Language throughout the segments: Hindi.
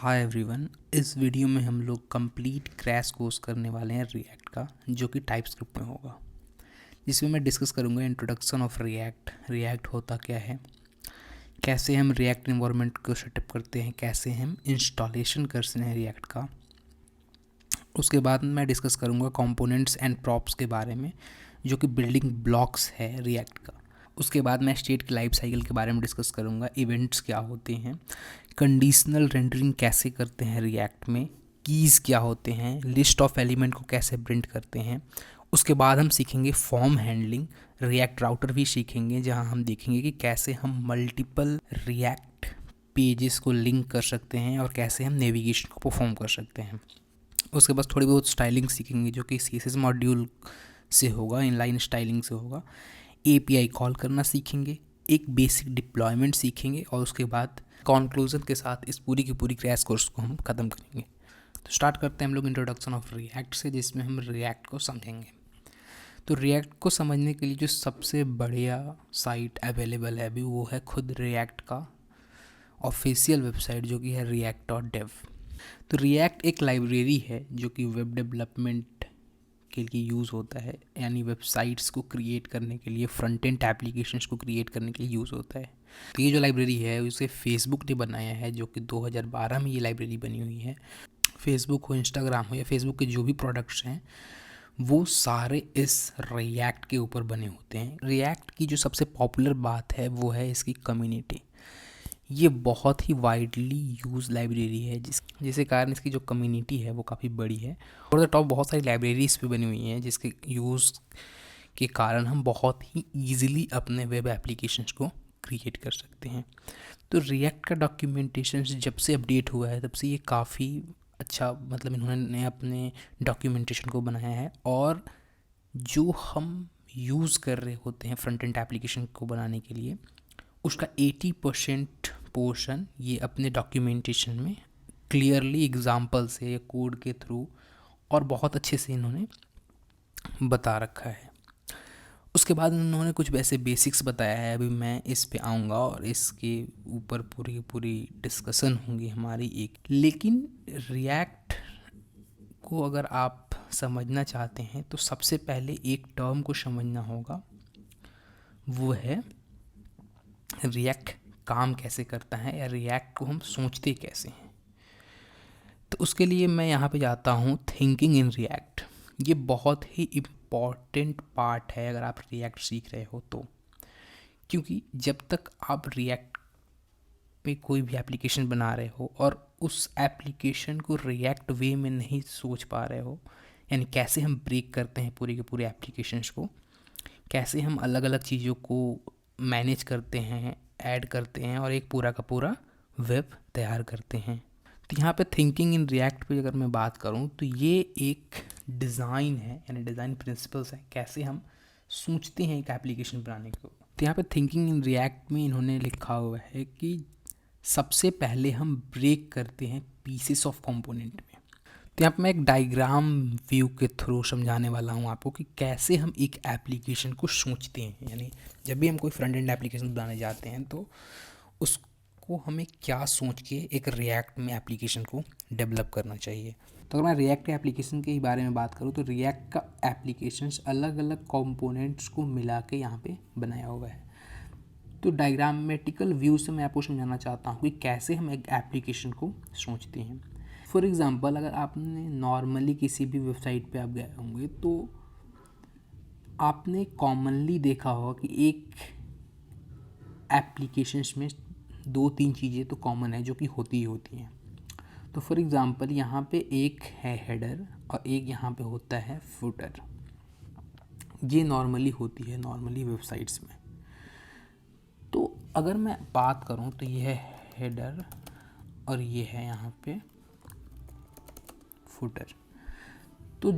Hi everyone. इस वीडियो में हम लोग कंप्लीट क्रैश कोर्स करने वाले हैं रिएक्ट का, जो कि टाइपस्क्रिप्ट में होगा, जिसमें मैं डिस्कस करूंगा इंट्रोडक्शन ऑफ रिएक्ट। रिएक्ट होता क्या है, कैसे हम रिएक्ट इन्वायरमेंट को सेटअप करते हैं, कैसे हम इंस्टॉलेशन करते हैं रिएक्ट का। उसके बाद मैं डिस्कस करूंगा कंपोनेंट्स एंड प्रॉप्स के बारे में, जो कि बिल्डिंग ब्लॉक्स है रिएक्ट का। उसके बाद मैं स्टेट की लाइफ साइकिल के बारे में डिस्कस करूंगा, इवेंट्स क्या होते हैं, कंडीशनल रेंडरिंग कैसे करते हैं रिएक्ट में, कीज़ क्या होते हैं, लिस्ट ऑफ एलिमेंट को कैसे प्रिंट करते हैं। उसके बाद हम सीखेंगे फॉर्म हैंडलिंग, रिएक्ट राउटर भी सीखेंगे, जहां हम देखेंगे कि कैसे हम मल्टीपल रिएक्ट पेजेस को लिंक कर सकते हैं और कैसे हम नेविगेशन को परफॉर्म कर सकते हैं। उसके बाद थोड़ी बहुत स्टाइलिंग सीखेंगे, जो कि CSS मॉड्यूल से होगा, इनलाइन स्टाइलिंग से होगा। API कॉल करना सीखेंगे, एक बेसिक डिप्लॉयमेंट सीखेंगे, और उसके बाद कॉन्क्लूजन के साथ इस पूरी की पूरी क्रैश कोर्स को हम ख़त्म करेंगे। तो स्टार्ट करते हैं हम लोग इंट्रोडक्शन ऑफ रिएक्ट से, जिसमें हम रिएक्ट को समझेंगे। तो रिएक्ट को समझने के लिए जो सबसे बढ़िया साइट अवेलेबल है अभी, वो है खुद रिएक्ट का ऑफिशियल वेबसाइट, जो कि है react.dev। तो रिएक्ट एक लाइब्रेरी है जो कि वेब डेवलपमेंट के लिए यूज़ होता है, यानी वेबसाइट्स को क्रिएट करने के लिए, फ्रंट एंड एप्लीकेशंस को क्रिएट करने के लिए यूज़ होता है। तो ये जो लाइब्रेरी है उसे फेसबुक ने बनाया है, जो कि 2012 में ये लाइब्रेरी बनी हुई है। फेसबुक हो, इंस्टाग्राम हो, या फेसबुक के जो भी प्रोडक्ट्स हैं वो सारे इस रिएक्ट के ऊपर बने होते हैं। रिएक्ट की जो सबसे पॉपुलर बात है वो है इसकी कम्युनिटी। ये बहुत ही वाइडली यूज लाइब्रेरी है, जिसके कारण इसकी जो कम्युनिटी है वो काफ़ी बड़ी है। और द टॉप बहुत सारी लाइब्रेरीज पे बनी हुई हैं, जिसके यूज़ के कारण हम बहुत ही ईजिली अपने वेब एप्लीकेशंस को क्रिएट कर सकते हैं। तो रिएक्ट का डॉक्यूमेंटेशन जब से अपडेट हुआ है तब से ये काफ़ी अच्छा, मतलब इन्होंने अपने डॉक्यूमेंटेशन को बनाया है। और जो हम यूज़ कर रहे होते हैं फ्रंट एंड एप्लीकेशन को बनाने के लिए, उसका 80% पोर्शन ये अपने डॉक्यूमेंटेशन में क्लियरली एग्जाम्पल से या कोड के थ्रू और बहुत अच्छे से इन्होंने बता रखा है। उसके बाद उन्होंने कुछ वैसे बेसिक्स बताया है, अभी मैं इस पे आऊँगा और इसके ऊपर पूरी पूरी डिस्कशन होंगी हमारी एक। लेकिन रिएक्ट को अगर आप समझना चाहते हैं तो सबसे पहले एक टर्म को समझना होगा, वो है रिएक्ट काम कैसे करता है, या रिएक्ट को हम सोचते कैसे हैं। तो उसके लिए मैं यहाँ पे जाता हूँ थिंकिंग इन रिएक्ट। ये बहुत ही इम्पॉर्टेंट पार्ट है अगर आप रिएक्ट सीख रहे हो तो, क्योंकि जब तक आप रिएक्ट पे कोई भी एप्लीकेशन बना रहे हो और उस एप्लीकेशन को रिएक्ट वे में नहीं सोच पा रहे हो, यानी कैसे हम ब्रेक करते हैं पूरे के पूरे एप्लीकेशंस को, कैसे हम अलग अलग चीज़ों को मैनेज करते हैं, ऐड करते हैं और एक पूरा का पूरा वेब तैयार करते हैं। तो यहाँ पे थिंकिंग इन रिएक्ट पे अगर मैं बात करूँ तो ये एक डिज़ाइन है, यानी डिज़ाइन प्रिंसिपल्स हैं, कैसे हम सोचते हैं एक एप्लीकेशन बनाने को। तो यहाँ पे थिंकिंग इन रिएक्ट में इन्होंने लिखा हुआ है कि सबसे पहले हम ब्रेक करते हैं पीसेस ऑफ कंपोनेंट में। तो यहाँ पे मैं एक डायग्राम व्यू के थ्रू समझाने वाला हूँ आपको कि कैसे हम एक एप्लीकेशन को सोचते हैं, यानी जब भी हम कोई फ्रंट एंड एप्लीकेशन बनाने जाते हैं तो उसको हमें क्या सोच के एक रिएक्ट में एप्लीकेशन को डेवलप करना चाहिए। तो अगर मैं रिएक्ट के एप्लीकेशन के बारे में बात करूँ तो रिएक्ट का एप्लीकेशंस अलग अलग कंपोनेंट्स को मिला के यहाँ पे बनाया हुआ है। तो डायग्रामेटिकल व्यू से मैं आपको समझाना चाहता हूँ कि कैसे हम एक एप्लीकेशन को सोचते हैं। फॉर एग्ज़ाम्पल, अगर आपने नॉर्मली किसी भी वेबसाइट पे आप गए होंगे तो आपने कॉमनली देखा होगा कि एक एप्लीकेशंस में 2-3 चीज़ें तो कॉमन है जो कि होती ही होती हैं। तो फॉर एग्ज़ाम्पल, यहाँ पे एक है हेडर और एक यहाँ पे होता है फुटर। ये नॉर्मली होती है नॉर्मली वेबसाइट्स में। तो अगर मैं बात करूँ तो ये है हेडर और ये है यहाँ पे फुटर। तो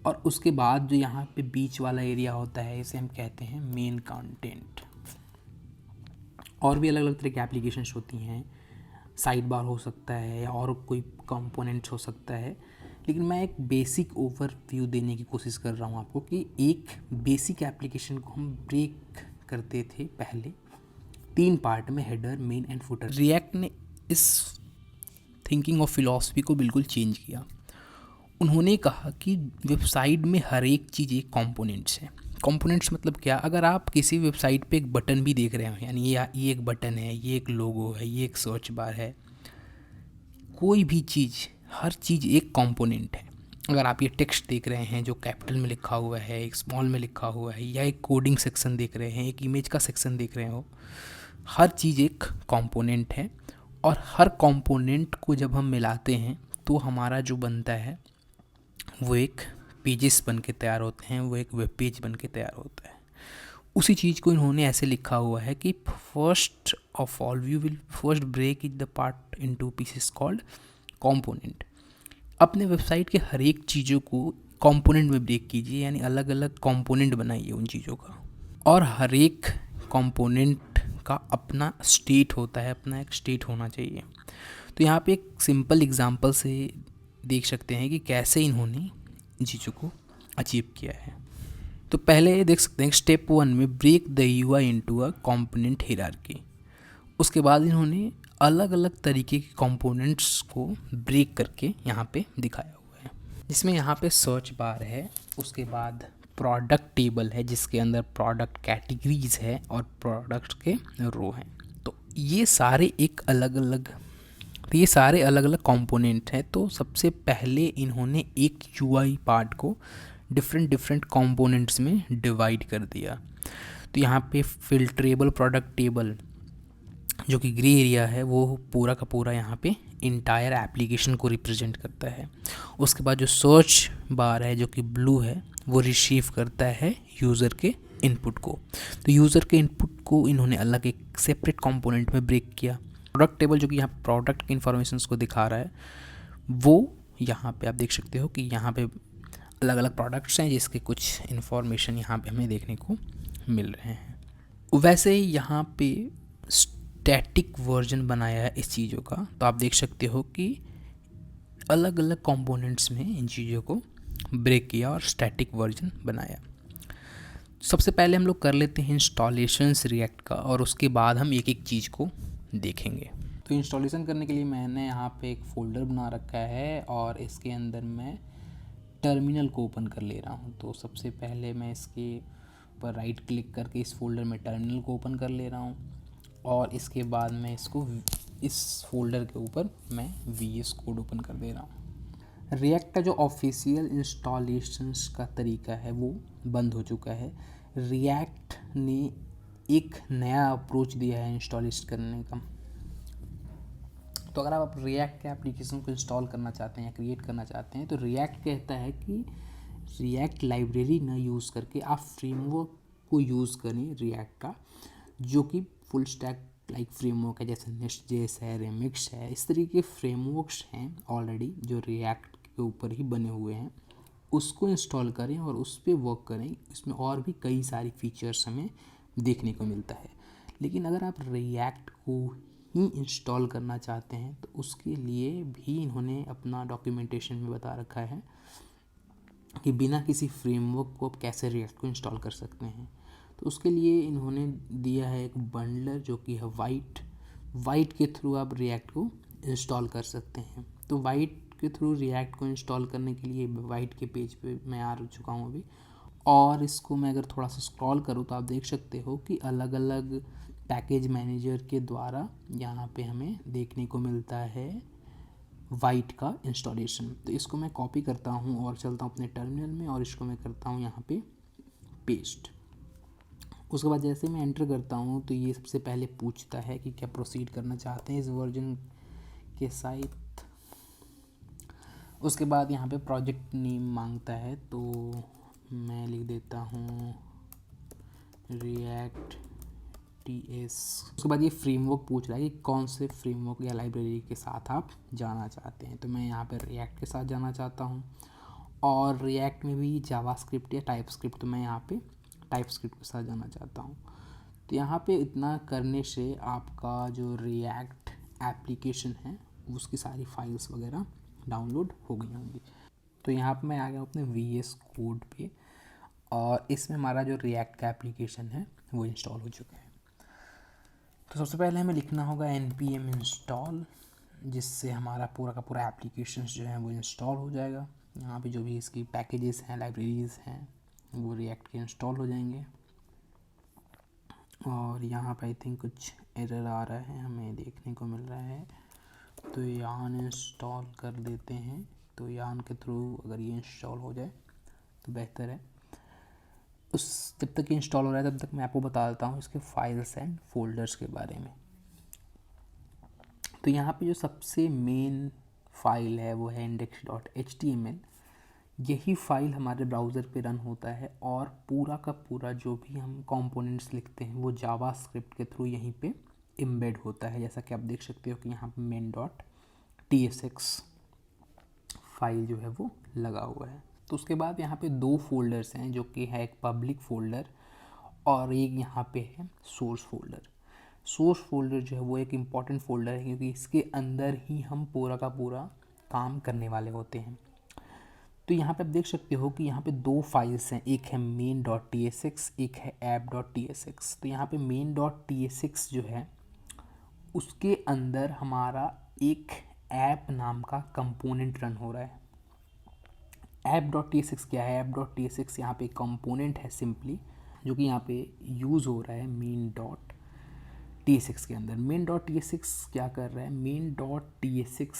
और उसके बाद जो यहाँ पे बीच वाला एरिया होता है, इसे हम कहते हैं मेन कंटेंट। और भी अलग अलग तरह की एप्लीकेशंस होती हैं, साइड बार हो सकता है या और कोई कंपोनेंट्स हो सकता है, लेकिन मैं एक बेसिक ओवरव्यू देने की कोशिश कर रहा हूँ आपको कि एक बेसिक एप्लीकेशन को हम ब्रेक करते थे पहले 3 पार्ट में, header, main and footer. React ने इस थिंकिंग और फिलॉसफी को बिल्कुल चेंज किया। उन्होंने कहा कि वेबसाइट में हर एक चीज़ एक कंपोनेंट्स है। कंपोनेंट्स मतलब क्या, अगर आप किसी वेबसाइट पे एक बटन भी देख रहे हो, यानी ये एक बटन है, ये एक लोगो है, ये एक सर्च बार है, कोई भी चीज़, हर चीज़ एक कंपोनेंट है। अगर आप ये टेक्स्ट देख रहे हैं जो कैपिटल में लिखा हुआ है, एक स्मॉल में लिखा हुआ है, या एक कोडिंग सेक्शन देख रहे हैं, एक इमेज का सेक्शन देख रहे हो, हर चीज़ एक कंपोनेंट है। और हर कंपोनेंट को जब हम मिलाते हैं तो हमारा जो बनता है वो एक पेजेस बन के तैयार होते हैं, वो एक वेब पेज बन के तैयार होता है। उसी चीज़ को इन्होंने ऐसे लिखा हुआ है कि first of all we will first break it the part into pieces called component. अपने वेबसाइट के हर एक चीज़ों को कंपोनेंट में ब्रेक कीजिए, यानी अलग अलग कंपोनेंट बनाइए उन चीज़ों का। और हर एक कंपोनेंट का अपना स्टेट होता है, अपना एक स्टेट होना चाहिए। तो यहाँ पे एक सिंपल एग्जांपल से देख सकते हैं कि कैसे इन्होंने इन चीज़ों को अचीव किया है। तो पहले देख सकते हैं स्टेप 1 में break the UI into a component hierarchy. उसके बाद इन्होंने अलग अलग तरीके के कंपोनेंट्स को ब्रेक करके यहाँ पे दिखाया हुआ है, जिसमें यहाँ पे सर्च बार है, उसके बाद प्रोडक्ट टेबल है जिसके अंदर प्रोडक्ट कैटेगरीज है और प्रोडक्ट के रो हैं। तो ये सारे अलग अलग कंपोनेंट हैं। तो सबसे पहले इन्होंने एक यूआई पार्ट को डिफरेंट कंपोनेंट्स में डिवाइड कर दिया। तो यहाँ पे फिल्ट्रेबल प्रोडक्ट टेबल जो कि ग्रे एरिया है, वो पूरा का पूरा यहाँ पे इंटायर एप्लीकेशन को रिप्रेजेंट करता है। उसके बाद जो सर्च बार है जो कि ब्लू है, वो रिसीव करता है यूज़र के इनपुट को। तो यूज़र के इनपुट को इन्होंने अलग एक सेपरेट कंपोनेंट में ब्रेक किया। प्रोडक्ट टेबल जो कि यहाँ प्रोडक्ट के इन्फॉर्मेशन को दिखा रहा है, वो यहाँ पे आप देख सकते हो कि यहाँ पे अलग अलग प्रोडक्ट्स हैं जिसके कुछ इन्फॉर्मेशन यहाँ पे हमें देखने को मिल रहे हैं। वैसे ही यहाँ पे स्टैटिक वर्जन बनाया है इस चीज़ों का। तो आप देख सकते हो कि अलग अलग कंपोनेंट्स में इन चीज़ों को ब्रेक किया और स्टैटिक वर्जन बनाया। सबसे पहले हम लोग कर लेते हैं इंस्टॉलेशंस रिएक्ट का, और उसके बाद हम एक एक चीज़ को देखेंगे। तो इंस्टॉलेशन करने के लिए मैंने यहाँ पे एक फ़ोल्डर बना रखा है और इसके अंदर मैं टर्मिनल को ओपन कर ले रहा हूँ। तो सबसे पहले मैं इसके ऊपर राइट क्लिक करके इस फोल्डर में टर्मिनल को ओपन कर ले रहा हूँ, और इसके बाद मैं इसको इस फोल्डर के ऊपर मैं VS कोड ओपन कर दे रहा हूँ। रिएक्ट का जो ऑफिशियल इंस्टॉलेशंस का तरीका है वो बंद हो चुका है। रिएक्ट ने एक नया अप्रोच दिया है इंस्टॉलेशन करने का। तो अगर आप रिएक्ट के एप्लीकेशन को इंस्टॉल करना चाहते हैं या क्रिएट करना चाहते हैं, तो रिएक्ट कहता है कि रिएक्ट लाइब्रेरी ना यूज़ करके आप फ्रेमवर्क को यूज़ करें रिएक्ट का, जो कि फुल स्टैक लाइक फ्रेमवर्क है, जैसे नेस्ट.js है, रेमिक्स है। इस तरीके के फ्रेमवर्क्स हैं ऑलरेडी जो रिएक्ट के ऊपर ही बने हुए हैं। उसको इंस्टॉल करें और उस पर वर्क करें। इसमें और भी कई सारी फीचर्स हमें देखने को मिलता है। लेकिन अगर आप रिएक्ट को ही इंस्टॉल करना चाहते हैं तो उसके लिए भी इन्होंने अपना डॉक्यूमेंटेशन में बता रखा है कि बिना किसी फ्रेमवर्क को आप कैसे रिएक्ट को इंस्टॉल कर सकते हैं। तो उसके लिए इन्होंने दिया है एक बंडलर जो कि है वाइट के थ्रू आप रिएक्ट को इंस्टॉल कर सकते हैं। तो वाइट के थ्रू रिएक्ट को इंस्टॉल करने के लिए वाइट के पेज पे मैं आ चुका हूँ अभी, और इसको मैं अगर थोड़ा सा स्क्रॉल करूँ तो आप देख सकते हो कि अलग अलग पैकेज मैनेजर के द्वारा यहाँ पे हमें देखने को मिलता है वाइट का इंस्टॉलेशन। तो इसको मैं कॉपी करता हूँ और चलता हूँ अपने टर्मिनल में, और इसको मैं करता हूँ यहाँ पे पेस्ट। उसके बाद जैसे मैं एंटर करता हूँ तो ये सबसे पहले पूछता है कि क्या प्रोसीड करना चाहते हैं इस वर्जन के साथ। उसके बाद यहाँ पे प्रोजेक्ट नेम मांगता है, तो मैं लिख देता हूँ रिएक्ट TS। उसके बाद ये फ्रेमवर्क पूछ रहा है कि कौन से फ्रेमवर्क या लाइब्रेरी के साथ आप जाना चाहते हैं। तो मैं यहाँ पे रिएक्ट के साथ जाना चाहता हूँ, और रिएक्ट में भी जावास्क्रिप्ट या टाइपस्क्रिप्ट, तो मैं यहाँ पे टाइपस्क्रिप्ट के साथ जाना चाहता हूँ। तो यहाँ पे इतना करने से आपका जो रिएक्ट एप्लीकेशन है उसकी सारी फाइल्स वगैरह डाउनलोड हो गई होंगी। तो यहाँ पे मैं आ गया अपने VS कोड पे, और इसमें हमारा जो रिएक्ट का एप्लीकेशन है वो इंस्टॉल हो चुका है। तो सबसे पहले हमें लिखना होगा npm install जिससे हमारा पूरा का पूरा एप्लीकेशंस जो है वो इंस्टॉल हो जाएगा। यहाँ पे जो भी इसकी पैकेजेस हैं, लाइब्रेरीज़ हैं, वो रिएक्ट के इंस्टॉल हो जाएंगे। और यहाँ पे आई थिंक कुछ एरर आ रहा है, हमें देखने को मिल रहा है, तो यान इंस्टॉल कर देते हैं। तो यान के थ्रू अगर ये इंस्टॉल हो जाए तो बेहतर है। जब तक ये इंस्टॉल हो रहा है तब तक मैं आपको बता देता हूँ इसके फाइल्स एंड फोल्डर्स के बारे में। तो यहाँ पे जो सबसे मेन फाइल है वो है index.html। यही फाइल हमारे ब्राउज़र पे रन होता है और पूरा का पूरा जो भी हम कंपोनेंट्स लिखते हैं वो जावास्क्रिप्ट के थ्रू यहीं पे एम्बेड होता है। जैसा कि आप देख सकते हो कि यहाँ पे main.tsx फाइल जो है वो लगा हुआ है। तो उसके बाद यहाँ पे दो फोल्डर्स हैं, जो कि है एक पब्लिक फोल्डर और एक यहाँ पे है सोर्स फोल्डर। सोर्स फोल्डर जो है वो एक इम्पॉर्टेंट फोल्डर है, क्योंकि इसके अंदर ही हम पूरा का पूरा काम करने वाले होते हैं। तो यहाँ पे आप देख सकते हो कि यहाँ पे दो फाइल्स हैं, एक है main.tsx, एक है app.tsx। तो यहाँ पे main.tsx जो है उसके अंदर हमारा एक ऐप नाम का कंपोनेंट रन हो रहा है। app.tsx क्या है? app.tsx यहाँ पे कंपोनेंट है सिंपली, जो कि यहाँ पे यूज़ हो रहा है main.tsx के अंदर। main.tsx क्या कर रहा है? main.tsx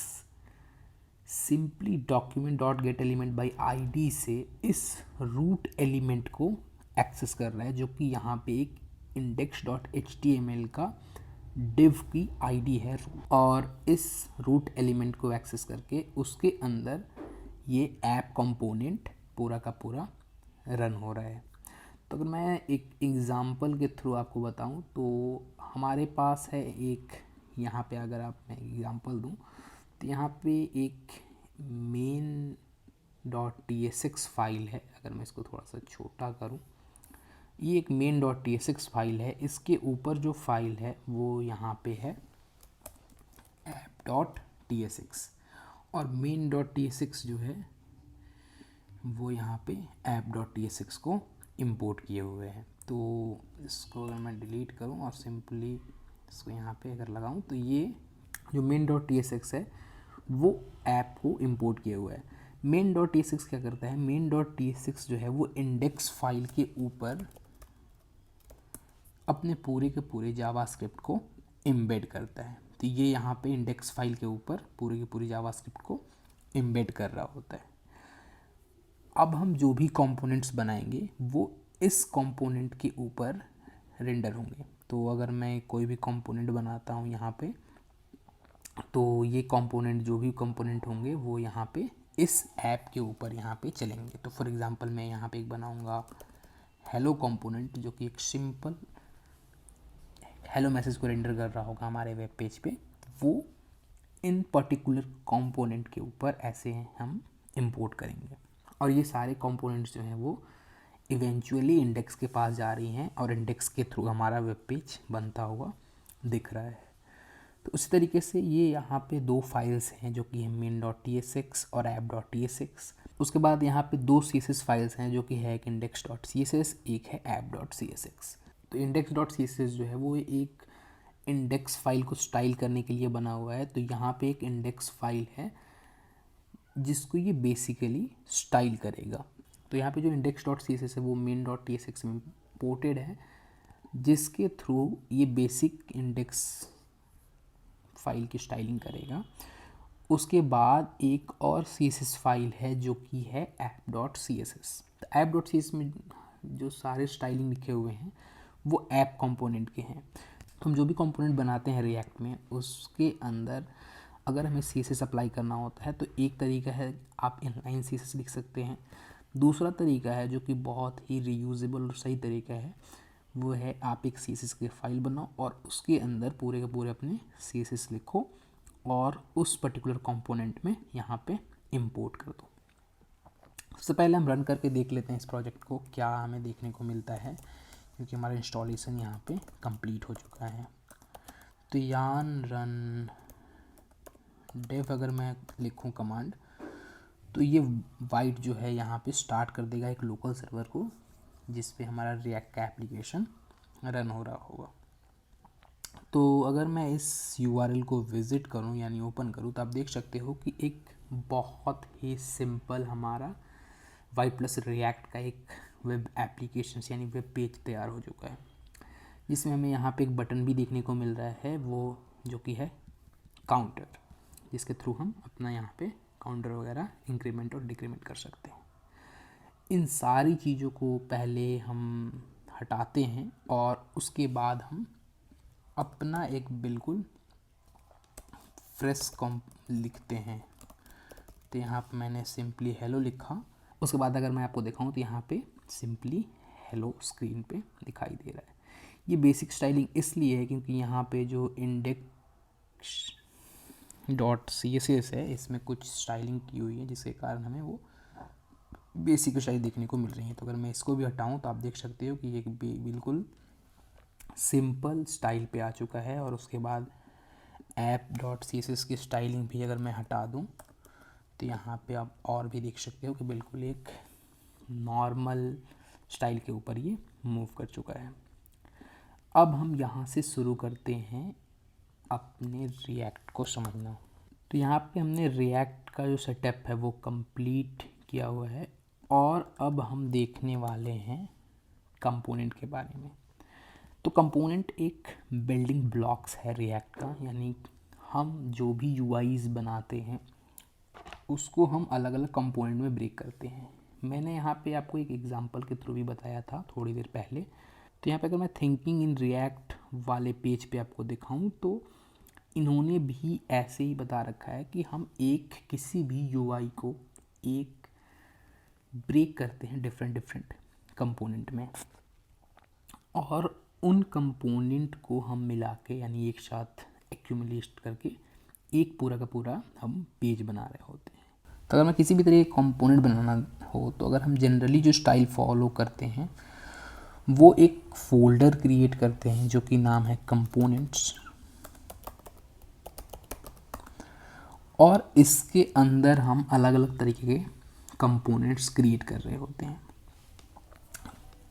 सिंपली document.getElementById से इस रूट एलिमेंट को एक्सेस कर रहा है, जो कि यहाँ पे एक index.html का div की आईडी है। और इस रूट एलिमेंट को एक्सेस करके उसके अंदर ये ऐप कंपोनेंट पूरा का पूरा रन हो रहा है। तो अगर मैं एक एग्ज़ाम्पल के थ्रू आपको बताऊं, तो हमारे पास है एक, यहाँ पे अगर आप मैं एग्ज़ाम्पल दूं तो यहाँ पे एक main.tsx फाइल है। अगर मैं इसको थोड़ा सा छोटा करूं, ये एक main.tsx फाइल है। इसके ऊपर जो फाइल है वो यहाँ पे है app.tsx, और main.tsx जो है वो यहाँ पे app.tsx को इंपोर्ट किए हुए हैं। तो इसको अगर मैं डिलीट करूँ और सिंपली इसको यहाँ पे अगर लगाऊँ, तो ये जो main.tsx है वो ऐप को इंपोर्ट किया हुआ है। main.tsx क्या करता है? main.tsx जो है वो इंडेक्स फाइल के ऊपर अपने पूरे के पूरे जावास्क्रिप्ट को एम्बेड करता है। तो ये यहाँ पे इंडेक्स फाइल के ऊपर पूरे के पूरे जावास्क्रिप्ट को एम्बेड कर रहा होता है। अब हम जो भी कंपोनेंट्स बनाएंगे वो इस कंपोनेंट के ऊपर रेंडर होंगे। तो अगर मैं कोई भी कंपोनेंट बनाता हूँ यहाँ पे, तो ये कंपोनेंट, जो भी कंपोनेंट होंगे वो यहाँ पे इस ऐप के ऊपर यहाँ पे चलेंगे। तो फॉर एग्जांपल मैं यहाँ पे एक बनाऊँगा हेलो कंपोनेंट, जो कि एक सिंपल हेलो मैसेज को रेंडर कर रहा होगा हमारे वेब पेज पे। वो इन पर्टिकुलर कंपोनेंट के ऊपर ऐसे हम इंपोर्ट करेंगे, और ये सारे कंपोनेंट्स जो हैं वो इवेंचुअली इंडेक्स के पास जा रही हैं और इंडेक्स के थ्रू हमारा वेब पेज बनता हुआ दिख रहा है। तो उसी तरीके से ये यहाँ पे दो फाइल्स हैं, जो कि है main.tsx और app.tsx। उसके बाद यहाँ पे दो css फाइल्स हैं, जो कि है एक index.css, एक है app.css। तो index.css जो है वो एक इंडेक्स फाइल को स्टाइल करने के लिए बना हुआ है। तो यहाँ पे एक इंडेक्स फाइल है जिसको ये बेसिकली स्टाइल करेगा। तो यहाँ पे जो index.css है वो main.tsx में पोर्टेड है, जिसके थ्रू ये बेसिक इंडेक्स फाइल की स्टाइलिंग करेगा। उसके बाद एक और css फाइल है जो कि है app.css। तो app.css में जो सारे स्टाइलिंग लिखे हुए हैं वो ऐप कंपोनेंट के हैं। हम जो भी कंपोनेंट बनाते हैं रिएक्ट में, उसके अंदर अगर हमें CSS अप्लाई करना होता है तो एक तरीका है आप इनलाइन CSS लिख सकते हैं। दूसरा तरीका है जो कि बहुत ही रीयूजेबल और सही तरीका है, वो है आप एक CSS की फाइल बनाओ और उसके अंदर पूरे के पूरे अपने CSS लिखो और उस पर्टिकुलर कंपोनेंट में यहाँ पे इंपोर्ट कर दो। सबसे पहले हम रन करके देख लेते हैं इस प्रोजेक्ट को, क्या हमें देखने को मिलता है, क्योंकि हमारा इंस्टॉलेशन यहाँ पे कंप्लीट हो चुका है। तो यान रन डेव अगर मैं लिखूँ कमांड, तो ये वाइट जो है यहाँ पे स्टार्ट कर देगा एक लोकल सर्वर को, जिस पे हमारा रिएक्ट का एप्लीकेशन रन हो रहा होगा। तो अगर मैं इस URL को विज़िट करूं यानी ओपन करूं तो आप देख सकते हो कि एक बहुत ही सिंपल हमारा Y+React का एक वेब एप्लीकेशन यानी वेब पेज तैयार हो चुका है, जिसमें हमें यहाँ पे एक बटन भी देखने को मिल रहा है, वो जो कि है काउंटर, जिसके थ्रू हम अपना यहाँ पे काउंटर वगैरह इंक्रीमेंट और डिक्रीमेंट कर सकते हैं। इन सारी चीज़ों को पहले हम हटाते हैं और उसके बाद हम अपना एक बिल्कुल फ्रेश कॉम्प लिखते हैं। तो यहाँ पर मैंने सिंपली हेलो लिखा। उसके बाद अगर मैं आपको दिखाऊं तो यहाँ पे सिंपली हेलो स्क्रीन पे दिखाई दे रहा है। ये बेसिक स्टाइलिंग इसलिए है क्योंकि यहाँ पे जो index.css है इसमें कुछ स्टाइलिंग की हुई है, जिसके कारण हमें वो बेसिक स्टाइल देखने को मिल रही है। तो अगर मैं इसको भी हटाऊं तो आप देख सकते हो कि ये बिल्कुल सिंपल स्टाइल पे आ चुका है। और उसके बाद app.css की स्टाइलिंग भी अगर मैं हटा दूं तो यहाँ पे आप और भी देख सकते हो कि बिल्कुल एक नॉर्मल स्टाइल के ऊपर ये मूव कर चुका है। अब हम यहाँ से शुरू करते हैं अपने रिएक्ट को समझना। तो यहाँ पे हमने रिएक्ट का जो सेटअप है वो कंप्लीट किया हुआ है और अब हम देखने वाले हैं कंपोनेंट के बारे में। तो कंपोनेंट एक बिल्डिंग ब्लॉक्स है रिएक्ट का, यानी हम जो भी यूआईज बनाते हैं उसको हम अलग अलग कंपोनेंट में ब्रेक करते हैं। मैंने यहाँ पे आपको एक एग्जांपल के थ्रू भी बताया था थोड़ी देर पहले। तो यहाँ पे अगर मैं थिंकिंग इन रिएक्ट वाले पेज पे आपको दिखाऊं तो इन्होंने भी ऐसे ही बता रखा है कि हम किसी भी यूआई को एक ब्रेक करते हैं डिफरेंट कंपोनेंट में, और उन कंपोनेंट को हम मिला के यानी एक साथ एक्यूमुलेट करके एक पूरा का पूरा हम पेज बना रहे होते हैं। तो अगर मैं किसी भी तरह का कंपोनेंट बनाना हो तो अगर हम जनरली जो स्टाइल फॉलो करते हैं वो एक फोल्डर क्रिएट करते हैं जो कि नाम है कंपोनेंट्स, और इसके अंदर हम अलग अलग तरीके के कंपोनेंट्स क्रिएट कर रहे होते हैं।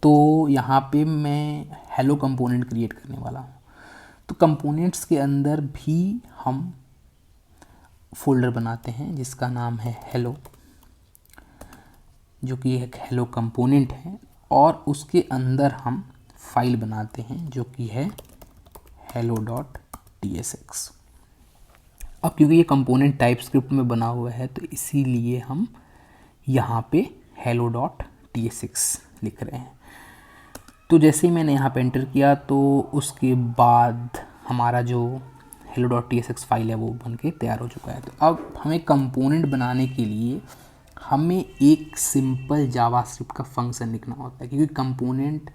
तो यहाँ पे मैं हेलो कंपोनेंट क्रिएट करने वाला हूँ। तो कंपोनेंट्स के अंदर भी हम फोल्डर बनाते हैं जिसका नाम है हेलो, जो कि एक हेलो कंपोनेंट है, और उसके अंदर हम फाइल बनाते हैं जो कि है hello.tsx। अब क्योंकि ये कंपोनेंट टाइपस्क्रिप्ट में बना हुआ है तो इसीलिए हम यहाँ पे hello.tsx लिख रहे हैं। तो जैसे ही मैंने यहाँ पे एंटर किया तो उसके बाद हमारा जो hello.tsx फाइल है वो बन के तैयार हो चुका है। तो अब हमें कंपोनेंट बनाने के लिए हमें एक सिंपल जावास्क्रिप्ट का फंक्शन लिखना होता है, क्योंकि कंपोनेंट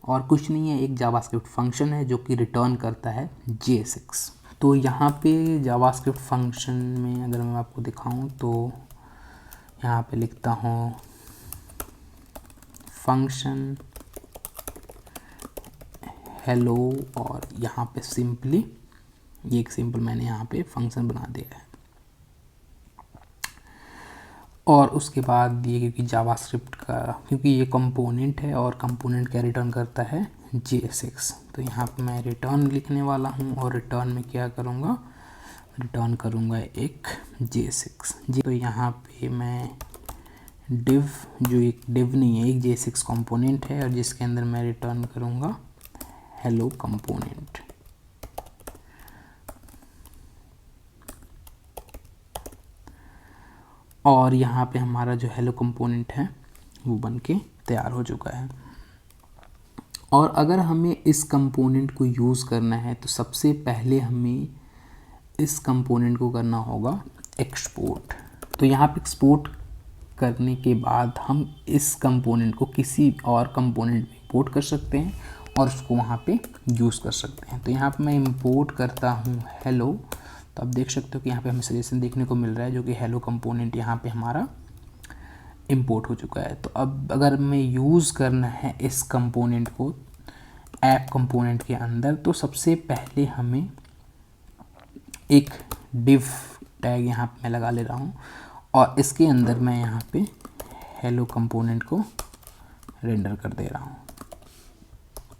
और कुछ नहीं है, एक जावास्क्रिप्ट फंक्शन है जो कि रिटर्न करता है JSX। तो यहाँ पे जावास्क्रिप्ट फंक्शन में अगर मैं आपको दिखाऊं तो यहाँ पे लिखता हूँ फंक्शन हेलो, और यहाँ पे सिंपली ये एक सिंपल मैंने यहाँ पे फंक्शन बना दिया है। और उसके बाद ये क्योंकि जावास्क्रिप्ट का, क्योंकि ये कंपोनेंट है और कंपोनेंट क्या रिटर्न करता है JSX, तो यहाँ पे मैं रिटर्न लिखने वाला हूँ और रिटर्न में क्या करूँगा, रिटर्न करूँगा एक JSX। तो यहाँ पे मैं डिव, जो एक डिव नहीं है, एक JSX कंपोनेंट है और जिसके अंदर मैं रिटर्न करूँगा हेलो कंपोनेंट। और यहाँ पे हमारा जो हेलो कंपोनेंट है वो बन के तैयार हो चुका है। और अगर हमें इस कंपोनेंट को यूज़ करना है तो सबसे पहले हमें इस कंपोनेंट को करना होगा एक्सपोर्ट। तो यहाँ पे एक्सपोर्ट करने के बाद हम इस कंपोनेंट को किसी और कंपोनेंट में इंपोर्ट कर सकते हैं और उसको वहाँ पे यूज़ कर सकते हैं। तो यहाँ पे मैं इंपोर्ट करता हूँ हेलो। तो आप देख सकते हो कि यहाँ पे हमें सजेशन देखने को मिल रहा है जो कि हेलो कंपोनेंट यहाँ पे हमारा इंपोर्ट हो चुका है। तो अब अगर मैं यूज़ करना है इस कंपोनेंट को ऐप कंपोनेंट के अंदर, तो सबसे पहले हमें एक डिव टैग यहाँ पे मैं लगा ले रहा हूँ और इसके अंदर मैं यहाँ पे हेलो कंपोनेंट को रेंडर कर दे रहा हूँ।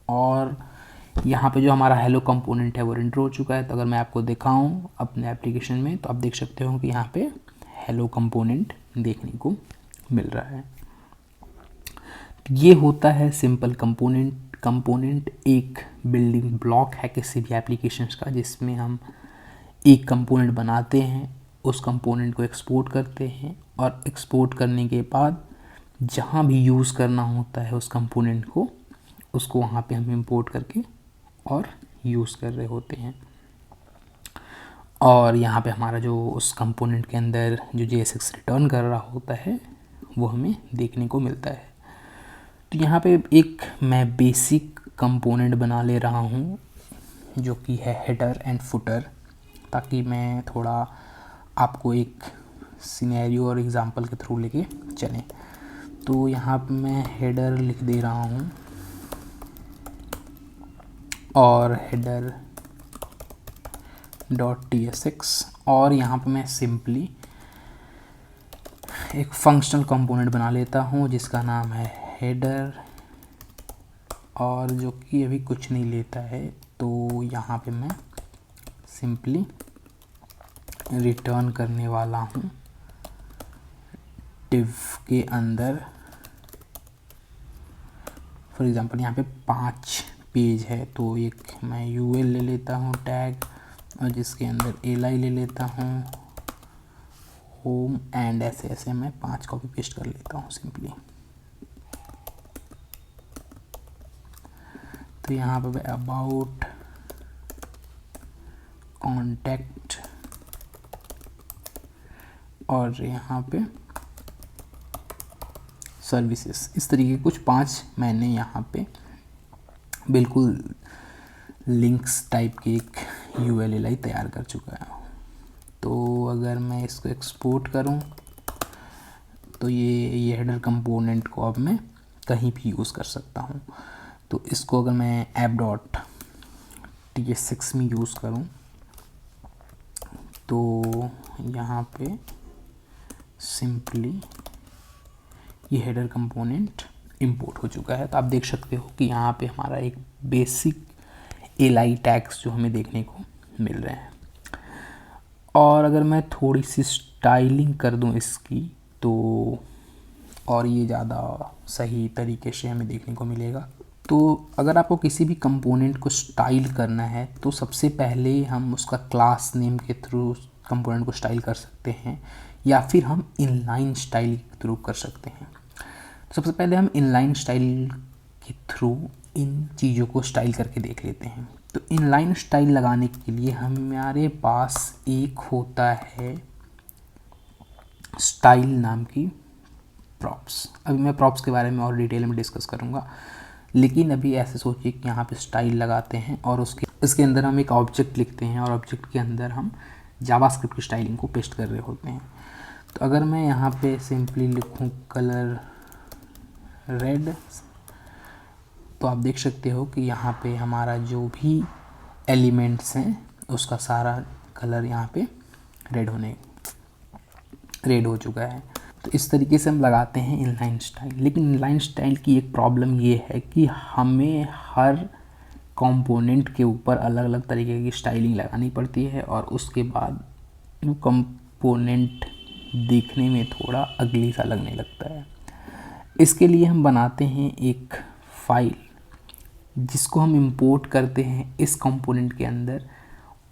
और यहाँ पे जो हमारा हेलो कंपोनेंट है वो रेंडर हो चुका है। तो अगर मैं आपको दिखाऊँ अपने एप्लीकेशन में तो आप देख सकते हो कि यहाँ पे हेलो कंपोनेंट देखने को मिल रहा है। ये होता है सिंपल कंपोनेंट। कंपोनेंट एक बिल्डिंग ब्लॉक है किसी भी एप्लीकेशंस का, जिसमें हम एक कंपोनेंट बनाते हैं, उस कंपोनेंट को एक्सपोर्ट करते हैं और एक्सपोर्ट करने के बाद जहाँ भी यूज़ करना होता है उस कंपोनेंट को, उसको वहाँ पे हम इंपोर्ट करके और यूज़ कर रहे होते हैं। और यहाँ पे हमारा जो उस कंपोनेंट के अंदर जो JSX रिटर्न कर रहा होता है वो हमें देखने को मिलता है। तो यहाँ पे एक मैं बेसिक कंपोनेंट बना ले रहा हूँ जो कि है हेडर एंड फुटर, ताकि मैं थोड़ा आपको एक सिनेरियो और एग्जांपल के थ्रू लेके चलें। तो यहाँ पे मैं हेडर लिख दे रहा हूँ और हेडर .tsx, और यहाँ पे मैं सिंपली एक फंक्शनल कंपोनेंट बना लेता हूँ जिसका नाम है हेडर, और जो कि अभी कुछ नहीं लेता है। तो यहाँ पे मैं सिंपली रिटर्न करने वाला हूँ div के अंदर। फॉर एग्ज़ाम्पल यहाँ पे 5 पेज है, तो एक मैं UL ले लेता हूँ टैग, और जिसके अंदर li ले लेता हूँ, होम, एंड ऐसे ऐसे मैं 5 कॉपी पेस्ट कर लेता हूँ सिंपली। तो यहाँ पे अबाउट, कॉन्टैक्ट, और यहाँ पे सर्विसेज, इस तरीके कुछ 5 मैंने यहाँ पे बिल्कुल लिंक्स टाइप के एक ULLI तैयार कर चुका है। तो अगर मैं इसको एक्सपोर्ट करूँ तो ये हेडर कंपोनेंट को अब मैं कहीं भी यूज़ कर सकता हूँ। तो इसको अगर मैं app.tsx में यूज़ करूँ तो यहाँ पे सिंपली ये हेडर कंपोनेंट इंपोर्ट हो चुका है। तो आप देख सकते हो कि यहाँ पे हमारा एक बेसिक li टैग्स जो हमें देखने को मिल रहे हैं। और अगर मैं थोड़ी सी स्टाइलिंग कर दूँ इसकी तो और ये ज़्यादा सही तरीके से हमें देखने को मिलेगा। तो अगर आपको किसी भी कंपोनेंट को स्टाइल करना है तो सबसे पहले हम उसका क्लास नेम के थ्रू कंपोनेंट को स्टाइल कर सकते हैं, या फिर हम इनलाइन स्टाइल के थ्रू कर सकते हैं। तो सबसे पहले हम इनलाइन स्टाइल के थ्रू इन चीज़ों को स्टाइल करके देख लेते हैं। तो इनलाइन स्टाइल लगाने के लिए हमारे पास एक होता है स्टाइल नाम की प्रॉप्स। अभी मैं प्रॉप्स के बारे में और डिटेल में डिस्कस करूँगा, लेकिन अभी ऐसे सोचिए कि यहाँ पे स्टाइल लगाते हैं और इसके अंदर हम एक ऑब्जेक्ट लिखते हैं, और ऑब्जेक्ट के अंदर हम जावास्क्रिप्ट की स्टाइलिंग को पेस्ट कर रहे होते हैं। तो अगर मैं यहाँ पे सिंपली लिखूँ कलर रेड, तो आप देख सकते हो कि यहाँ पे हमारा जो भी एलिमेंट्स हैं उसका सारा कलर यहाँ पे रेड हो चुका है। तो इस तरीके से हम लगाते हैं इनलाइन स्टाइल। लेकिन इनलाइन स्टाइल की एक प्रॉब्लम ये है कि हमें हर कंपोनेंट के ऊपर अलग अलग तरीके की स्टाइलिंग लगानी पड़ती है, और उसके बाद वो कंपोनेंट देखने में थोड़ा अगली सा लगने लगता है। इसके लिए हम बनाते हैं एक फाइल जिसको हम इंपोर्ट करते हैं इस कंपोनेंट के अंदर,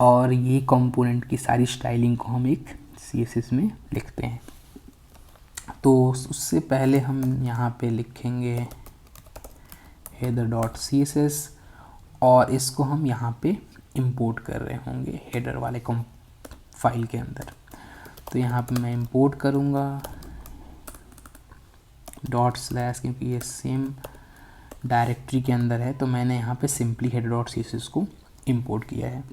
और ये कंपोनेंट की सारी स्टाइलिंग को हम एक CSS में लिखते हैं। तो उससे पहले हम यहाँ पे लिखेंगे header.css, और इसको हम यहाँ पे इंपोर्ट कर रहे होंगे हेडर वाले फाइल के अंदर। तो यहाँ पे मैं इंपोर्ट करूँगा /, क्योंकि ये सेम डायरेक्टरी के अंदर है, तो मैंने यहाँ पे सिंपली header.css को इंपोर्ट किया है।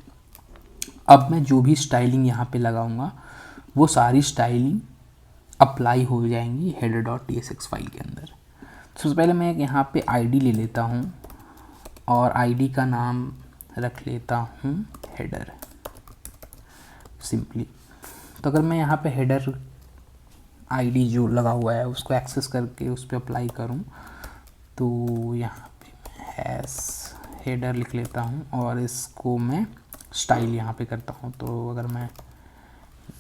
अब मैं जो भी स्टाइलिंग यहाँ पे लगाऊंगा वो सारी स्टाइलिंग अप्लाई हो जाएंगी header.tsx फाइल के अंदर। तो सबसे पहले मैं यहाँ पे ID ले लेता हूँ और ID का नाम रख लेता हूँ हेडर सिंपली। तो अगर मैं यहाँ पे हेडर ID जो लगा हुआ है उसको एक्सेस करके उस पर अप्लाई करूँ तो यहाँ पे हैश हेडर लिख लेता हूँ और इसको मैं स्टाइल यहाँ पे करता हूँ। तो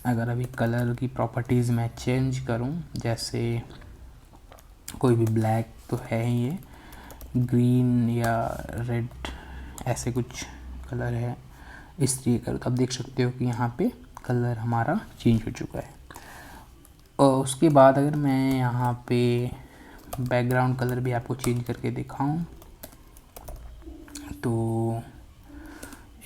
अगर अभी कलर की प्रॉपर्टीज़ मैं चेंज करूँ, जैसे कोई भी ब्लैक तो है ही, ये ग्रीन या रेड ऐसे कुछ कलर है, इस तरीके करो तो आप देख सकते हो कि यहाँ पे कलर हमारा चेंज हो चुका है। और उसके बाद अगर मैं यहाँ पे बैकग्राउंड कलर भी आपको चेंज करके दिखाऊं तो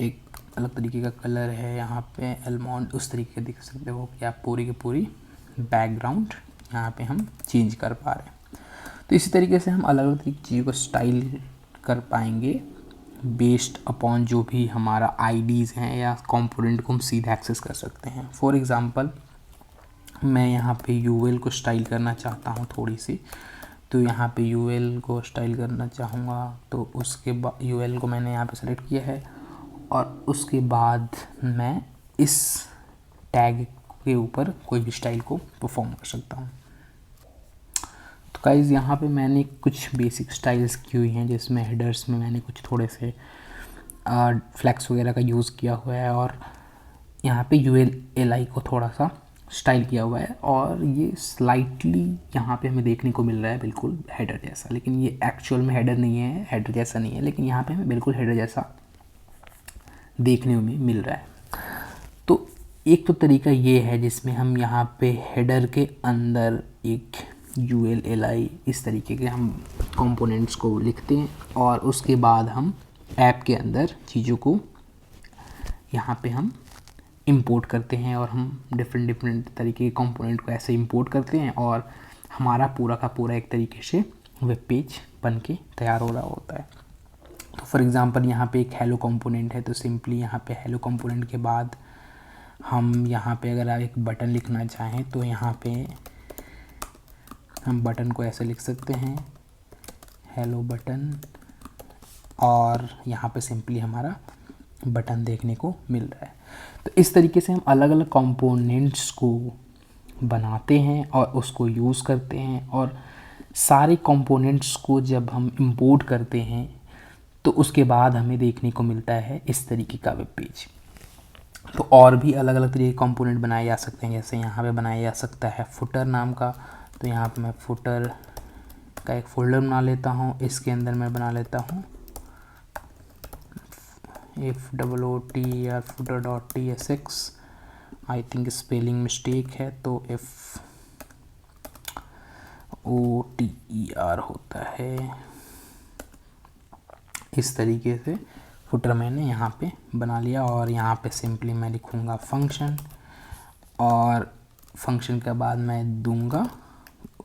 एक अलग तरीके का कलर है यहाँ पे एलमॉन्ड, उस तरीके का देख सकते हो कि आप पूरी की पूरी बैकग्राउंड यहाँ पे हम चेंज कर पा रहे हैं। तो इसी तरीके से हम अलग अलग तरीके की चीज़ों को स्टाइल कर पाएंगे बेस्ड अपॉन जो भी हमारा आईडीज़ हैं या कंपोनेंट को हम सीधा एक्सेस कर सकते हैं। फॉर एग्ज़ाम्पल मैं यहाँ पे यूएल को स्टाइल करना चाहता हूँ थोड़ी सी, तो यहाँ पे यूएल को स्टाइल करना चाहूँगा तो उसके बाद यूएल को मैंने यहाँ पे सेलेक्ट किया है और उसके बाद मैं इस टैग के ऊपर कोई भी स्टाइल को परफॉर्म कर सकता हूँ। तो गाइस यहाँ पे मैंने कुछ बेसिक स्टाइल्स की हुई हैं, जिसमें हेडर्स में मैंने कुछ थोड़े से फ्लैक्स वगैरह का यूज़ किया हुआ है और यहाँ पे ULLI को थोड़ा सा स्टाइल किया हुआ है और ये स्लाइटली यहाँ पे हमें देखने को मिल रहा है बिल्कुल हेडर जैसा, लेकिन ये एक्चुअल में हेडर नहीं है, हेडर जैसा नहीं है, लेकिन यहाँ पे हमें बिल्कुल हेडर जैसा देखने में मिल रहा है। तो एक तो तरीका ये है जिसमें हम यहाँ पे हेडर के अंदर एक ULLI इस तरीके के हम कंपोनेंट्स को लिखते हैं और उसके बाद हम ऐप के अंदर चीज़ों को यहाँ पे हम इंपोर्ट करते हैं और हम डिफरेंट तरीके के कंपोनेंट को ऐसे इंपोर्ट करते हैं और हमारा पूरा का पूरा एक तरीके से वेब पेज बन के तैयार हो रहा होता है। तो फॉर एग्ज़ाम्पल यहाँ पे एक हेलो कंपोनेंट है, तो सिंपली यहाँ पे हेलो कंपोनेंट के बाद हम यहाँ पे अगर आप एक बटन लिखना चाहें तो यहाँ पे हम बटन को ऐसे लिख सकते हैं, हेलो बटन, और यहाँ पे सिंपली हमारा बटन देखने को मिल रहा है। तो इस तरीके से हम अलग अलग कंपोनेंट्स को बनाते हैं और उसको यूज़ करते हैं और सारे कंपोनेंट्स को जब हम इंपोर्ट करते हैं तो उसके बाद हमें देखने को मिलता है इस तरीके का वेब पेज। तो और भी अलग अलग तरीके के कंपोनेंट बनाए जा सकते हैं, जैसे यहाँ पे बनाया जा सकता है फुटर नाम का, तो यहाँ पे मैं फुटर का एक फोल्डर बना लेता हूँ, इसके अंदर मैं बना लेता हूँ FOOTER footer.tsx, I think spelling mistake है तो FOTER होता है। इस तरीके से फुटर मैंने यहाँ पे बना लिया और यहाँ पे सिंपली मैं लिखूँगा फंक्शन और फंक्शन के बाद मैं दूंगा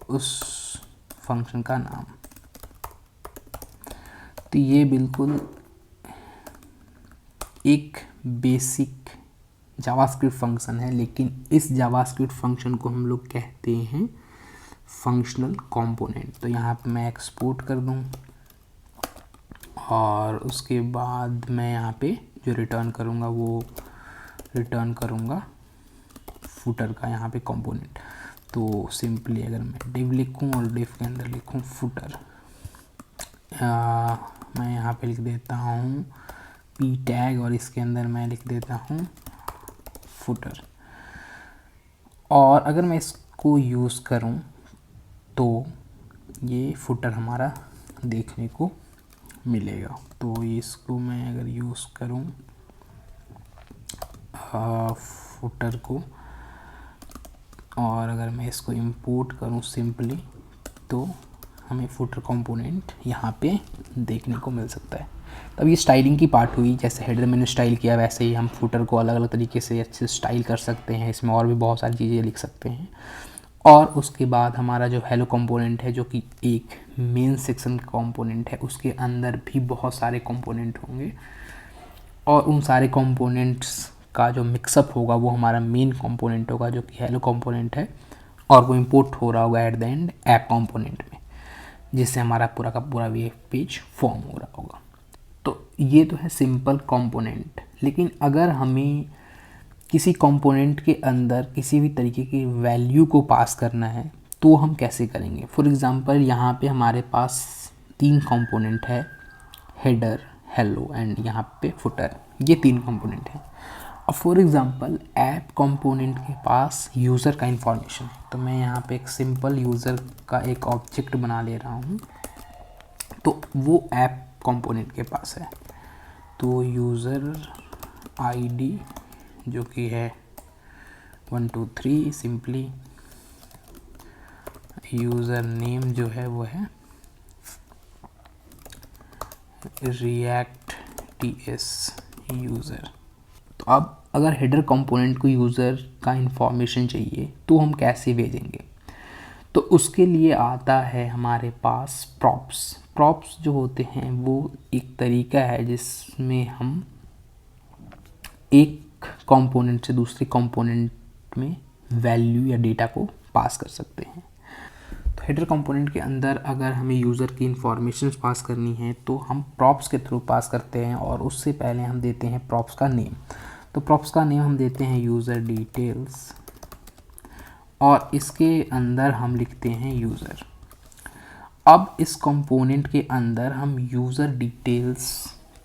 उस फंक्शन का नाम। तो ये बिल्कुल एक बेसिक जावास्क्रिप्ट फंक्शन है, लेकिन इस जावास्क्रिप्ट फंक्शन को हम लोग कहते हैं फंक्शनल कंपोनेंट। तो यहाँ पे मैं एक्सपोर्ट कर दूँ और उसके बाद मैं यहाँ पे जो रिटर्न करूँगा वो रिटर्न करूँगा फुटर का यहाँ पे कंपोनेंट। तो सिंपली अगर मैं डिव लिखूँ और डिव के अंदर लिखूँ फुटर, मैं यहाँ पे लिख देता हूँ p टैग और इसके अंदर मैं लिख देता हूँ फुटर। और अगर मैं इसको यूज़ करूँ तो ये फुटर हमारा देखने को मिलेगा। तो इसको मैं अगर यूज़ करूँ फुटर को और अगर मैं इसको इंपोर्ट करूँ सिंपली, तो हमें फुटर कंपोनेंट यहाँ पे देखने को मिल सकता है। तब ये स्टाइलिंग की पार्ट हुई, जैसे हेडर मैंने स्टाइल किया वैसे ही हम फुटर को अलग अलग तरीके से अच्छे से स्टाइल कर सकते हैं, इसमें और भी बहुत सारी चीज़ें लिख सकते हैं। और उसके बाद हमारा जो हेलो कंपोनेंट है, जो कि एक मेन सेक्शन कंपोनेंट है, उसके अंदर भी बहुत सारे कंपोनेंट होंगे और उन सारे कंपोनेंट्स का जो मिक्सअप होगा वो हमारा मेन कंपोनेंट होगा, जो कि हेलो कंपोनेंट है, और वो इंपोर्ट हो रहा होगा at the end app component में, जिससे हमारा पूरा का पूरा वेब पेज फॉर्म हो रहा होगा। तो ये तो है सिंपल कंपोनेंट। लेकिन अगर हमें किसी कंपोनेंट के अंदर किसी भी तरीके की वैल्यू को पास करना है तो हम कैसे करेंगे। फॉर एग्ज़ाम्पल यहाँ पे हमारे पास 3 कंपोनेंट है, हेडर, हेलो एंड यहाँ पे फुटर, ये 3 कंपोनेंट हैं। अब फॉर एग्जांपल ऐप कंपोनेंट के पास यूज़र का इंफॉर्मेशन है, तो मैं यहाँ पे एक सिंपल यूज़र का एक ऑब्जेक्ट बना ले रहा हूँ, तो वो ऐप कंपोनेंट के पास है। तो यूज़र आईडी जो कि है 1 2 3, सिंपली यूज़र नेम जो है वो है रिएक्ट टीएस यूज़र। तो अब अगर हेडर कंपोनेंट को यूज़र का इंफॉर्मेशन चाहिए तो हम कैसे भेजेंगे, तो उसके लिए आता है हमारे पास प्रॉप्स। प्रॉप्स जो होते हैं वो एक तरीका है जिसमें हम एक कंपोनेंट से दूसरे कंपोनेंट में वैल्यू या डेटा को पास कर सकते हैं। तो हेडर कंपोनेंट के अंदर अगर हमें यूज़र की इंफॉर्मेशन पास करनी है तो हम प्रॉप्स के थ्रू पास करते हैं, और उससे पहले हम देते हैं प्रॉप्स का नेम। तो प्रॉप्स का नेम हम देते हैं यूज़र डिटेल्स, और इसके अंदर हम लिखते हैं यूज़र। अब इस कंपोनेंट के अंदर हम यूज़र डिटेल्स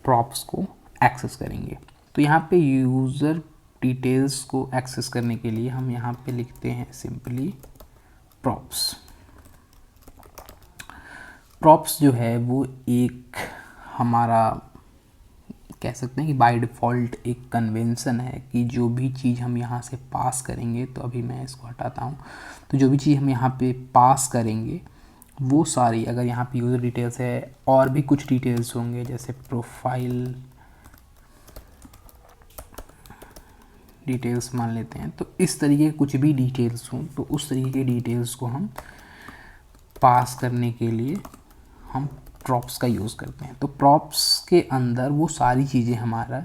प्रॉप्स को एक्सेस करेंगे। तो यहाँ पे यूज़र डिटेल्स को एक्सेस करने के लिए हम यहाँ पे लिखते हैं सिंपली प्रॉप्स। प्रॉप्स जो है वो एक हमारा कह सकते हैं कि बाय डिफ़ॉल्ट एक कन्वेंशन है कि जो भी चीज़ हम यहाँ से पास करेंगे, तो अभी मैं इसको हटाता हूँ, तो जो भी चीज़ हम यहाँ पे पास करेंगे वो सारी, अगर यहाँ पे यूज़र डिटेल्स है और भी कुछ डिटेल्स होंगे जैसे प्रोफाइल डिटेल्स मान लेते हैं, तो इस तरीके के कुछ भी डिटेल्स हों तो उस तरीके के डिटेल्स को हम पास करने के लिए हम प्रॉप्स का यूज़ करते हैं। तो प्रॉप्स के अंदर वो सारी चीज़ें हमारा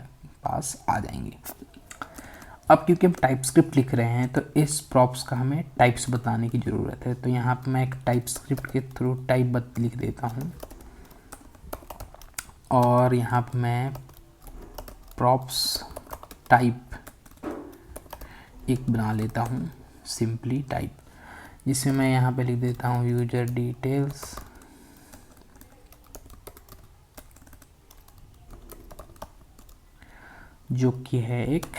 पास आ जाएंगी। अब क्योंकि हम टाइपस्क्रिप्ट लिख रहे हैं तो इस प्रॉप्स का हमें टाइप्स बताने की ज़रूरत है। तो यहाँ पे मैं एक टाइपस्क्रिप्ट के थ्रू टाइप लिख देता हूँ, और यहाँ पे मैं प्रॉप्स टाइप एक बना लेता हूँ, सिंपली टाइप, जिसमें मैं यहाँ पे लिख देता हूँ यूजर डिटेल्स जो कि है एक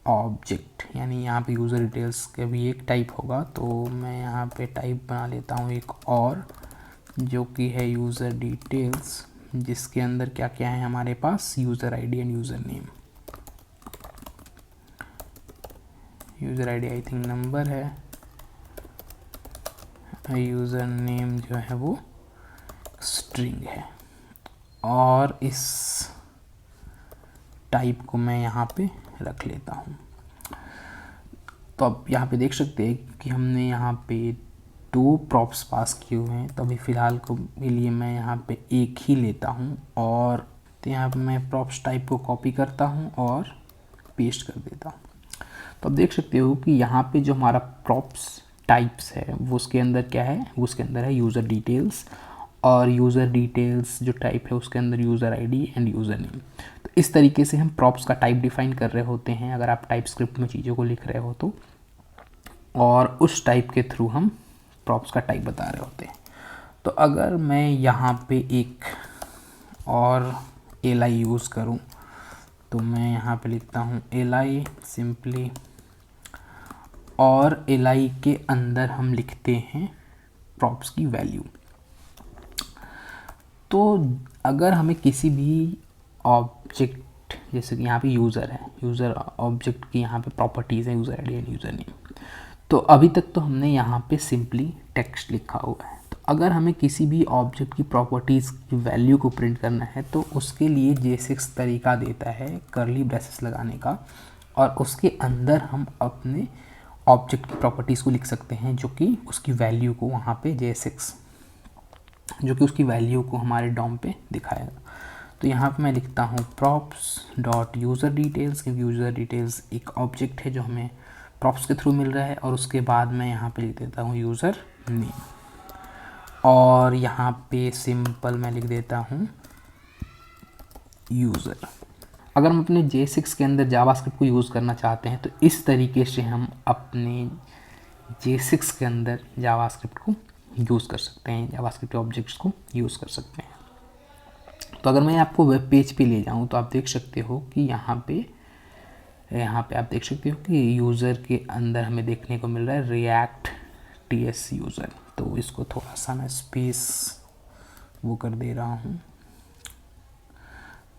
ऑब्जेक्ट, यानी यहाँ पे यूज़र डिटेल्स का भी एक टाइप होगा। तो मैं यहाँ पे टाइप बना लेता हूँ एक और, जो कि है यूज़र डिटेल्स, जिसके अंदर क्या क्या है हमारे पास user ID and user name. User ID I think number है, यूज़र नेम जो है वो स्ट्रिंग है, और इस टाइप को मैं यहाँ पे रख लेता हूँ। तो अब यहाँ पे देख सकते हैं कि हमने यहाँ पे 2 प्रॉप्स पास किए हुए हैं। तो अभी फ़िलहाल के लिए मैं यहाँ पे एक ही लेता हूँ, और तो यहाँ पे मैं प्रॉप्स टाइप को कॉपी करता हूँ और पेस्ट कर देता हूँ। तो अब देख सकते हो कि यहाँ पे जो हमारा प्रॉप्स टाइप्स है वो उसके अंदर क्या है, वो उसके अंदर है यूज़र डिटेल्स, और यूज़र डिटेल्स जो टाइप है उसके अंदर user ID and user name. तो इस तरीके से हम प्रॉप्स का टाइप डिफाइन कर रहे होते हैं अगर आप टाइप स्क्रिप्ट में चीज़ों को लिख रहे हो तो, और उस टाइप के थ्रू हम प्रॉप्स का टाइप बता रहे होते हैं। तो अगर मैं यहाँ पे एक और li यूज़ करूँ, तो मैं यहाँ पे लिखता हूँ li सिंपली, और li के अंदर हम लिखते हैं प्रॉप्स की वैल्यू। तो अगर हमें किसी भी ऑब्जेक्ट, जैसे कि यहाँ पे यूज़र है, यूज़र ऑब्जेक्ट की यहाँ पे प्रॉपर्टीज़ है user ID and user name, तो अभी तक तो हमने यहाँ पे सिंपली टेक्स्ट लिखा हुआ है। तो अगर हमें किसी भी ऑब्जेक्ट की प्रॉपर्टीज़ की वैल्यू को प्रिंट करना है तो उसके लिए J6 तरीका देता है कर्ली ब्रेसेस लगाने का, और उसके अंदर हम अपने ऑब्जेक्ट की प्रॉपर्टीज़ को लिख सकते हैं जो कि उसकी वैल्यू को वहाँ पे J6 जो कि उसकी वैल्यू को हमारे डॉम पे दिखाएगा। तो यहाँ पे मैं लिखता हूँ प्रॉप्स डॉट यूज़र डिटेल्स, क्योंकि यूज़र डिटेल्स एक ऑब्जेक्ट है जो हमें प्रॉप्स के थ्रू मिल रहा है, और उसके बाद मैं यहाँ पे लिख देता हूँ यूज़र नेम, और यहाँ पे सिंपल मैं लिख देता हूँ यूज़र। अगर हम अपने J6 के अंदर जावास्क्रिप्ट को यूज़ करना चाहते हैं तो इस तरीके से हम अपने J6 के अंदर जावास्क्रिप्ट को यूज़ कर सकते हैं, जावास्क्रिप्ट ऑब्जेक्ट्स को यूज़ कर सकते हैं। तो अगर मैं आपको वेब पेज पे ले जाऊँ तो आप देख सकते हो कि यहाँ पे आप देख सकते हो कि यूज़र के अंदर हमें देखने को मिल रहा है रिएक्ट टीएस यूज़र। तो इसको थोड़ा सा मैं स्पेस वो कर दे रहा हूँ।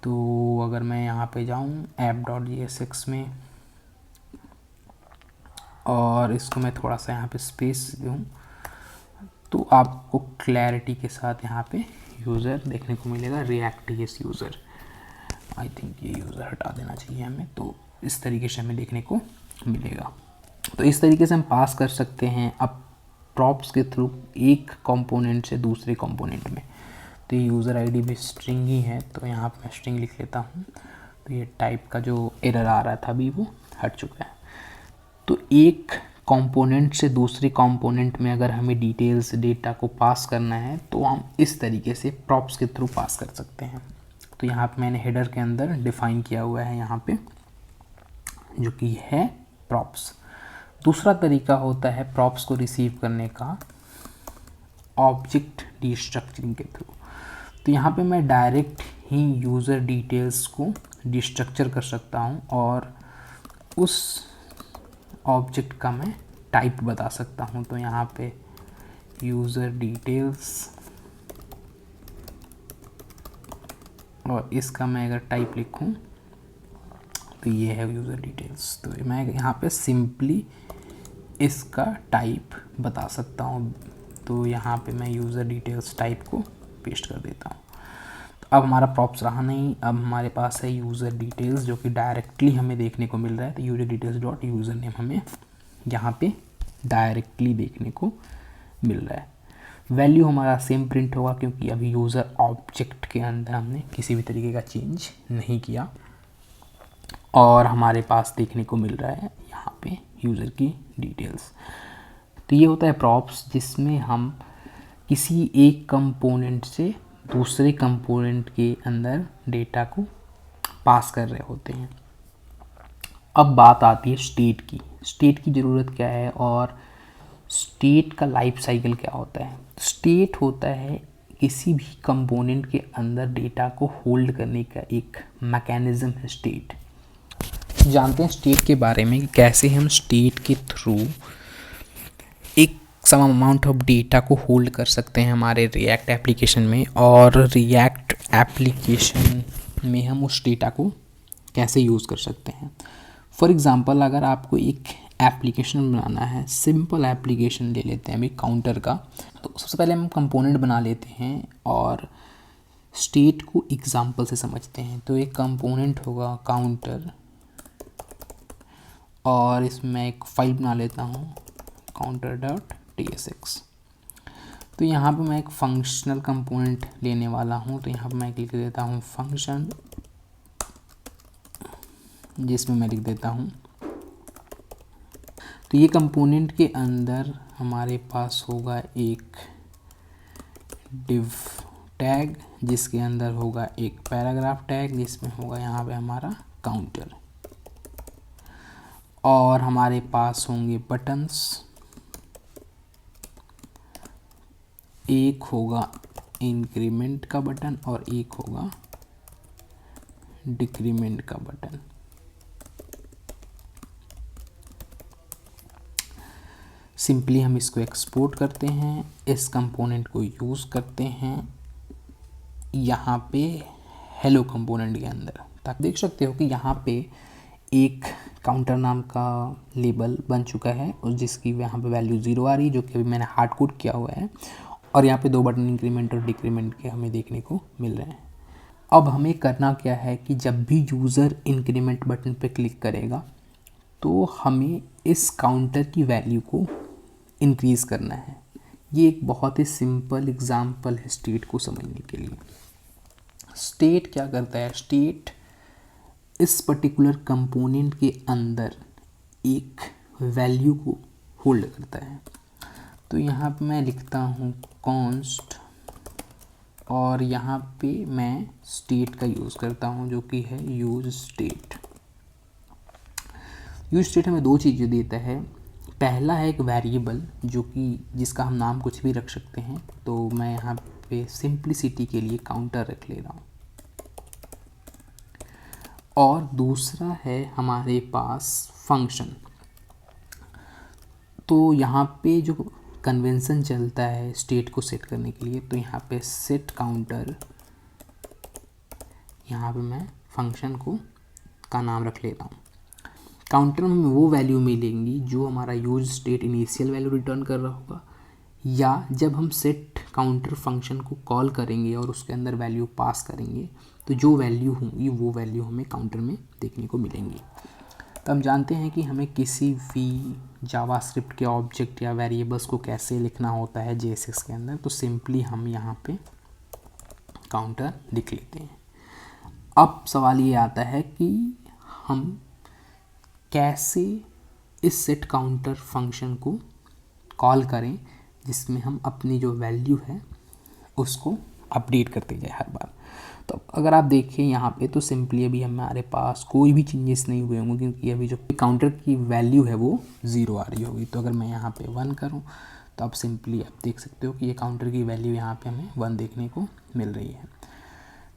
तो अगर मैं यहाँ पे जाऊँ app.jsx में और इसको मैं थोड़ा सा यहाँ पे स्पेस दूँ तो आपको क्लैरिटी के साथ यहाँ पे यूज़र देखने को मिलेगा, React TS user. I think ये यूज़र हटा देना चाहिए हमें। तो इस तरीके से हमें देखने को मिलेगा। तो इस तरीके से हम पास कर सकते हैं अब प्रॉप्स के थ्रू एक कंपोनेंट से दूसरे कंपोनेंट में। तो ये यूज़र आईडी भी स्ट्रिंग ही है, तो यहाँ पर मैं स्ट्रिंग लिख लेता हूँ। तो ये टाइप का जो एरर आ रहा था अभी वो हट चुका है। तो एक कंपोनेंट से दूसरे कंपोनेंट में अगर हमें डिटेल्स डेटा को पास करना है तो हम इस तरीके से प्रॉप्स के थ्रू पास कर सकते हैं। तो यहाँ पे मैंने हेडर के अंदर डिफ़ाइन किया हुआ है यहाँ पे, जो कि है प्रॉप्स। दूसरा तरीका होता है प्रॉप्स को रिसीव करने का ऑब्जेक्ट डिस्ट्रक्चरिंग के थ्रू। तो यहाँ पे मैं डायरेक्ट ही यूज़र डिटेल्स को डिस्ट्रक्चर कर सकता हूँ और उस ऑब्जेक्ट का मैं टाइप बता सकता हूँ। तो यहाँ पे यूज़र डिटेल्स और इसका मैं अगर टाइप लिखूँ तो ये है यूज़र डिटेल्स। तो मैं यहाँ पे सिंपली इसका टाइप बता सकता हूँ। तो यहाँ पे मैं यूज़र डिटेल्स टाइप को पेस्ट कर देता हूँ। तो अब हमारा प्रॉप्स रहा नहीं, अब हमारे पास है यूज़र डिटेल्स जो कि डायरेक्टली हमें देखने को मिल रहा है। तो user details dot user name हमें यहाँ पे डायरेक्टली देखने को मिल रहा है। वैल्यू हमारा सेम प्रिंट होगा क्योंकि अभी यूज़र ऑब्जेक्ट के अंदर हमने किसी भी तरीके का चेंज नहीं किया और हमारे पास देखने को मिल रहा है यहाँ पे यूज़र की डिटेल्स। तो ये होता है प्रॉप्स, जिसमें हम किसी एक कंपोनेंट से दूसरे कंपोनेंट के अंदर डेटा को पास कर रहे होते हैं। अब बात आती है स्टेट की। स्टेट की ज़रूरत क्या है और स्टेट का लाइफ साइकिल क्या होता है। स्टेट होता है किसी भी कंपोनेंट के अंदर डेटा को होल्ड करने का एक मैकेनिज़्म है स्टेट। जानते हैं स्टेट के बारे में कि कैसे हम स्टेट के थ्रू एक सम अमाउंट ऑफ डेटा को होल्ड कर सकते हैं हमारे रिएक्ट एप्लीकेशन में, और रिएक्ट एप्लीकेशन में हम उस डेटा को कैसे यूज़ कर सकते हैं। फॉर एग्ज़ाम्पल अगर आपको एक एप्लीकेशन बनाना है, सिंपल एप्लीकेशन ले लेते हैं अभी काउंटर का। तो सबसे पहले हम कंपोनेंट बना लेते हैं और स्टेट को एग्ज़ाम्पल से समझते हैं। तो एक कंपोनेंट होगा काउंटर और इसमें एक फाइल बना लेता हूँ counter.tsx। तो यहाँ पे मैं एक फंक्शनल कंपोनेंट लेने वाला हूँ। तो यहाँ पे मैं लिख देता हूँ फंक्शन, जिसमें मैं लिख देता हूँ। तो ये कंपोनेंट के अंदर हमारे पास होगा एक div टैग, जिसके अंदर होगा एक पैराग्राफ टैग, जिसमें होगा यहाँ पे हमारा काउंटर, और हमारे पास होंगे बटन्स। एक होगा इंक्रीमेंट का बटन और एक होगा डिक्रीमेंट का बटन। सिंपली हम इसको एक्सपोर्ट करते हैं, इस कंपोनेंट को यूज़ करते हैं यहाँ पे हेलो कंपोनेंट के अंदर। ताकि देख सकते हो कि यहाँ पे एक काउंटर नाम का लेबल बन चुका है और जिसकी यहाँ पे वैल्यू 0 आ रही है, जो कि अभी मैंने हार्ड कोड किया हुआ है। और यहाँ पे 2 बटन इंक्रीमेंट और डिक्रीमेंट के हमें देखने को मिल रहे हैं। अब हमें करना क्या है कि जब भी यूज़र इंक्रीमेंट बटन पे क्लिक करेगा तो हमें इस काउंटर की वैल्यू को इंक्रीज़ करना है। ये एक बहुत ही सिंपल एग्जांपल है स्टेट को समझने के लिए। स्टेट क्या करता है, स्टेट इस पर्टिकुलर कंपोनेंट के अंदर एक वैल्यू को होल्ड करता है। तो यहाँ पे मैं लिखता हूँ कॉन्स्ट और यहाँ पे मैं स्टेट का यूज़ करता हूँ, जो कि है यूज स्टेट। यूज स्टेट हमें 2 चीज़ें देता है। पहला है एक वेरिएबल जो कि जिसका हम नाम कुछ भी रख सकते हैं। तो मैं यहाँ पे सिंप्लिसिटी के लिए काउंटर रख ले रहा हूँ। और दूसरा है हमारे पास फंक्शन। तो यहाँ पे जो कन्वेंशन चलता है स्टेट को सेट करने के लिए, तो यहाँ पे सेट काउंटर, यहाँ पे मैं फंक्शन को का नाम रख लेता हूँ। काउंटर में वो वैल्यू मिलेंगी जो हमारा use state initial value return कर रहा होगा, या जब हम सेट काउंटर फंक्शन को कॉल करेंगे और उसके अंदर वैल्यू पास करेंगे तो जो वैल्यू होंगी वो वैल्यू हमें काउंटर में देखने को मिलेंगी। तो हम जानते हैं कि हमें किसी भी जावास्क्रिप्ट के ऑब्जेक्ट या वेरिएबल्स को कैसे लिखना होता है JSX के अंदर। तो सिंपली हम यहाँ पे काउंटर लिख लेते हैं। अब सवाल ये आता है कि हम कैसे इस सेट काउंटर फंक्शन को कॉल करें जिसमें हम अपनी जो वैल्यू है उसको अपडेट करते जाए हर बार। तो अगर आप देखें यहाँ पे तो सिंपली अभी हमारे पास कोई भी चेंजेस नहीं हुए होंगे, क्योंकि अभी जो काउंटर की वैल्यू है वो 0 आ रही होगी। तो अगर मैं यहाँ पे 1 करूँ तो आप सिंपली आप देख सकते हो कि ये काउंटर की वैल्यू यहाँ पे हमें 1 देखने को मिल रही है।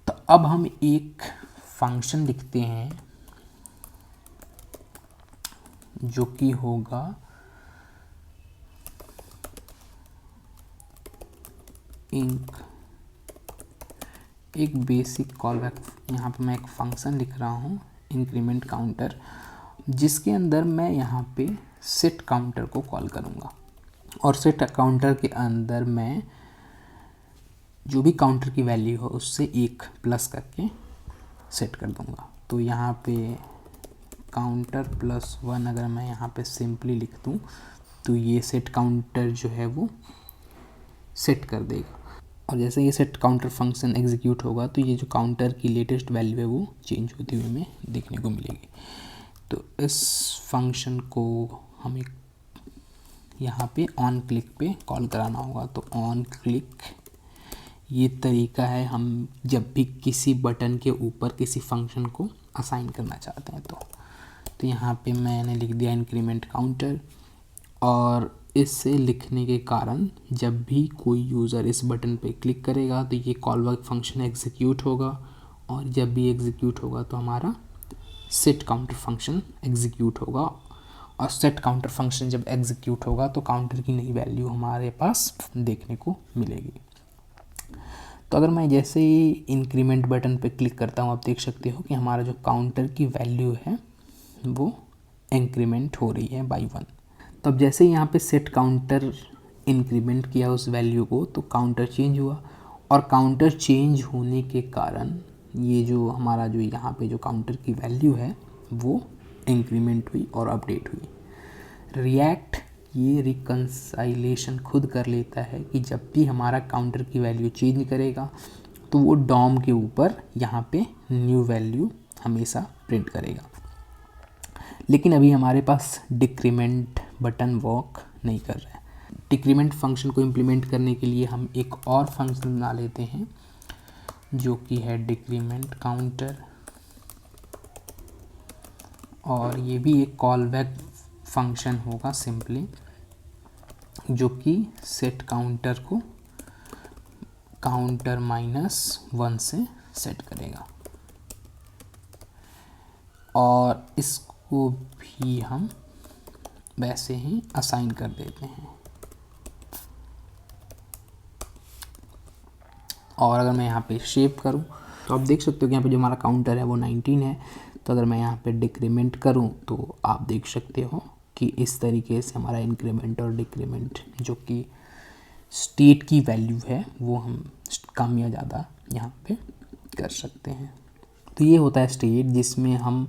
तो अब हम एक फंक्शन लिखते हैं जो कि होगा इंक, एक बेसिक कॉल बैक। यहाँ पे मैं एक फंक्शन लिख रहा हूँ इंक्रीमेंट काउंटर, जिसके अंदर मैं यहाँ पे सेट काउंटर को कॉल करूँगा और सेट काउंटर के अंदर मैं जो भी काउंटर की वैल्यू हो उससे 1 प्लस करके सेट कर दूँगा। तो यहाँ पे काउंटर +1 अगर मैं यहाँ पे सिंपली लिख दूँ तो ये सेट काउंटर जो है वो सेट कर देगा, और जैसे ये सेट काउंटर फंक्शन एग्जीक्यूट होगा तो ये जो काउंटर की लेटेस्ट वैल्यू है वो चेंज होती हुई हमें देखने को मिलेगी। तो इस फंक्शन को हमें यहाँ पे ऑन क्लिक पे कॉल कराना होगा। तो ऑन क्लिक ये तरीका है हम जब भी किसी बटन के ऊपर किसी फंक्शन को असाइन करना चाहते हैं। तो यहाँ पे मैंने लिख दिया इंक्रीमेंट काउंटर, और इससे लिखने के कारण जब भी कोई यूज़र इस बटन पे क्लिक करेगा तो ये कॉलबैक फंक्शन एग्जीक्यूट होगा, और जब भी एग्जीक्यूट होगा तो हमारा सेट काउंटर फंक्शन एग्जीक्यूट होगा, और सेट काउंटर फंक्शन जब एग्जीक्यूट होगा तो काउंटर की नई वैल्यू हमारे पास देखने को मिलेगी। तो अगर मैं जैसे ही इंक्रीमेंट बटन पे क्लिक करता हूँ, आप देख सकते हो कि हमारा जो काउंटर की वैल्यू है वो इंक्रीमेंट हो रही है बाई 1। तो अब जैसे यहाँ पे सेट काउंटर इंक्रीमेंट किया उस वैल्यू को तो काउंटर चेंज हुआ, और काउंटर चेंज होने के कारण ये जो हमारा जो यहाँ पे जो काउंटर की वैल्यू है वो इंक्रीमेंट हुई और अपडेट हुई। रिएक्ट ये रिकंसाइलेशन खुद कर लेता है कि जब भी हमारा काउंटर की वैल्यू चेंज करेगा तो वो डॉम के ऊपर यहाँ पे न्यू वैल्यू हमेशा प्रिंट करेगा। लेकिन अभी हमारे पास डिक्रीमेंट बटन वर्क नहीं कर रहा है। डिक्रीमेंट फंक्शन को इम्प्लीमेंट करने के लिए हम एक और फंक्शन बना लेते हैं जो कि है डिक्रीमेंट काउंटर, और ये भी एक कॉल बैक फंक्शन होगा सिंपली, जो कि सेट काउंटर को काउंटर -1 से सेट करेगा, और इसको भी हम वैसे ही असाइन कर देते हैं। और अगर मैं यहाँ पे शेप करूँ तो आप देख सकते हो कि यहाँ पे जो हमारा काउंटर है वो 19 है। तो अगर मैं यहाँ पे डिक्रीमेंट करूँ तो आप देख सकते हो कि इस तरीके से हमारा इंक्रीमेंट और डिक्रीमेंट जो कि स्टेट की वैल्यू है वो हम कम या ज़्यादा यहाँ पे कर सकते हैं। तो ये होता है स्टेट, जिसमें हम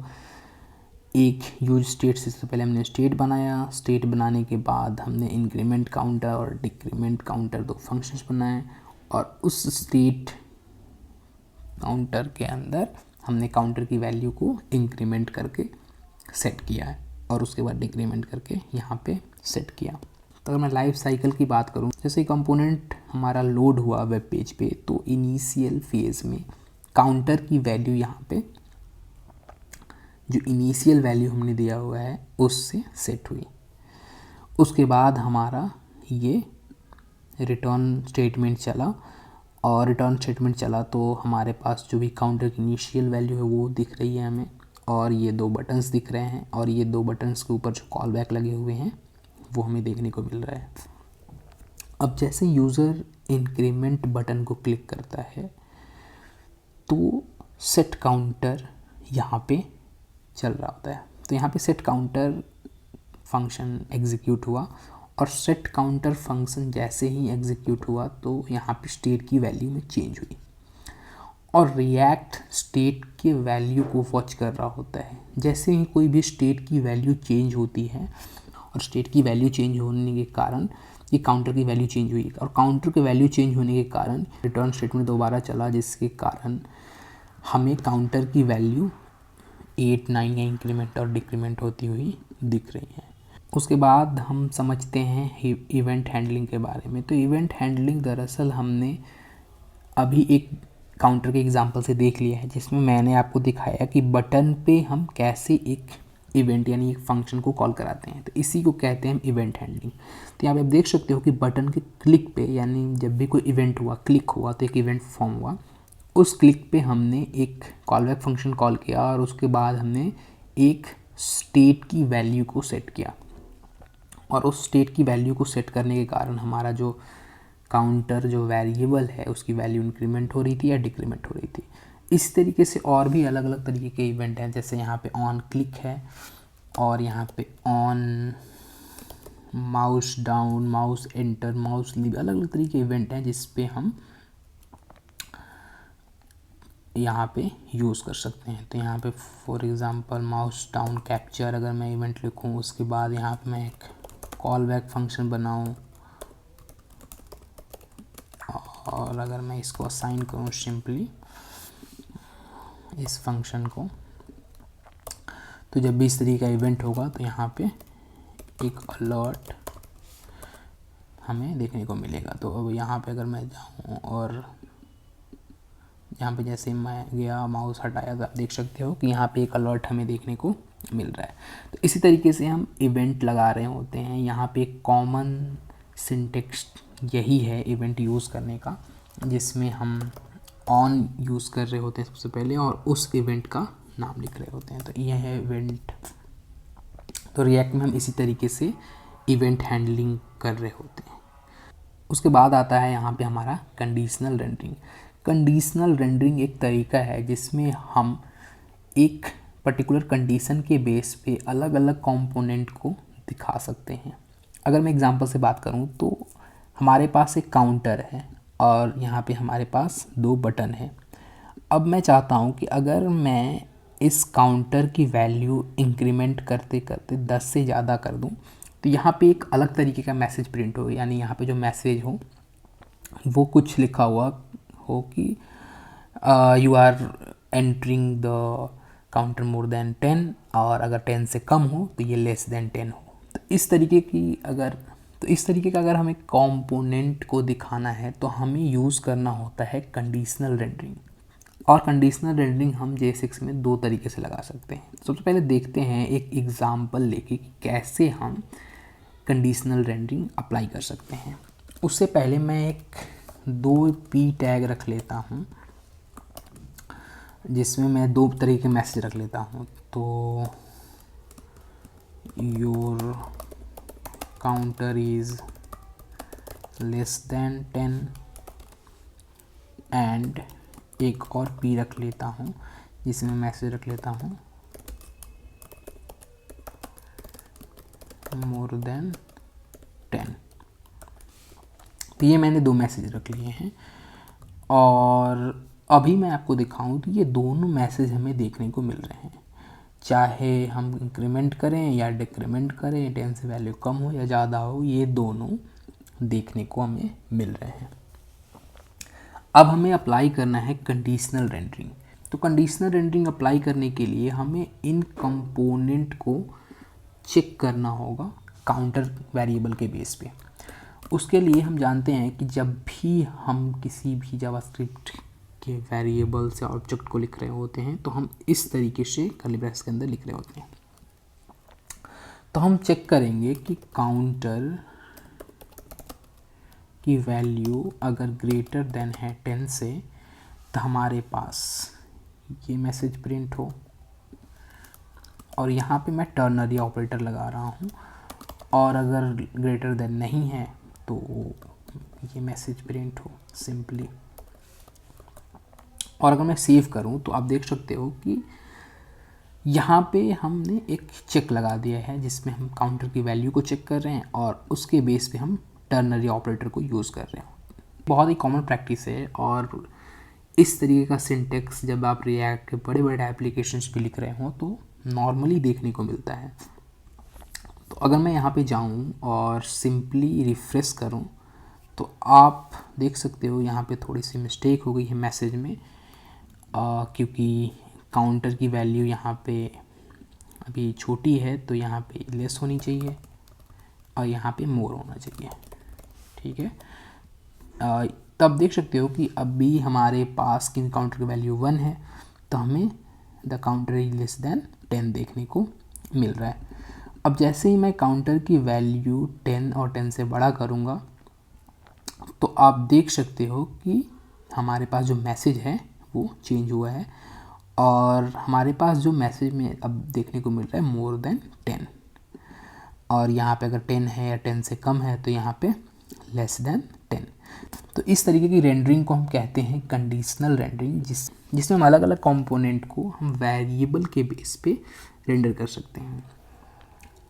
एक यूज स्टेट से पहले हमने स्टेट बनाया, स्टेट बनाने के बाद हमने इंक्रीमेंट काउंटर और डिक्रीमेंट काउंटर 2 फंक्शंस बनाए, और उस स्टेट काउंटर के अंदर हमने काउंटर की वैल्यू को इंक्रीमेंट करके सेट किया है, और उसके बाद डिक्रीमेंट करके यहाँ पे सेट किया। तो अगर मैं लाइफ साइकिल की बात करूँ, जैसे कंपोनेंट हमारा लोड हुआ वेब पेज पे तो इनिशियल फेज में काउंटर की वैल्यू यहाँ पे जो इनिशियल वैल्यू हमने दिया हुआ है उससे सेट हुई। उसके बाद हमारा ये रिटर्न स्टेटमेंट चला, और रिटर्न स्टेटमेंट चला तो हमारे पास जो भी काउंटर की इनिशियल वैल्यू है वो दिख रही है हमें, और ये 2 बटन्स दिख रहे हैं, और ये 2 बटन्स के ऊपर जो कॉल बैक लगे हुए हैं वो हमें देखने को मिल रहा है। अब जैसे यूज़र इंक्रीमेंट बटन को क्लिक करता है तो सेट काउंटर यहाँ पे चल रहा होता है। तो यहाँ पे सेट काउंटर फंक्शन एग्जीक्यूट हुआ, और सेट काउंटर फंक्शन जैसे ही एग्जीक्यूट हुआ तो यहाँ पे स्टेट की वैल्यू में चेंज हुई, और रिएक्ट स्टेट के वैल्यू को वॉच कर रहा होता है। जैसे ही कोई भी स्टेट की वैल्यू चेंज होती है, और स्टेट की वैल्यू चेंज होने के कारण ये काउंटर की वैल्यू चेंज हुई, और काउंटर की वैल्यू चेंज होने के कारण रिटर्न स्टेटमेंट दोबारा चला, जिसके कारण हमें काउंटर की वैल्यू 8, 9 या इंक्रीमेंट और डिक्रीमेंट होती हुई दिख रही है। उसके बाद हम समझते हैं इवेंट हैंडलिंग के बारे में। तो इवेंट हैंडलिंग दरअसल हमने अभी एक काउंटर के एग्जांपल से देख लिया है, जिसमें मैंने आपको दिखाया कि बटन पे हम कैसे एक इवेंट यानी एक फंक्शन को कॉल कराते हैं। तो इसी को कहते हैं इवेंट हैंडलिंग। तो यहाँ पे आप देख सकते हो कि बटन के क्लिक पे, यानी जब भी कोई इवेंट हुआ, क्लिक हुआ तो एक इवेंट फॉर्म हुआ, उस क्लिक पे हमने एक कॉल बैक फंक्शन कॉल किया, और उसके बाद हमने एक स्टेट की वैल्यू को सेट किया, और उस स्टेट की वैल्यू को सेट करने के कारण हमारा जो काउंटर जो वेरिएबल है उसकी वैल्यू इंक्रीमेंट हो रही थी या डिक्रीमेंट हो रही थी। इस तरीके से और भी अलग अलग तरीके के इवेंट हैं, जैसे यहाँ पे ऑन क्लिक है, और यहाँ पे on mouse down, mouse enter, mouse leave, अलग अलग तरीके के इवेंट हैं जिस पे हम यहाँ पे यूज़ कर सकते हैं। तो यहाँ पे for example mouse down capture अगर मैं इवेंट लिखूँ, उसके बाद यहाँ पे मैं एक कॉल बैक फंक्शन बनाऊँ, और अगर मैं इसको असाइन करूँ सिंपली इस फंक्शन को, तो जब भी इस तरीके का इवेंट होगा तो यहाँ पे एक अलर्ट हमें देखने को मिलेगा। तो अब यहाँ पे अगर मैं जाऊँ और यहाँ पे जैसे मैं गया माउस हटाया तो आप देख सकते हो कि यहाँ पे एक अलर्ट हमें देखने को मिल रहा है। तो इसी तरीके से हम इवेंट लगा रहे होते हैं। यहाँ पे एक कॉमन सिंटेक्स यही है इवेंट यूज़ करने का, जिसमें हम ऑन यूज़ कर रहे होते हैं सबसे पहले, और उस इवेंट का नाम लिख रहे होते हैं। तो यह है इवेंट। तो रिएक्ट में हम इसी तरीके से इवेंट हैंडलिंग कर रहे होते हैं। उसके बाद आता है यहाँ पे हमारा कंडीशनल रेंडरिंग। कंडीशनल रेंडरिंग एक तरीका है जिसमें हम एक पर्टिकुलर कंडीशन के बेस पे अलग अलग कंपोनेंट को दिखा सकते हैं। अगर मैं एग्जांपल से बात करूँ तो हमारे पास एक काउंटर है, और यहाँ पे हमारे पास 2 बटन है। अब मैं चाहता हूँ कि अगर मैं इस काउंटर की वैल्यू इंक्रीमेंट करते करते 10 से ज़्यादा कर दूँ तो यहाँ पे एक अलग तरीके का मैसेज प्रिंट हो, यानी यहाँ पे जो मैसेज हो वो कुछ लिखा हुआ हो कि you are entering the counter more than 10, और अगर 10 से कम हो तो ये लेस देन 10 हो। तो इस तरीके का अगर हमें कंपोनेंट को दिखाना है तो हमें यूज़ करना होता है कंडीशनल रेंडरिंग। और कंडीशनल रेंडरिंग हम J6 में 2 तरीके से लगा सकते हैं। सबसे पहले देखते हैं एक एग्जांपल लेके कि कैसे हम कंडीशनल रेंडरिंग अप्लाई कर सकते हैं। उससे पहले मैं एक 2 P टैग रख लेता हूँ, जिसमें मैं 2 तरीके के मैसेज रख लेता हूँ। तो your counter is less than 10, and एक और P रख लेता हूँ जिसमें मैसेज रख लेता हूँ मोर देन 10। तो ये मैंने 2 मैसेज रख लिए हैं, और अभी मैं आपको दिखाऊं तो ये दोनों मैसेज हमें देखने को मिल रहे हैं, चाहे हम इंक्रीमेंट करें या डिक्रीमेंट करें, 10 से वैल्यू कम हो या ज़्यादा हो, ये दोनों देखने को हमें मिल रहे हैं। अब हमें अप्लाई करना है कंडीशनल रेंडरिंग। तो कंडीशनल रेंडरिंग अप्लाई करने के लिए हमें इन कंपोनेंट को चेक करना होगा काउंटर वेरिएबल के बेस पे। उसके लिए हम जानते हैं कि जब भी हम किसी भी जावास्क्रिप्ट के वेरिएबल से ऑब्जेक्ट को लिख रहे होते हैं तो हम इस तरीके से कर्ली ब्रैकेट्स के अंदर लिख रहे होते हैं। तो हम चेक करेंगे कि काउंटर की वैल्यू अगर ग्रेटर देन है 10 से, तो हमारे पास ये मैसेज प्रिंट हो, और यहाँ पे मैं टर्नरी ऑपरेटर लगा रहा हूँ, और अगर ग्रेटर देन नहीं है तो ये मैसेज प्रिंट हो सिंपली। और अगर मैं सेव करूँ तो आप देख सकते हो कि यहाँ पे हमने एक चेक लगा दिया है जिसमें हम काउंटर की वैल्यू को चेक कर रहे हैं और उसके बेस पे हम टर्नरी ऑपरेटर को यूज़ कर रहे हैं। बहुत ही कॉमन प्रैक्टिस है, और इस तरीके का सिंटेक्स जब आप रिएक्ट के बड़े बड़े एप्लीकेशंस पे लिख रहे हो तो नॉर्मली देखने को मिलता है। तो अगर मैं यहाँ पे जाऊँ और सिंपली रिफ्रेश करूँ तो आप देख सकते हो यहाँ पे थोड़ी सी मिस्टेक हो गई है मैसेज में, क्योंकि काउंटर की वैल्यू यहाँ पे अभी छोटी है, तो यहाँ पे लेस होनी चाहिए और यहाँ पे मोर होना चाहिए। ठीक है, तब देख सकते हो कि अभी हमारे पास किन काउंटर की वैल्यू 1 है, तो हमें the counter is less than 10 देखने को मिल रहा है। अब जैसे ही मैं काउंटर की वैल्यू 10 और 10 से बड़ा करूँगा तो आप देख सकते हो कि हमारे पास जो मैसेज है वो चेंज हुआ है, और हमारे पास जो मैसेज में अब देखने को मिल रहा है मोर देन 10, और यहाँ पे अगर 10 है या 10 से कम है तो यहाँ पे लेस देन 10। तो इस तरीके की रेंडरिंग को हम कहते हैं कंडीशनल रेंडरिंग, जिसमें हम अलग अलग कंपोनेंट को हम वेरिएबल के बेस पे रेंडर कर सकते हैं।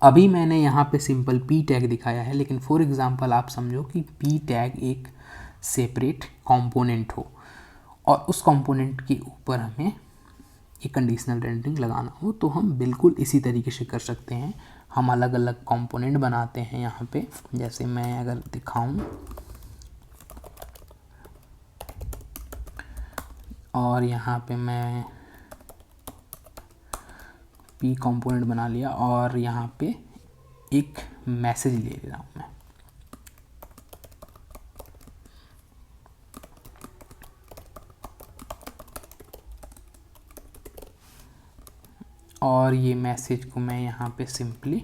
अभी मैंने यहाँ पे सिंपल पी टैग दिखाया है, लेकिन फॉर एग्जांपल आप समझो कि पी टैग एक सेपरेट कंपोनेंट हो और उस कंपोनेंट के ऊपर हमें एक कंडीशनल रेंडरिंग लगाना हो, तो हम बिल्कुल इसी तरीके से कर सकते हैं। हम अलग अलग कंपोनेंट बनाते हैं यहाँ पे, जैसे मैं अगर दिखाऊं, और यहाँ पे मैं पी कंपोनेंट बना लिया और यहाँ पे एक मैसेज ले रहा हूँ मैं। और ये मैसेज को मैं यहाँ पे सिंपली,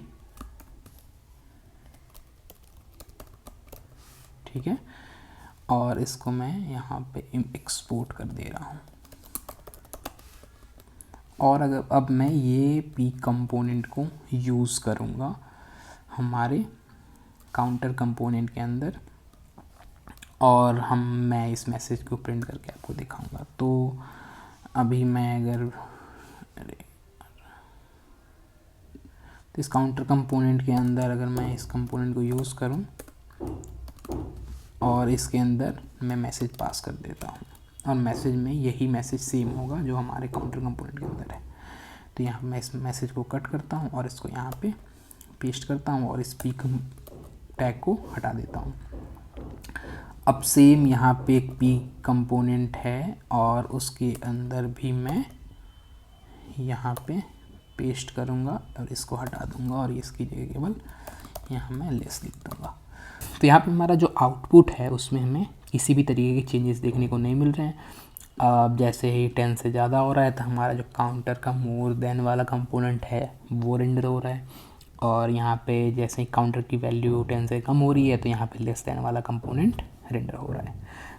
ठीक है, और इसको मैं यहाँ पे एक्सपोर्ट कर दे रहा हूँ। और अगर अब मैं ये पी कंपोनेंट को यूज़ करूँगा हमारे काउंटर कंपोनेंट के अंदर, और मैं इस मैसेज को प्रिंट करके आपको दिखाऊंगा। तो अभी मैं अगर तो इस काउंटर कंपोनेंट के अंदर अगर मैं इस कंपोनेंट को यूज़ करूं और इसके अंदर मैं मैसेज पास कर देता हूं, और मैसेज में यही मैसेज सेम होगा जो हमारे काउंटर कंपोनेंट के अंदर है। तो यहाँ मैं इस मैसेज को कट करता हूं और इसको यहाँ पे पेस्ट करता हूं और इस पी टैग को हटा देता हूं। अब सेम यहाँ पे एक पी कंपोनेंट है और उसके अंदर भी मैं यहाँ पे पेस्ट करूँगा और इसको हटा दूँगा, और इसकी जगह केवल यहाँ मैं लेस लिख दूँगा। तो यहाँ पे हमारा जो आउटपुट है उसमें हमें किसी भी तरीके के चेंजेस देखने को नहीं मिल रहे हैं। अब जैसे ही 10 से ज़्यादा हो रहा है तो हमारा जो काउंटर का मोर देन वाला कंपोनेंट है वो रेंडर हो रहा है, और यहाँ पे जैसे ही काउंटर की वैल्यू 10 से कम हो रही है तो यहाँ पे लेस देन वाला कंपोनेंट रेंडर हो रहा है।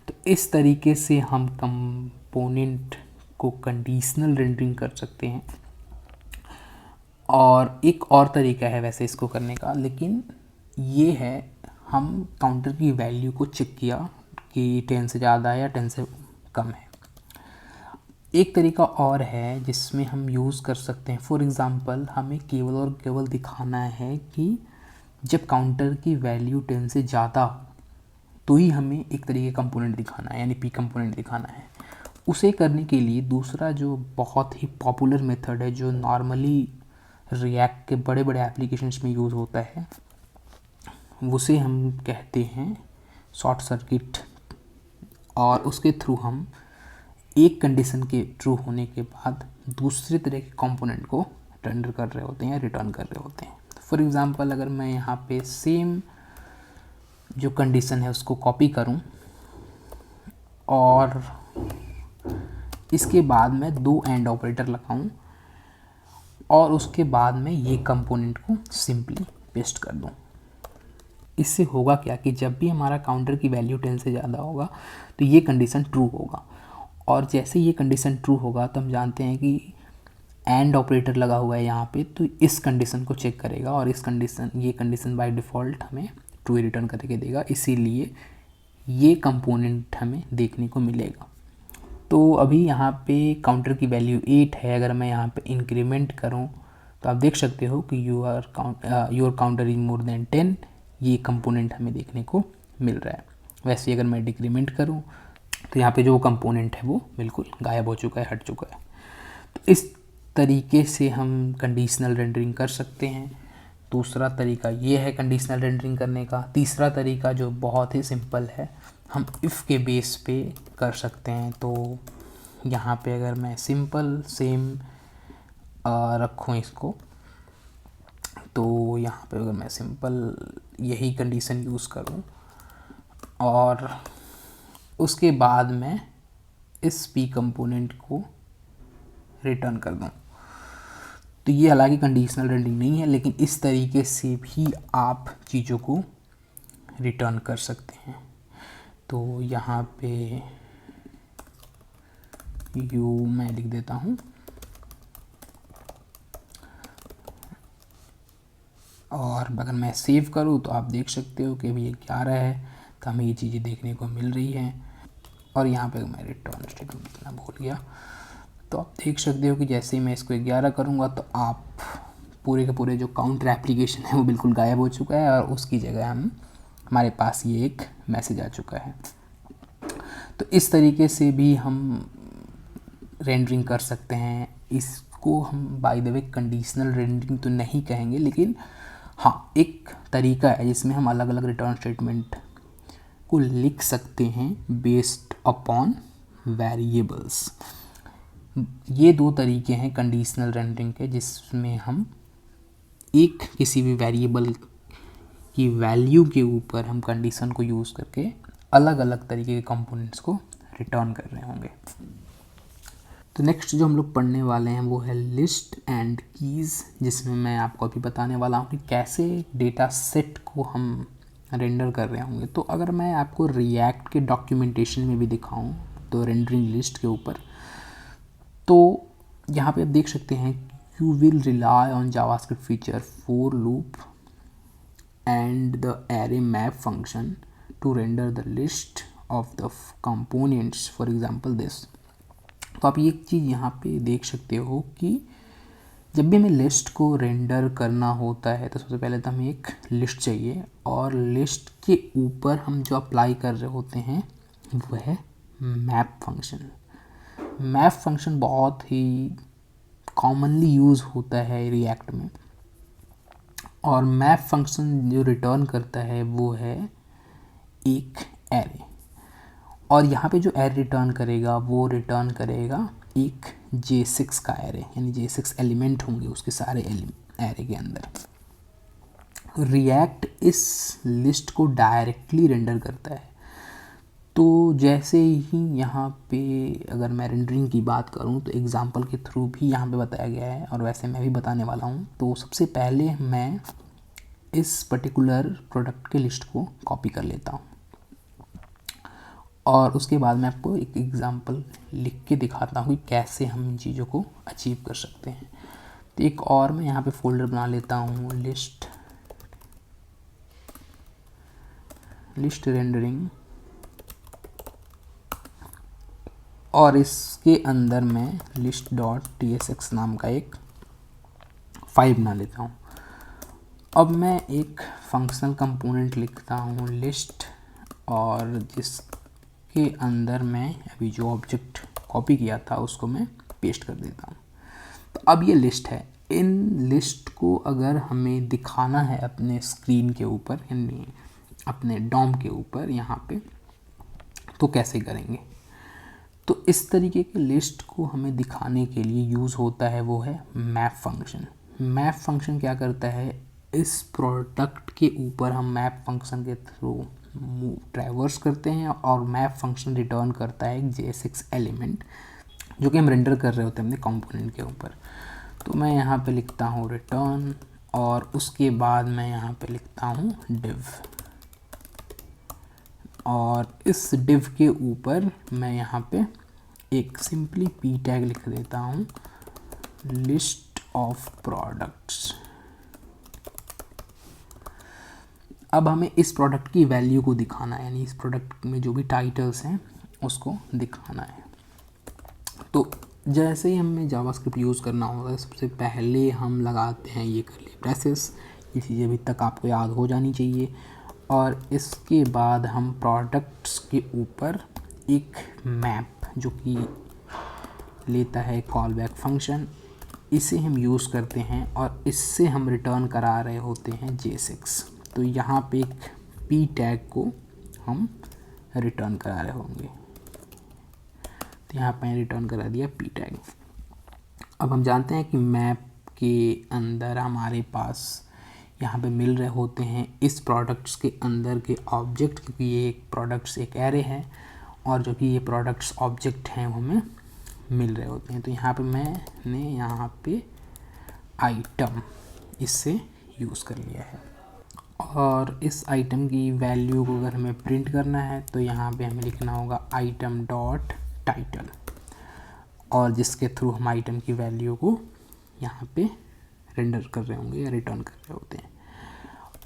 तो इस तरीके से हम कंपोनेंट को कंडीशनल रेंडरिंग कर सकते हैं। और एक और तरीका है वैसे इसको करने का, लेकिन ये है हम काउंटर की वैल्यू को चेक किया कि 10 से ज़्यादा है या 10 से कम है। एक तरीका और है जिसमें हम यूज़ कर सकते हैं, फॉर एग्ज़ाम्पल हमें केवल और केवल दिखाना है कि जब काउंटर की वैल्यू 10 से ज़्यादा हो तो ही हमें एक तरीके का कंपोनेंट दिखाना है, यानी पी कंपोनेंट दिखाना है। उसे करने के लिए दूसरा जो बहुत ही पॉपुलर मेथड है, जो नॉर्मली रिएक्ट के बड़े बड़े एप्लीकेशंस में यूज़ होता है, उसे हम कहते हैं शॉर्ट सर्किट। और उसके थ्रू हम एक कंडीशन के ट्रू होने के बाद दूसरे तरह के कंपोनेंट को रेंडर कर रहे होते हैं या रिटर्न कर रहे होते हैं। फॉर एग्ज़ाम्पल अगर मैं यहाँ पे सेम जो कंडीशन है उसको कॉपी करूँ और इसके बाद मैं 2 एंड ऑपरेटर लगाऊँ और उसके बाद मैं ये कंपोनेंट को सिंपली पेस्ट कर दूँ, इससे होगा क्या कि जब भी हमारा काउंटर की वैल्यू 10 से ज़्यादा होगा तो ये कंडीशन ट्रू होगा, और जैसे ये कंडीशन ट्रू होगा तो हम जानते हैं कि एंड ऑपरेटर लगा हुआ है यहाँ पे, तो इस कंडीशन को चेक करेगा और ये कंडीशन बाय डिफ़ॉल्ट हमें ट्रू रिटर्न करके देगा, इसीलिए ये कंपोनेंट हमें देखने को मिलेगा। तो अभी यहाँ पे काउंटर की वैल्यू 8 है। अगर मैं यहाँ पे इंक्रीमेंट करूँ तो आप देख सकते हो कि your counter is more than 10, ये कंपोनेंट हमें देखने को मिल रहा है। वैसे ही अगर मैं डिक्रीमेंट करूँ तो यहाँ पे जो कंपोनेंट है वो बिल्कुल गायब हो चुका है, हट चुका है। तो इस तरीके से हम कंडीशनल रेंडरिंग कर सकते हैं। दूसरा तरीका ये है कंडीशनल रेंडरिंग करने का। तीसरा तरीका जो बहुत ही सिंपल है, हम इफ़ के बेस पे कर सकते हैं। तो यहाँ पे अगर मैं सिंपल सेम रखूँ इसको, तो यहाँ पे अगर मैं सिंपल यही कंडीशन यूज़ करूँ और उसके बाद मैं इस पी कंपोनेंट को रिटर्न कर दूँ, तो ये हालांकि कंडीशनल रेंडरिंग नहीं है, लेकिन इस तरीके से भी आप चीज़ों को रिटर्न कर सकते हैं। तो यहाँ पे यू मैं लिख देता हूँ और अगर मैं सेव करूँ तो आप देख सकते हो कि अभी ये 11 है, तो हमें ये चीज़ें देखने को मिल रही हैं। और यहाँ पे मैं रिटर्न स्टेटमेंट लिखना भूल गया, तो आप देख सकते हो कि जैसे ही मैं इसको 11 करूँगा तो आप पूरे के पूरे जो काउंटर एप्लीकेशन है वो बिल्कुल गायब हो चुका है और उसकी जगह हमारे पास ये एक मैसेज आ चुका है। तो इस तरीके से भी हम रेंडरिंग कर सकते हैं। इसको हम by the way conditional rendering तो नहीं कहेंगे, लेकिन हाँ एक तरीका है जिसमें हम अलग अलग रिटर्न स्टेटमेंट को लिख सकते हैं बेस्ड अपॉन वेरिएबल्स। ये दो तरीके हैं कंडीशनल रेंडरिंग के, जिसमें हम एक किसी भी वेरिएबल की वैल्यू के ऊपर हम कंडीशन को यूज़ करके अलग अलग तरीके के कंपोनेंट्स को रिटर्न कर रहे होंगे। तो नेक्स्ट जो हम लोग पढ़ने वाले हैं वो है लिस्ट एंड कीज़, जिसमें मैं आपको अभी बताने वाला हूँ कि कैसे डेटा सेट को हम रेंडर कर रहे होंगे। तो अगर मैं आपको रिएक्ट के डॉक्यूमेंटेशन में भी दिखाऊं तो रेंडरिंग लिस्ट के ऊपर, तो यहाँ पे आप देख सकते हैं you will rely on JavaScript feature for loop and the array map function to render the list of the components, for example this. तो आप ये चीज़ यहाँ पे देख सकते हो कि जब भी हमें लिस्ट को रेंडर करना होता है तो सबसे पहले तो हमें एक लिस्ट चाहिए, और लिस्ट के ऊपर हम जो अप्लाई कर रहे होते हैं वो है मैप फंक्शन। मैप फंक्शन बहुत ही कॉमनली यूज़ होता है रिएक्ट में, और मैप फंक्शन जो रिटर्न करता है वो है एक एरे, और यहाँ पे जो एरे रिटर्न करेगा वो रिटर्न करेगा एक J6 का एरे, यानी J6 एलिमेंट होंगे उसके सारे एरे के अंदर। रिएक्ट इस लिस्ट को डायरेक्टली रेंडर करता है। तो जैसे ही यहाँ पे अगर मैं रेंडरिंग की बात करूँ तो एग्जांपल के थ्रू भी यहाँ पे बताया गया है, और वैसे मैं भी बताने वाला हूँ। तो सबसे पहले मैं इस पर्टिकुलर प्रोडक्ट के लिस्ट को कॉपी कर लेता हूँ, और उसके बाद मैं आपको एक एग्जांपल लिख के दिखाता हूँ कि कैसे हम इन चीज़ों को अचीव कर सकते हैं। तो एक और मैं यहाँ पे फोल्डर बना लेता हूँ, लिस्ट रेंडरिंग, और इसके अंदर मैं list.tsx नाम का एक फाइल बना लेता हूँ। अब मैं एक फंक्शनल कंपोनेंट लिखता हूँ लिस्ट, और जिसके अंदर मैं अभी जो ऑब्जेक्ट कॉपी किया था उसको मैं पेस्ट कर देता हूँ। तो अब ये लिस्ट है। इन लिस्ट को अगर हमें दिखाना है अपने स्क्रीन के ऊपर, यानी अपने डॉम के ऊपर यहाँ पे, तो कैसे करेंगे? तो इस तरीके के लिस्ट को हमें दिखाने के लिए यूज़ होता है वो है मैप फंक्शन। मैप फंक्शन क्या करता है, इस प्रोडक्ट के ऊपर हम मैप फंक्शन के थ्रू ट्रैवर्स करते हैं, और मैप फंक्शन रिटर्न करता है एक J6 एलिमेंट जो कि हम रेंडर कर रहे होते हैं अपने कंपोनेंट के ऊपर। तो मैं यहाँ पे लिखता हूँ रिटर्न, और उसके बाद मैं यहाँ पे लिखता हूँ div, और इस div के ऊपर मैं यहाँ पे एक सिंपली p टैग लिख देता हूँ, लिस्ट ऑफ प्रोडक्ट्स। अब हमें इस प्रोडक्ट की वैल्यू को दिखाना है, यानी इस प्रोडक्ट में जो भी टाइटल्स हैं उसको दिखाना है। तो जैसे ही हमें जावास्क्रिप्ट यूज़ करना होगा, सबसे पहले हम लगाते हैं ये कर्ली ब्रेसेस। ये चीज़ें अभी तक आपको याद हो जानी चाहिए। और इसके बाद हम प्रोडक्ट्स के ऊपर एक मैप जो कि लेता है कॉल बैक फंक्शन, इसे हम यूज़ करते हैं और इससे हम रिटर्न करा रहे होते हैं J6। तो यहाँ पे एक p टैग को हम रिटर्न करा रहे होंगे। तो यहाँ पे रिटर्न करा दिया p टैग। अब हम जानते हैं कि मैप के अंदर हमारे पास यहाँ पे मिल रहे होते हैं इस प्रोडक्ट्स के अंदर के ऑब्जेक्ट, क्योंकि ये एक प्रोडक्ट्स एक एरे है और जो कि ये प्रोडक्ट्स ऑब्जेक्ट हैं वो हमें मिल रहे होते हैं। तो यहाँ पे मैंने यहाँ पे आइटम इससे यूज़ कर लिया है। और इस आइटम की वैल्यू को अगर हमें प्रिंट करना है तो यहाँ पे हमें लिखना होगा आइटम डॉट टाइटल, और जिसके थ्रू हम आइटम की वैल्यू को यहाँ पे रेंडर कर रहे होंगे या रिटर्न कर रहे होते हैं।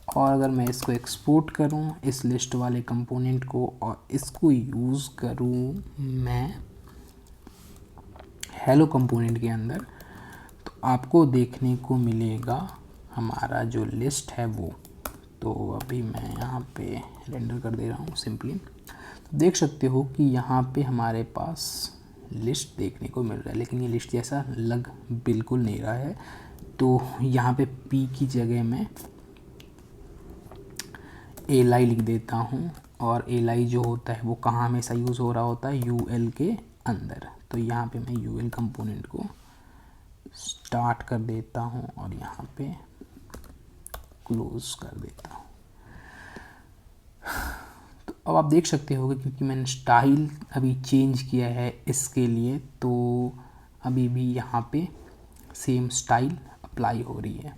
और अगर मैं इसको एक्सपोर्ट करूँ इस लिस्ट वाले कंपोनेंट को और इसको यूज़ करूँ मैं हेलो कंपोनेंट के अंदर, तो आपको देखने को मिलेगा हमारा जो लिस्ट है वो। तो अभी मैं यहाँ पे रेंडर कर दे रहा हूँ सिंपली। तो देख सकते हो कि यहाँ पे हमारे पास लिस्ट देखने को मिल रहा है, लेकिन ये लिस्ट जैसा लग बिल्कुल नहीं रहा है। तो यहाँ पे p की जगह मैं li लिख देता हूँ, और li जो होता है वो कहाँ हमेशा यूज़ हो रहा होता है, ul के अंदर। तो यहाँ पे मैं ul कंपोनेंट को स्टार्ट कर देता हूँ और यहाँ पे क्लोज कर देता हूँ। तो अब आप देख सकते हो कि क्योंकि मैंने स्टाइल अभी चेंज किया है इसके लिए, तो अभी भी यहाँ पे सेम स्टाइल अप्लाई हो रही है।